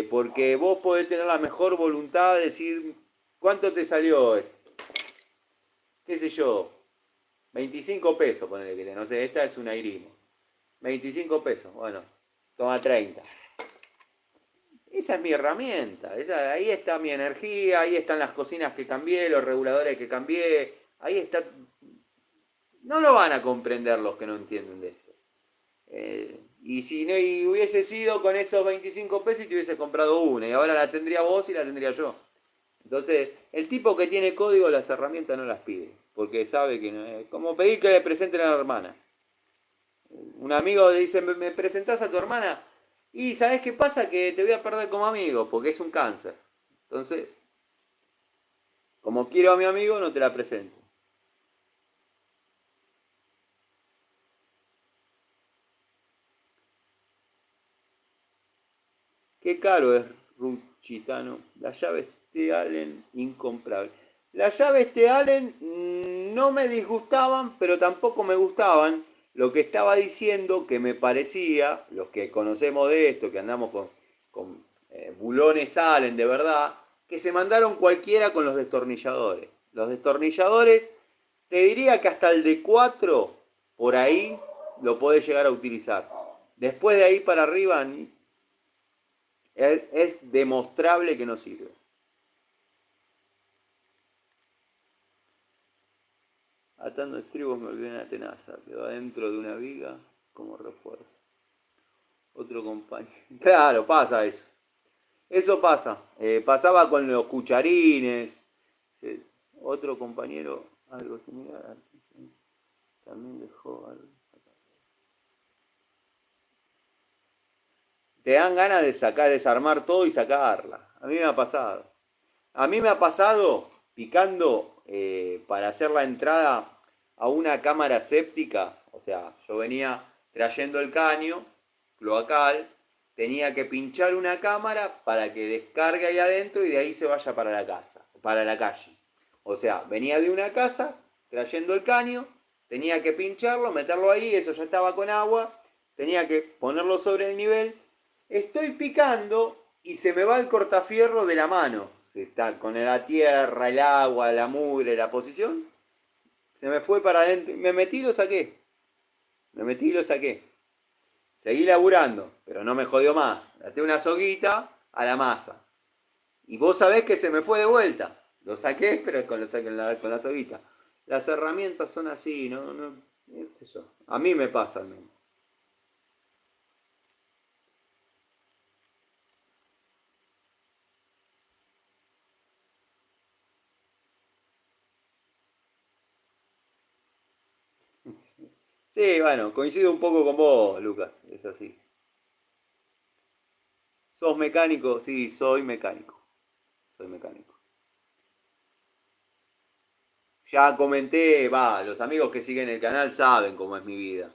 Porque vos podés tener la mejor voluntad de decir, ¿cuánto te salió esto? ¿Qué sé yo? 25 pesos, ponele que te, no sé, esta es una Irimo. 25 pesos, bueno, toma 30. Esa es mi herramienta, ahí está mi energía, ahí están las cocinas que cambié, los reguladores que cambié, ahí está. No lo van a comprender los que no entienden de esto. Y si no y hubiese sido con esos 25 pesos y te hubiese comprado una, y ahora la tendría vos y la tendría yo. Entonces, el tipo que tiene código, las herramientas no las pide, porque sabe que no es como pedir que le presenten a la hermana. Un amigo le dice, ¿me presentás a tu hermana? Y ¿sabes qué pasa? Que te voy a perder como amigo, porque es un cáncer. Entonces, como quiero a mi amigo, no te la presento. Qué caro es Ruchitano. Las llaves T. Allen, incomprable. Las llaves T. Allen no me disgustaban, pero tampoco me gustaban. Lo que estaba diciendo que me parecía, los que conocemos de esto, que andamos con bulones Allen de verdad, que se mandaron cualquiera con los destornilladores. Los destornilladores, te diría que hasta el de 4 por ahí, lo podés llegar a utilizar. Después de ahí para arriba, es demostrable que no sirve. Atando estribos me olvidé una tenaza, quedó adentro de una viga como refuerzo. Otro compañero. Claro, pasa eso. Eso pasa. Pasaba con los cucharines. Sí. Otro compañero, algo similar. También dejó algo. Te dan ganas de sacar, desarmar todo y sacarla. A mí me ha pasado. A mí me ha pasado picando para hacer la entrada a una cámara séptica. O sea, yo venía trayendo el caño cloacal, tenía que pinchar una cámara para que descargue ahí adentro y de ahí se vaya para la casa, para la calle. O sea, venía de una casa trayendo el caño, tenía que pincharlo, meterlo ahí, eso ya estaba con agua, tenía que ponerlo sobre el nivel. Estoy picando y se me va el cortafierro de la mano. Está con la tierra, el agua, la mugre, la posición. Se me fue para adentro. Me metí y lo saqué. Me metí y lo saqué. Seguí laburando, pero no me jodió más. Date una soguita a la masa. Y vos sabés que se me fue de vuelta. Lo saqué, pero con la soguita. Las herramientas son así, no sé yo. A mí me pasa al menos. Sí, bueno, coincido un poco con vos, Lucas. Es así. ¿Sos mecánico? Sí, soy mecánico. Soy mecánico. Ya comenté, va, los amigos que siguen el canal saben cómo es mi vida.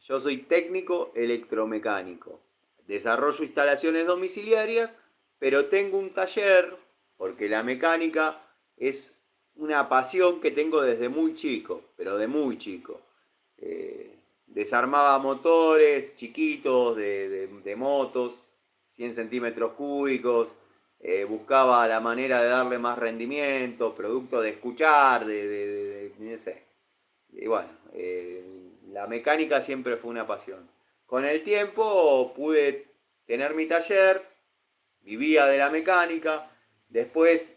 Yo soy técnico electromecánico. Desarrollo instalaciones domiciliarias, pero tengo un taller, porque la mecánica es una pasión que tengo desde muy chico, pero de muy chico. Desarmaba motores chiquitos de motos, 100 centímetros cúbicos, buscaba la manera de darle más rendimiento, producto de escuchar, no sé, Y bueno, la mecánica siempre fue una pasión. Con el tiempo pude tener mi taller, vivía de la mecánica. Después,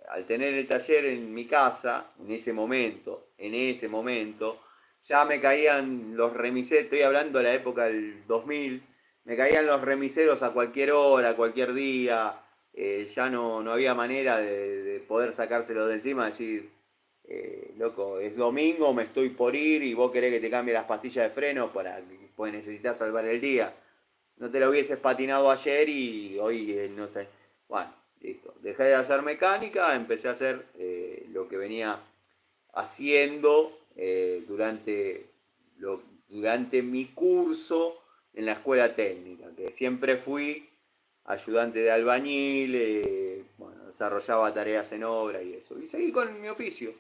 al tener el taller en mi casa, en ese momento, ya me caían los remiseros, estoy hablando de la época del 2000, me caían los remiseros a cualquier hora, a cualquier día, ya no había manera de poder sacárselo de encima, decir, loco, es domingo, me estoy por ir y vos querés que te cambie las pastillas de freno para que pues necesitas salvar el día. No te lo hubieses patinado ayer y hoy no está. Bueno, listo. Dejé de hacer mecánica, empecé a hacer lo que venía haciendo durante mi curso en la escuela técnica, que siempre fui ayudante de albañil, bueno, desarrollaba tareas en obra y eso. Y seguí con mi oficio.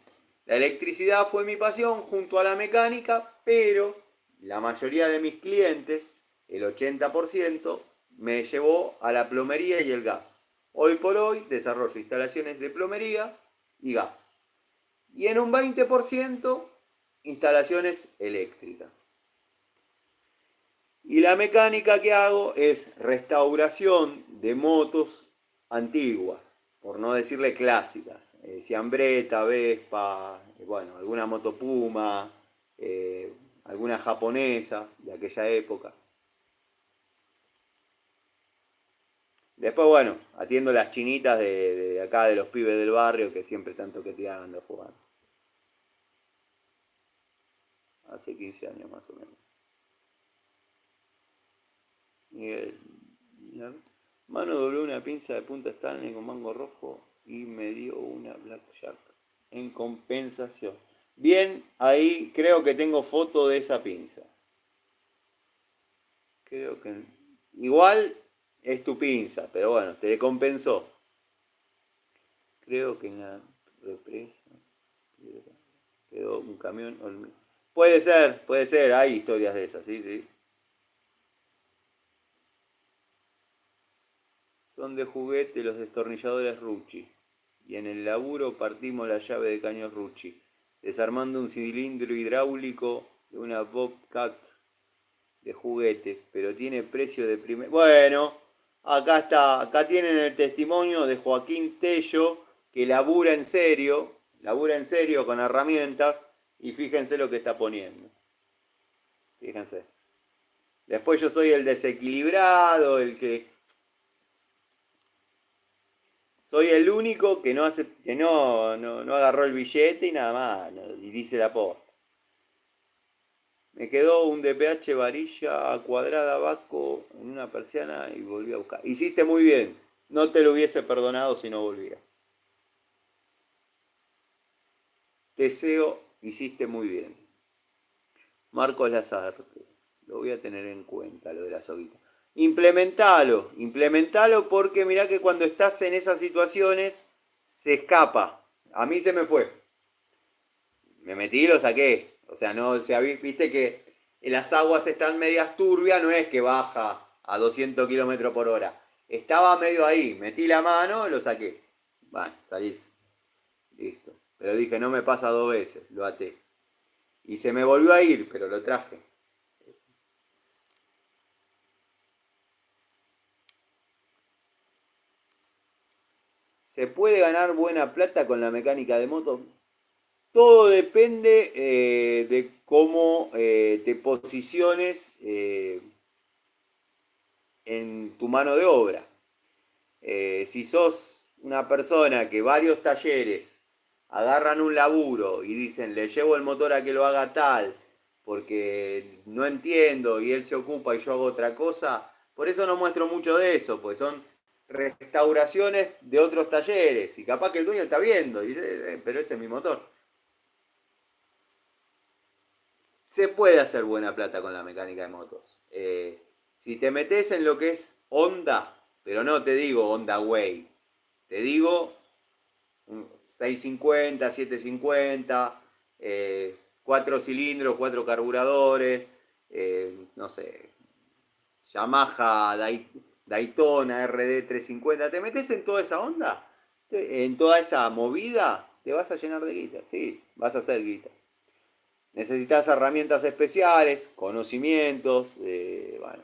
La electricidad fue mi pasión junto a la mecánica, pero la mayoría de mis clientes, el 80%, me llevó a la plomería y el gas. Hoy por hoy desarrollo instalaciones de plomería y gas. Y en un 20% instalaciones eléctricas. Y la mecánica que hago es restauración de motos antiguas, por no decirle clásicas. Ciambretta, Vespa, bueno, alguna moto Puma, alguna japonesa de aquella época. Después, bueno, atiendo las chinitas de acá, de los pibes del barrio, que siempre están toqueteando, jugando. Hace 15 años más o menos. Miguel, mano dobló una pinza de punta Stanley con mango rojo y me dio una Blackjack en compensación. Bien, ahí creo que tengo foto de esa pinza. Creo que... Igual es tu pinza, pero bueno, te compensó. Creo que en la represa quedó un camión. Puede ser, hay historias de esas, sí, sí. Son de juguete los destornilladores Rucci. Y en el laburo partimos la llave de caño Rucci, desarmando un cilindro hidráulico de una Bobcat de juguete, pero tiene precio de primer... Bueno, acá está, acá tienen el testimonio de Joaquín Tello, que labura en serio con herramientas, y fíjense lo que está poniendo. Fíjense. Después yo soy el desequilibrado, el que soy el único que no hace, que no agarró el billete y nada más, y dice la posta. Me quedó un DPH varilla cuadrada Baco en una persiana y volví a buscar. Hiciste muy bien. No te lo hubiese perdonado si no volvías. Teseo, hiciste muy bien. Marcos Lazarte. Lo voy a tener en cuenta, lo de la soguita. Implementalo porque mirá que cuando estás en esas situaciones se escapa. A mí se me fue. Me metí y lo saqué. O sea, no, viste que las aguas están medias turbias, no es que baja a 200 kilómetros por hora. Estaba medio ahí, metí la mano, lo saqué. Bueno, salís. Listo. Pero dije, no me pasa dos veces, lo até. Y se me volvió a ir, pero lo traje. ¿Se puede ganar buena plata con la mecánica de moto? Todo depende de cómo te posiciones en tu mano de obra. Si sos una persona que varios talleres agarran un laburo y dicen, le llevo el motor a que lo haga tal, porque no entiendo y él se ocupa y yo hago otra cosa, por eso no muestro mucho de eso, pues son restauraciones de otros talleres y capaz que el dueño está viendo y dice, pero ese es mi motor. Se puede hacer buena plata con la mecánica de motos. Si te metes en lo que es Honda, pero no te digo Honda Way, te digo 650, 750, 4 cilindros, 4 carburadores, no sé, Yamaha, Daytona, RD350, ¿te metes en toda esa onda? En toda esa movida, te vas a llenar de guita, sí, vas a hacer guita. necesitas herramientas especiales, conocimientos, bueno,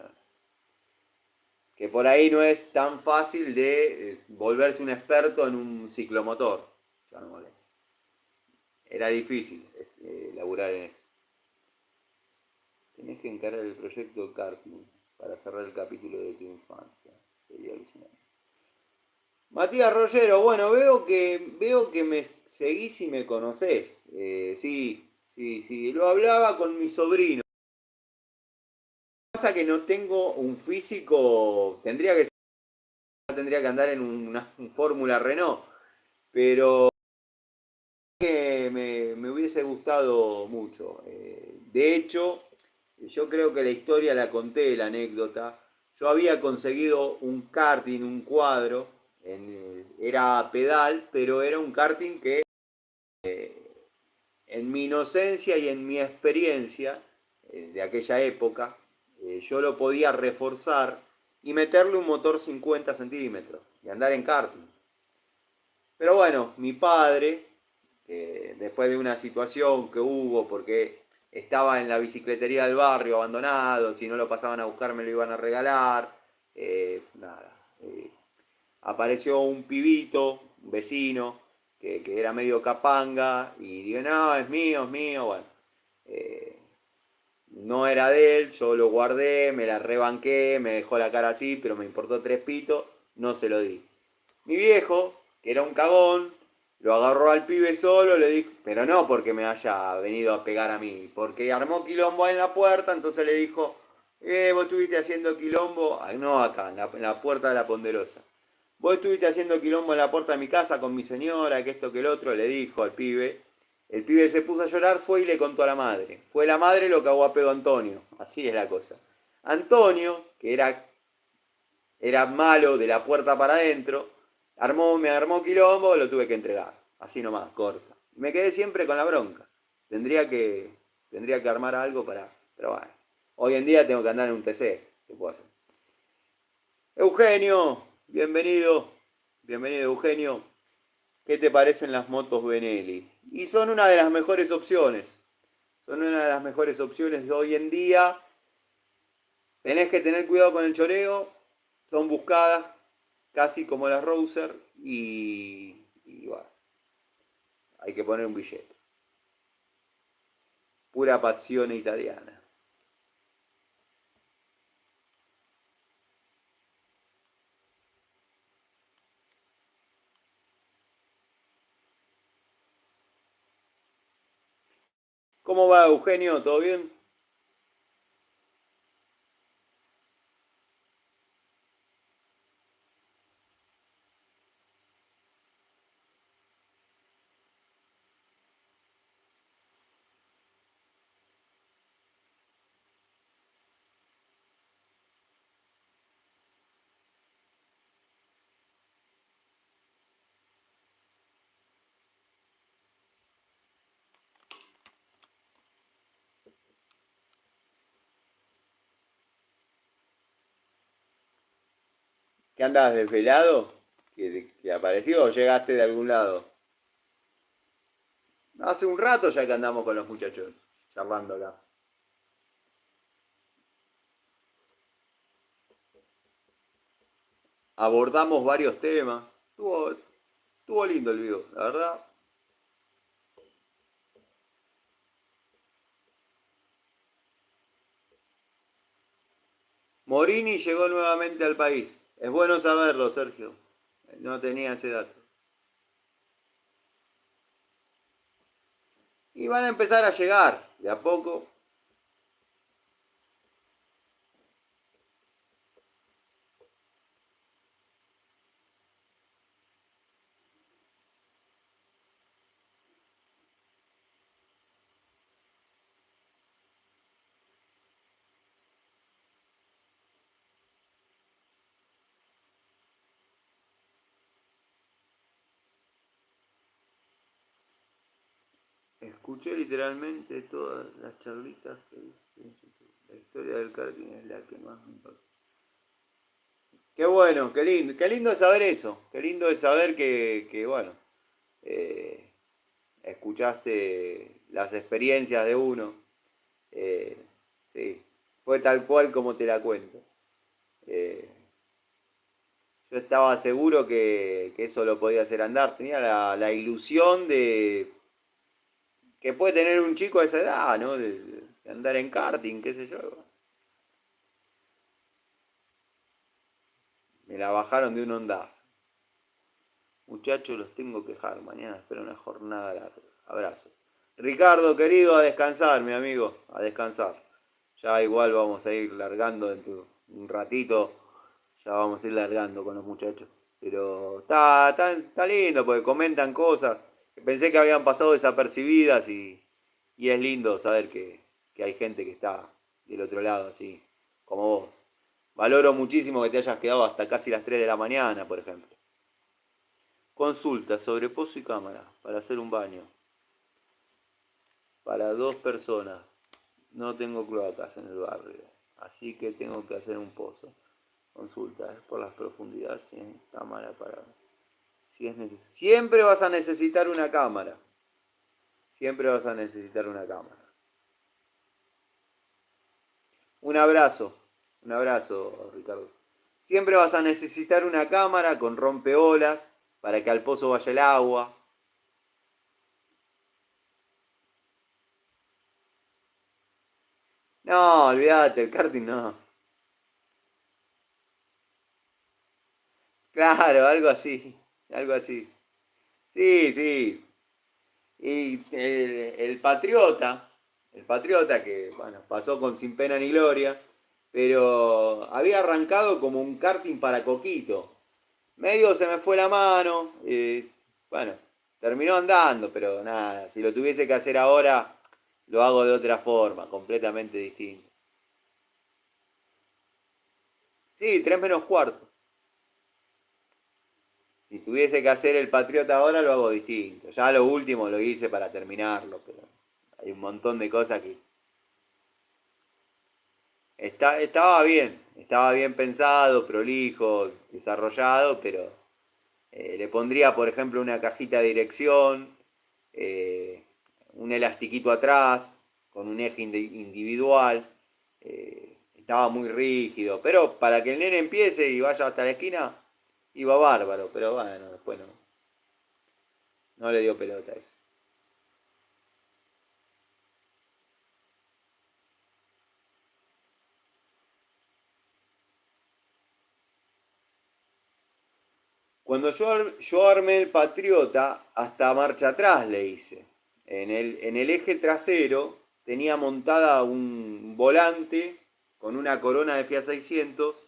que por ahí no es tan fácil de volverse un experto en un ciclomotor. Era difícil laburar en eso. Tenés que encarar el proyecto karting para cerrar el capítulo de tu infancia. Sería alucinante. Matías Rollero, bueno, veo que me seguís y me conocés. Sí, sí, sí. Lo hablaba con mi sobrino. Pasa que no tengo un físico. Tendría que andar en un Fórmula Renault. Pero que me hubiese gustado mucho. De hecho, yo creo que la historia la conté, la anécdota. Yo había conseguido un karting, un cuadro, era pedal, pero era un karting que en mi inocencia y en mi experiencia de aquella época, yo lo podía reforzar y meterle un motor 50 centímetros y andar en karting. Pero bueno, mi padre, después de una situación que hubo, porque estaba en la bicicletería del barrio abandonado, si no lo pasaban a buscar me lo iban a regalar, nada. Apareció un pibito, un vecino, que era medio capanga, y digo, no, es mío, bueno. eh, no era de él, yo lo guardé, me la rebanqué, me dejó la cara así, pero me importó tres pitos, no se lo di. Mi viejo, que era un cagón, lo agarró al pibe solo, le dijo, pero no porque me haya venido a pegar a mí, porque armó quilombo en la puerta, entonces le dijo, vos estuviste haciendo quilombo, no acá, en la puerta de la Ponderosa. Vos estuviste haciendo quilombo en la puerta de mi casa con mi señora, que esto que el otro, le dijo al pibe. El pibe se puso a llorar, fue y le contó a la madre. Fue la madre lo que aguapeó a Antonio. Así es la cosa. Antonio, que era malo de la puerta para adentro, me armó quilombo, lo tuve que entregar. Así nomás, corta. Me quedé siempre con la bronca. Tendría que, tendría que armar algo para... Pero bueno, hoy en día tengo que andar en un TC. ¿Qué puedo hacer? Eugenio, bienvenido. Bienvenido, Eugenio. ¿Qué te parecen las motos Benelli? Y son una de las mejores opciones. Son una de las mejores opciones de hoy en día. Tenés que tener cuidado con el choreo. Son buscadas casi como las Rouser. Y bueno, hay que poner un billete. Pura pasión italiana. ¿Cómo va, Eugenio? ¿Todo bien? ¿Qué andas desvelado? ¿Que apareció o llegaste de algún lado? Hace un rato ya que andamos con los muchachos, charlando acá. Abordamos varios temas. Estuvo lindo el vivo, la verdad. Morini llegó nuevamente al país. Es bueno saberlo, Sergio. No tenía ese dato. Y van a empezar a llegar, de a poco. Escuché literalmente todas las charlitas que hice. La historia del karting es la que más me impactó. Qué bueno, qué lindo es saber eso. Qué lindo es saber que bueno, eh, escuchaste. las experiencias de uno. Eh, sí, fue tal cual como te la cuento. Eh, yo estaba seguro que eso lo podía hacer andar. Tenía la ilusión de que puede tener un chico a esa edad, ¿no? De andar en karting, qué sé yo. Me la bajaron de un ondazo. Muchachos, los tengo que dejar. Mañana espero una jornada larga. Abrazo. Ricardo, querido, a descansar, mi amigo. A descansar. Ya igual vamos a ir largando dentro de un ratito. Ya vamos a ir largando con los muchachos. Pero está lindo porque comentan cosas que pensé que habían pasado desapercibidas y es lindo saber que hay gente que está del otro lado, así como vos. Valoro muchísimo que te hayas quedado hasta casi las 3 de la mañana, por ejemplo. Consulta sobre pozo y cámara para hacer un baño. Para 2 personas. No tengo cloacas en el barrio, así que tengo que hacer un pozo. Consulta, es por las profundidades sin cámara para... Si es siempre vas a necesitar una cámara. Siempre vas a necesitar una cámara. Un abrazo, Ricardo. Siempre vas a necesitar una cámara con rompeolas para que al pozo vaya el agua. No, olvídate, el karting no. Claro, algo así, algo así. Sí, sí. Y el Patriota que, bueno, pasó con sin pena ni gloria, pero había arrancado como un karting para Coquito. Medio se me fue la mano, bueno, terminó andando, pero nada, si lo tuviese que hacer ahora, lo hago de otra forma, completamente distinto. Sí, 3 menos cuarto. Si tuviese que hacer el Patriota ahora, lo hago distinto. Ya lo último lo hice para terminarlo, pero hay un montón de cosas que estaba bien pensado, prolijo, desarrollado, pero le pondría, por ejemplo, una cajita de dirección, eh, un elastiquito atrás, con un eje individual. Estaba muy rígido, pero para que el nene empiece y vaya hasta la esquina, iba bárbaro, pero bueno, después no le dio pelota a eso. Cuando yo armé el Patriota, hasta marcha atrás le hice. En el eje trasero tenía montada un volante con una corona de Fiat 600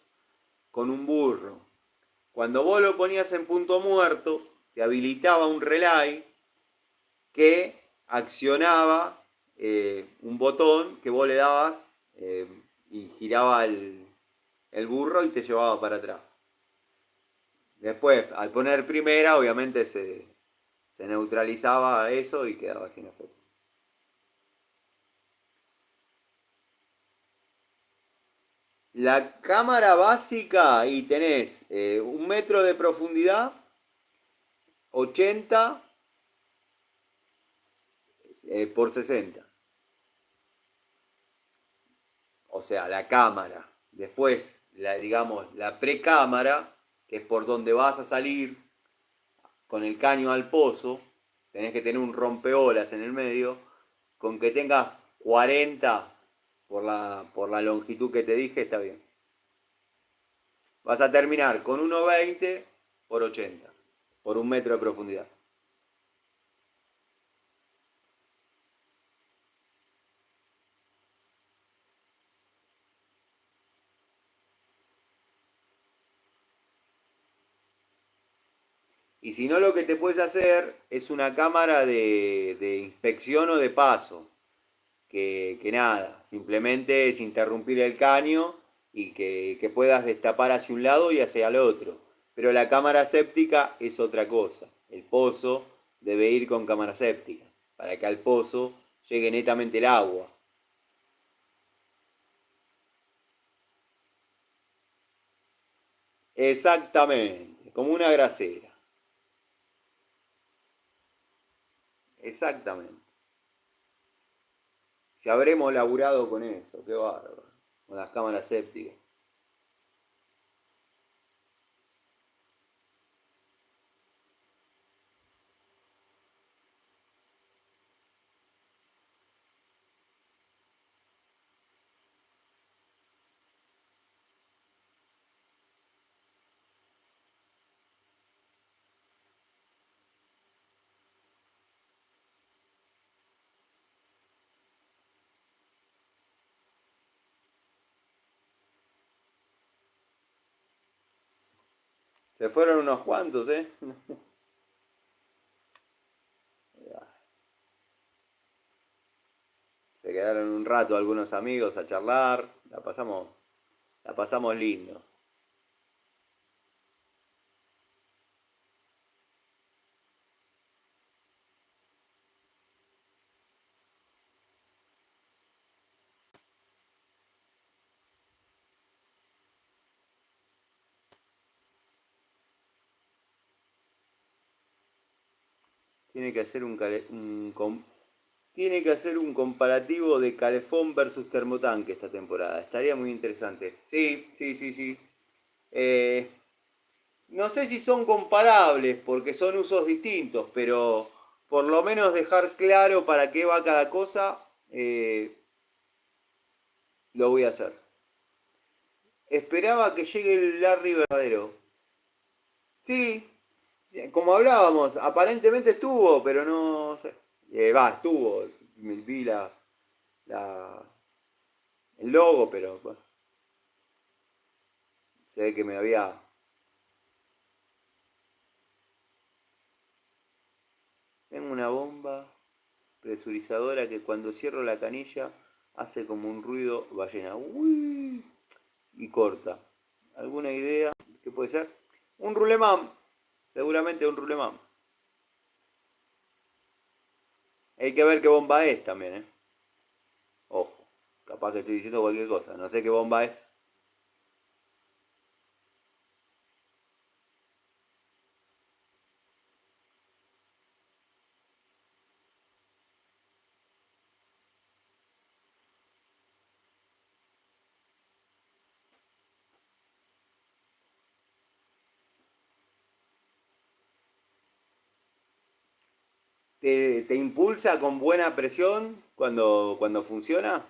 con un burro. Cuando vos lo ponías en punto muerto, te habilitaba un relay que accionaba un botón que vos le dabas y giraba el burro y te llevaba para atrás. Después, al poner primera, obviamente se neutralizaba eso y quedaba sin efecto. La cámara básica y tenés 1 metro de profundidad, 80 por 60. O sea, la cámara. Después, digamos, la precámara, que es por donde vas a salir con el caño al pozo, tenés que tener un rompeolas en el medio, con que tengas 40 por la longitud que te dije, está bien. Vas a terminar con 1,20 por 80, por 1 metro de profundidad. Y si no, lo que te puedes hacer es una cámara de inspección o de paso. Que nada, simplemente es interrumpir el caño y que puedas destapar hacia un lado y hacia el otro. Pero la cámara séptica es otra cosa. El pozo debe ir con cámara séptica para que al pozo llegue netamente el agua. Exactamente, como una grasera. Exactamente. Si habremos laburado con eso, qué bárbaro. Con las cámaras sépticas. Se fueron unos cuantos, ¿eh? Se quedaron un rato algunos amigos a charlar. La pasamos lindo. Tiene que hacer tiene que hacer un comparativo de Calefón versus Termotanque esta temporada. Estaría muy interesante. Sí, sí, sí, sí. Eh, no sé si son comparables porque son usos distintos, pero por lo menos dejar claro para qué va cada cosa, lo voy a hacer. Esperaba que llegue el Larry verdadero. Sí, como hablábamos, aparentemente estuvo, pero no sé. Estuvo. Vi la- el logo, pero bueno, se ve que me había. Tengo una bomba presurizadora que cuando cierro la canilla hace como un ruido ballena. Uy, y corta. ¿Alguna idea? ¿Qué puede ser? Un rulemán. Seguramente un rulemán. Hay que ver qué bomba es también, ¿eh? Ojo. Capaz que estoy diciendo cualquier cosa. No sé qué bomba es. ¿Te impulsa con buena presión cuando funciona?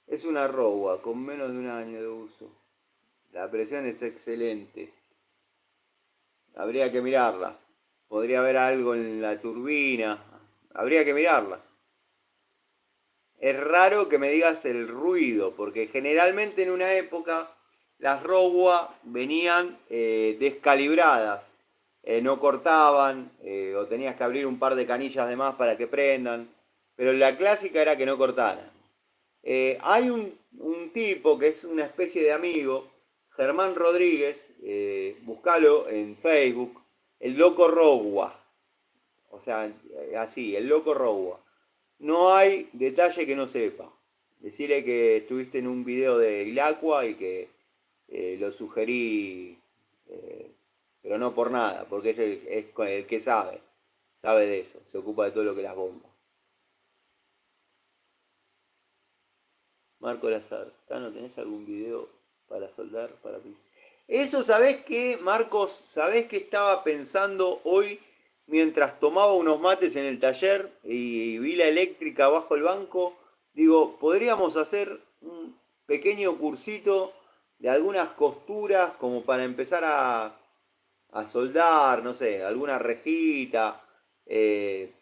Es una Rowa con menos de un año de uso. La presión es excelente. Habría que mirarla. Podría haber algo en la turbina. Habría que mirarla. Es raro que me digas el ruido, porque generalmente en una época las Rowa venían descalibradas. No cortaban, o tenías que abrir un par de canillas de más para que prendan. Pero la clásica era que no cortaran. Hay un tipo que es una especie de amigo, Germán Rodríguez, buscalo en Facebook, el loco Rowa. O sea, así, el loco Rowa. No hay detalle que no sepa. Decirle que estuviste en un video de Ilacua y que lo sugerí, eh, pero no por nada, porque es el que sabe de eso, se ocupa de todo lo que las bombas. Marco Lazar, Tano, ¿tenés algún video para soldar? Eso, ¿sabés qué, Marcos? ¿Sabés qué estaba pensando hoy mientras tomaba unos mates en el taller y vi la eléctrica bajo el banco? Digo, podríamos hacer un pequeño cursito de algunas costuras como para empezar a soldar, no sé, alguna rejita, eh,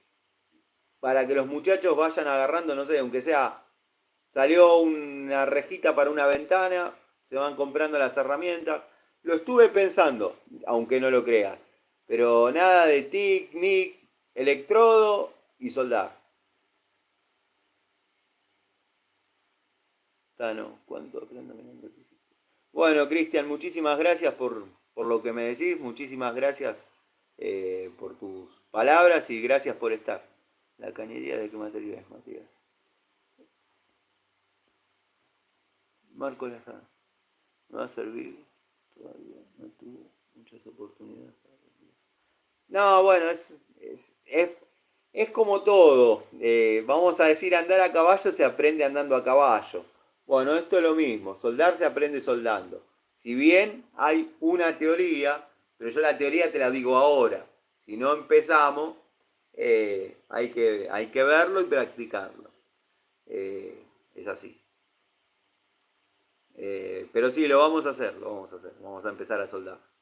para que los muchachos vayan agarrando, no sé, aunque sea. Salió una rejita para una ventana, se van comprando las herramientas. Lo estuve pensando, aunque no lo creas. Pero nada de tic, nic, electrodo y soldar. Tano, ¿cuánto aprendo mirando el físico? Bueno, Cristian, muchísimas gracias por lo que me decís, muchísimas gracias por tus palabras y gracias por estar. ¿La cañería de qué materia es, Matías? Marco Lazar. ¿Me va a servir? Todavía no tuvo muchas oportunidades. No, bueno, es como todo. Vamos a decir, andar a caballo se aprende andando a caballo. Bueno, esto es lo mismo. Soldar se aprende soldando. Si bien hay una teoría, pero yo la teoría te la digo ahora. Si no empezamos, hay que verlo y practicarlo. Es así. Pero sí, lo vamos a hacer, lo vamos a hacer. Vamos a empezar a soldar.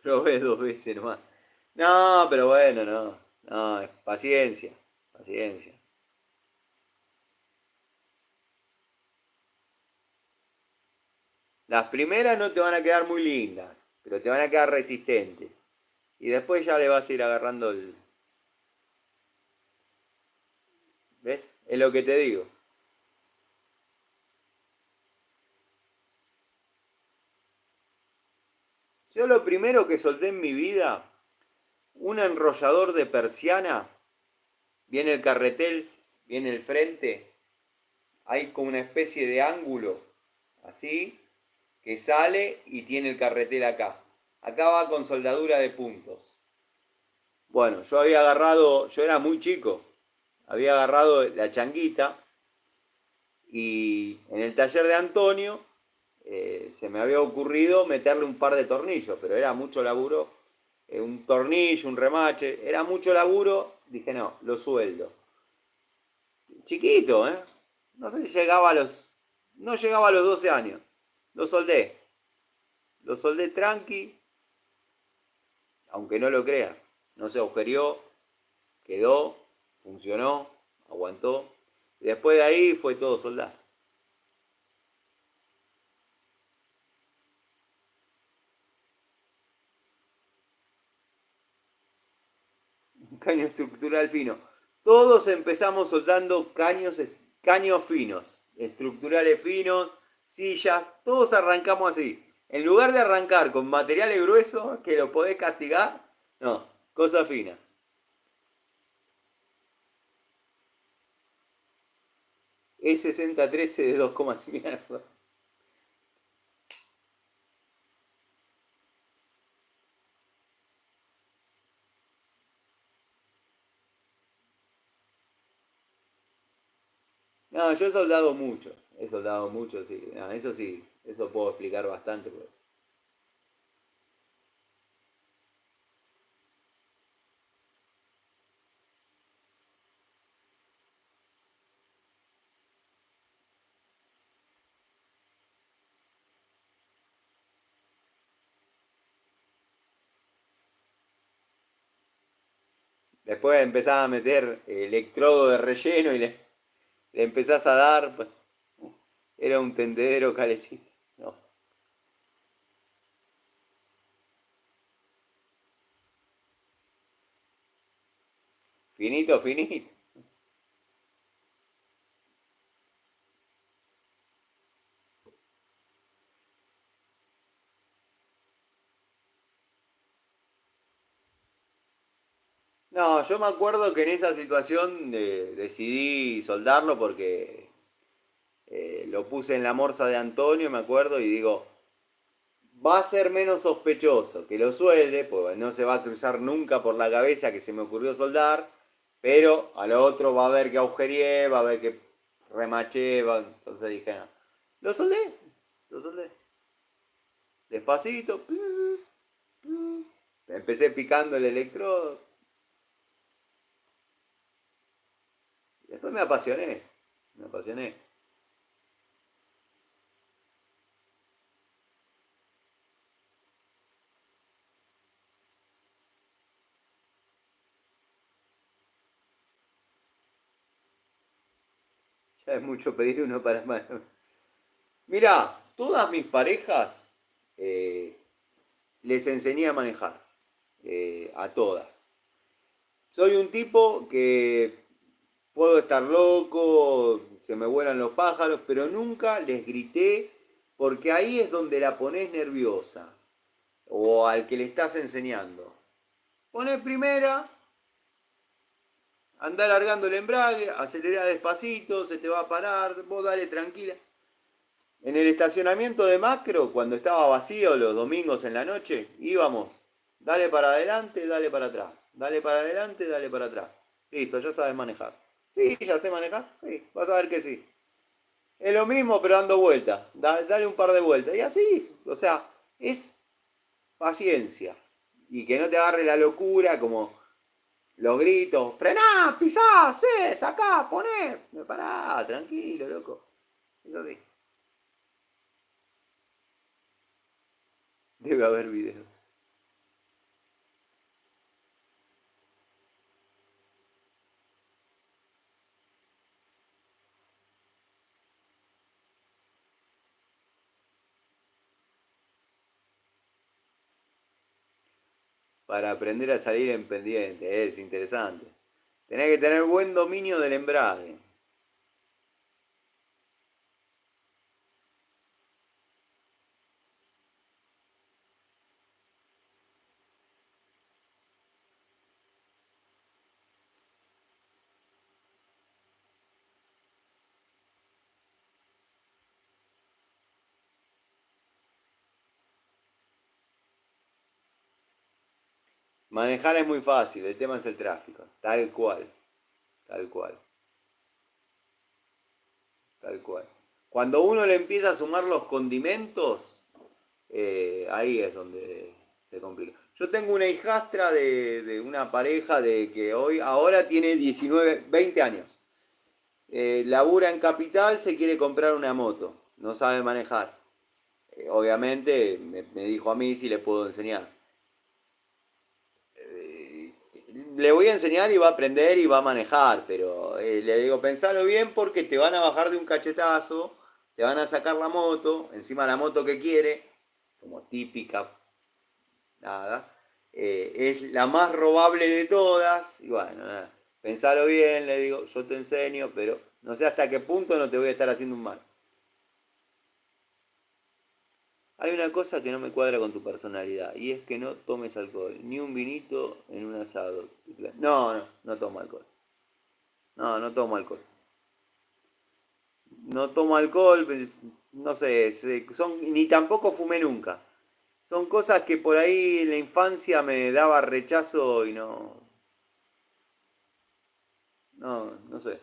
Probé dos veces nomás. No, pero bueno, no. No, paciencia, paciencia. Las primeras no te van a quedar muy lindas, pero te van a quedar resistentes. Y después ya le vas a ir agarrando el... ¿Ves? Es lo que te digo. Yo lo primero que solté en mi vida, un enrollador de persiana, viene el carretel, viene el frente, hay como una especie de ángulo, así, que sale y tiene el carretel acá. Acá va con soldadura de puntos. Bueno, yo había agarrado, yo era muy chico, había agarrado la changuita y en el taller de Antonio se me había ocurrido meterle un par de tornillos, pero era mucho laburo, un tornillo, un remache, era mucho laburo, dije no, lo sueldo. Chiquito, ¿eh? No sé si llegaba a los, no llegaba a los 12 años, lo soldé, lo soldé tranqui, aunque no lo creas, no se agujereó, quedó, funcionó, aguantó. Y después de ahí fue todo soldar. Un caño estructural fino. Todos empezamos soldando caños finos, estructurales finos, sillas, todos arrancamos así. En lugar de arrancar con materiales gruesos que lo podés castigar, no, cosa fina. E6013 de 2, mierda. No, yo he soldado mucho, sí. No, eso sí, eso puedo explicar bastante. Después empezás a meter electrodo de relleno y le empezás a dar. Pues, era un tendedero calecito. No. Finito, finito. No, yo me acuerdo que en esa situación decidí soldarlo porque lo puse en la morsa de Antonio, me acuerdo, y digo, va a ser menos sospechoso que lo suelde, pues no se va a cruzar nunca por la cabeza que se me ocurrió soldar, pero a lo otro va a ver que agujereé, va a ver que remaché, entonces dije, no. Lo soldé, lo soldé. Despacito, empecé picando el electrodo, después me apasioné, me apasioné. Ya es mucho pedir uno para... Mirá, todas mis parejas eh, les enseñé a manejar. A todas. Soy un tipo que puedo estar loco, se me vuelan los pájaros, pero nunca les grité porque ahí es donde la pones nerviosa o al que le estás enseñando. Pones primera, anda largando el embrague, acelera despacito, se te va a parar, vos dale tranquila. En el estacionamiento de Macro, cuando estaba vacío los domingos en la noche, íbamos, dale para adelante, dale para atrás, dale para adelante, dale para atrás. Listo, ya sabes manejar. Sí, ya sé manejar, sí, vas a ver que sí. Es lo mismo, pero dando vueltas, dale un par de vueltas. Y así, o sea, es paciencia. Y que no te agarre la locura como los gritos, frená, pisá, sacá, poné. Pará, tranquilo, loco. Es así. Debe haber videos. Para aprender a salir en pendiente, es interesante. Tenés que tener buen dominio del embrague. Manejar es muy fácil, el tema es el tráfico. Tal cual, tal cual, tal cual. Cuando uno le empieza a sumar los condimentos, ahí es donde se complica. Yo tengo una hijastra de una pareja de que hoy, ahora tiene 19, 20 años. Labura en Capital, se quiere comprar una moto. No sabe manejar. Obviamente me dijo a mí si le puedo enseñar. Le voy a enseñar y va a aprender y va a manejar, pero le digo, pensalo bien porque te van a bajar de un cachetazo, te van a sacar la moto, encima la moto que quiere, como típica, nada, es la más robable de todas, y bueno, nada, pensalo bien, le digo, yo te enseño, pero no sé hasta qué punto no te voy a estar haciendo un mal. Hay una cosa que no me cuadra con tu personalidad y es que no tomes alcohol, ni un vinito en un asado. No, no, no tomo alcohol. No, no tomo alcohol. No tomo alcohol, pues, no sé, son, ni tampoco fumé nunca. Son cosas que por ahí en la infancia me daba rechazo y no, no sé.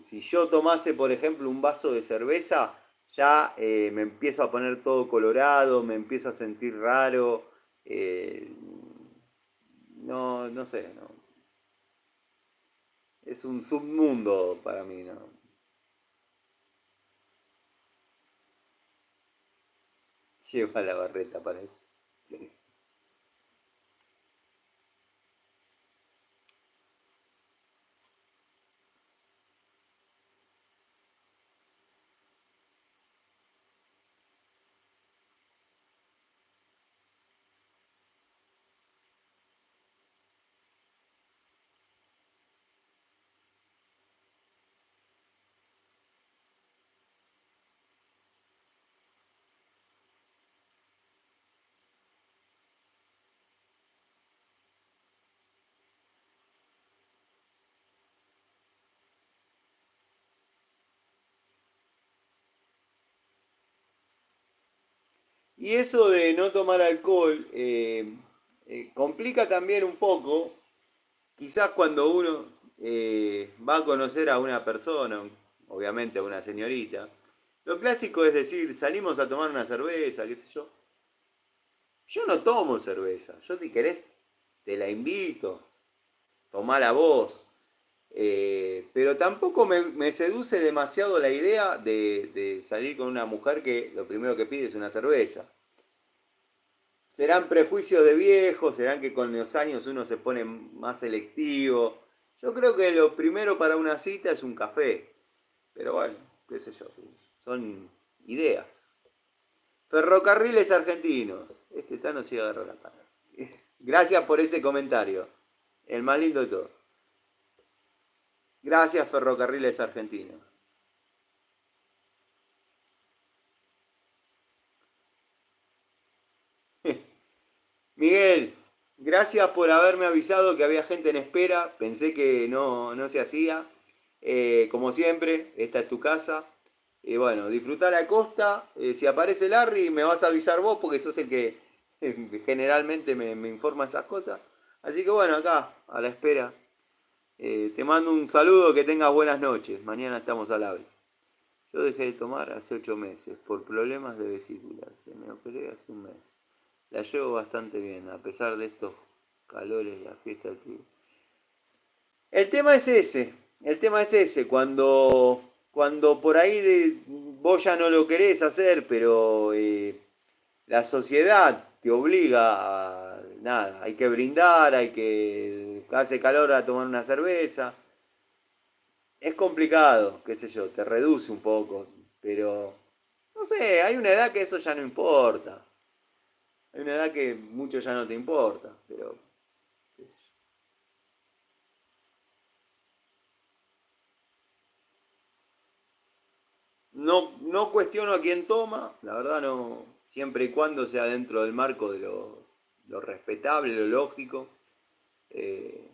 Si yo tomase, por ejemplo, un vaso de cerveza, ya me empiezo a poner todo colorado, me empiezo a sentir raro. eh, no, no sé, no. Es un submundo para mí, ¿no? Lleva la barreta para eso. Y eso de no tomar alcohol complica también un poco, quizás cuando uno va a conocer a una persona, obviamente a una señorita. Lo clásico es decir, salimos a tomar una cerveza, qué sé yo. Yo no tomo cerveza, yo si querés te la invito, tomala vos. Pero tampoco me seduce demasiado la idea de salir con una mujer que lo primero que pide es una cerveza. Serán prejuicios de viejo, serán que con los años uno se pone más selectivo. Yo creo que lo primero para una cita es un café. Pero bueno, qué sé yo. Son ideas. Ferrocarriles Argentinos. Este Tano sí agarró la palabra. Gracias por ese comentario. El más lindo de todo. Gracias Ferrocarriles Argentinos. Miguel, gracias por haberme avisado que había gente en espera. Pensé que no se hacía. Como siempre, esta es tu casa. Bueno, disfrutar la costa. Si aparece Larry, me vas a avisar vos porque sos el que generalmente me informa esas cosas. Así que bueno, acá, a la espera. Te mando un saludo, que tengas buenas noches. Mañana estamos al habla. Yo dejé de tomar hace 8 meses por problemas de vesícula. Se me operé hace un mes. La llevo bastante bien, a pesar de estos calores y la fiesta que... El tema es ese, cuando por ahí vos ya no lo querés hacer, pero la sociedad te obliga a, nada, hay que brindar, hace calor a tomar una cerveza, es complicado, qué sé yo, te reduce un poco, pero no sé, hay una edad que eso ya no importa, hay una edad que mucho ya no te importa, pero qué sé yo. No cuestiono a quién toma, la verdad no, siempre y cuando sea dentro del marco de lo respetable, lo lógico, eh,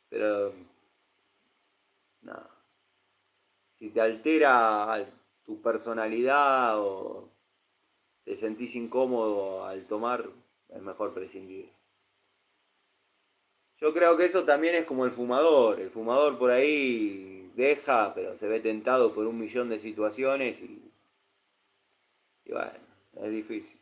pero nada, si te altera tu personalidad o te sentís incómodo al tomar, es mejor prescindir. Yo creo que eso también es como el fumador por ahí deja, pero se ve tentado por un millón de situaciones y bueno, es difícil.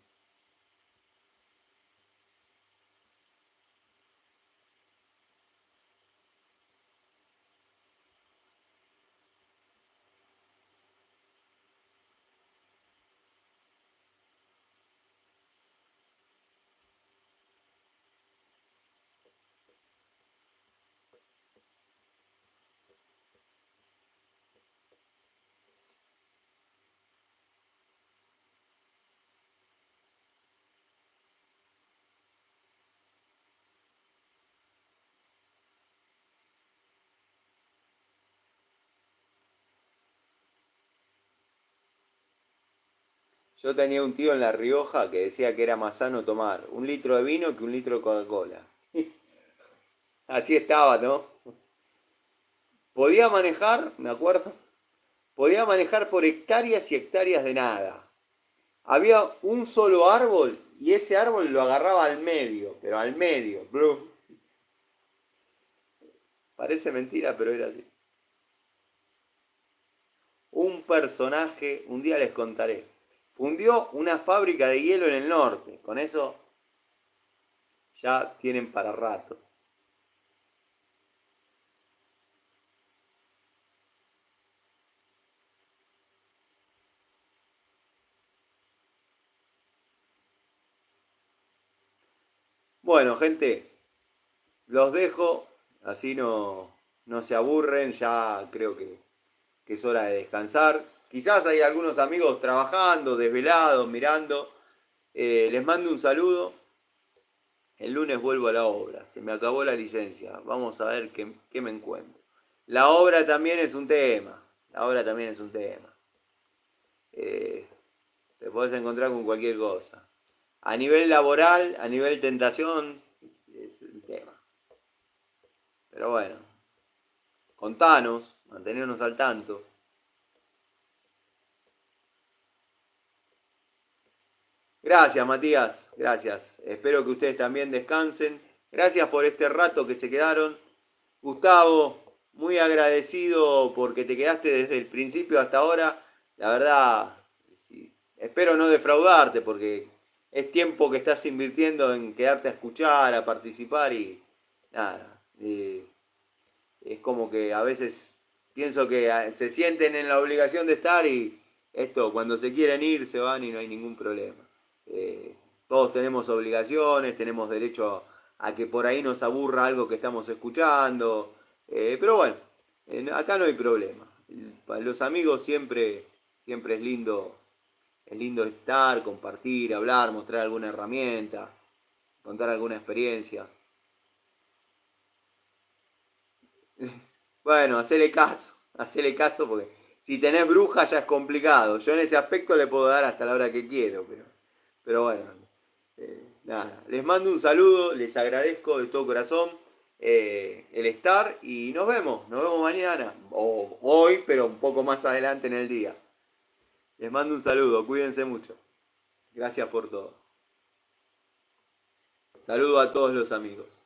Yo tenía un tío en La Rioja que decía que era más sano tomar 1 litro de vino que 1 litro de Coca-Cola. Así estaba, ¿no? Podía manejar, me acuerdo, podía manejar por hectáreas y hectáreas de nada. Había un solo árbol y ese árbol lo agarraba al medio, pero al medio. Brum. Parece mentira, pero era así. Un personaje, un día les contaré. Fundió una fábrica de hielo en el norte. Con eso ya tienen para rato. Bueno, gente, los dejo. Así no se aburren. Ya creo que es hora de descansar. Quizás hay algunos amigos trabajando, desvelados, mirando. Les mando un saludo. El lunes vuelvo a la obra. Se me acabó la licencia. Vamos a ver qué me encuentro. La obra también es un tema. La obra también es un tema. Eh, Te puedes encontrar con cualquier cosa. A nivel laboral, a nivel tentación, es un tema. Pero bueno, contanos, mantenernos al tanto. Gracias, Matías, gracias. Espero que ustedes también descansen. Gracias por este rato que se quedaron. Gustavo, muy agradecido porque te quedaste desde el principio hasta ahora. La verdad, sí, espero no defraudarte porque es tiempo que estás invirtiendo en quedarte a escuchar, a participar y nada. Es como que a veces pienso que se sienten en la obligación de estar y esto, cuando se quieren ir, se van y no hay ningún problema. Todos tenemos obligaciones, tenemos derecho a que por ahí nos aburra algo que estamos escuchando. Pero bueno, acá no hay problema. Para los amigos siempre es lindo estar, compartir, hablar, mostrar alguna herramienta, contar alguna experiencia. Bueno, hacele caso porque si tenés bruja ya es complicado. Yo en ese aspecto le puedo dar hasta la hora que quiero, pero bueno, nada. Les mando un saludo, les agradezco de todo corazón el estar y nos vemos mañana, o hoy, pero un poco más adelante en el día. Les mando un saludo, cuídense mucho. Gracias por todo. Saludo a todos los amigos.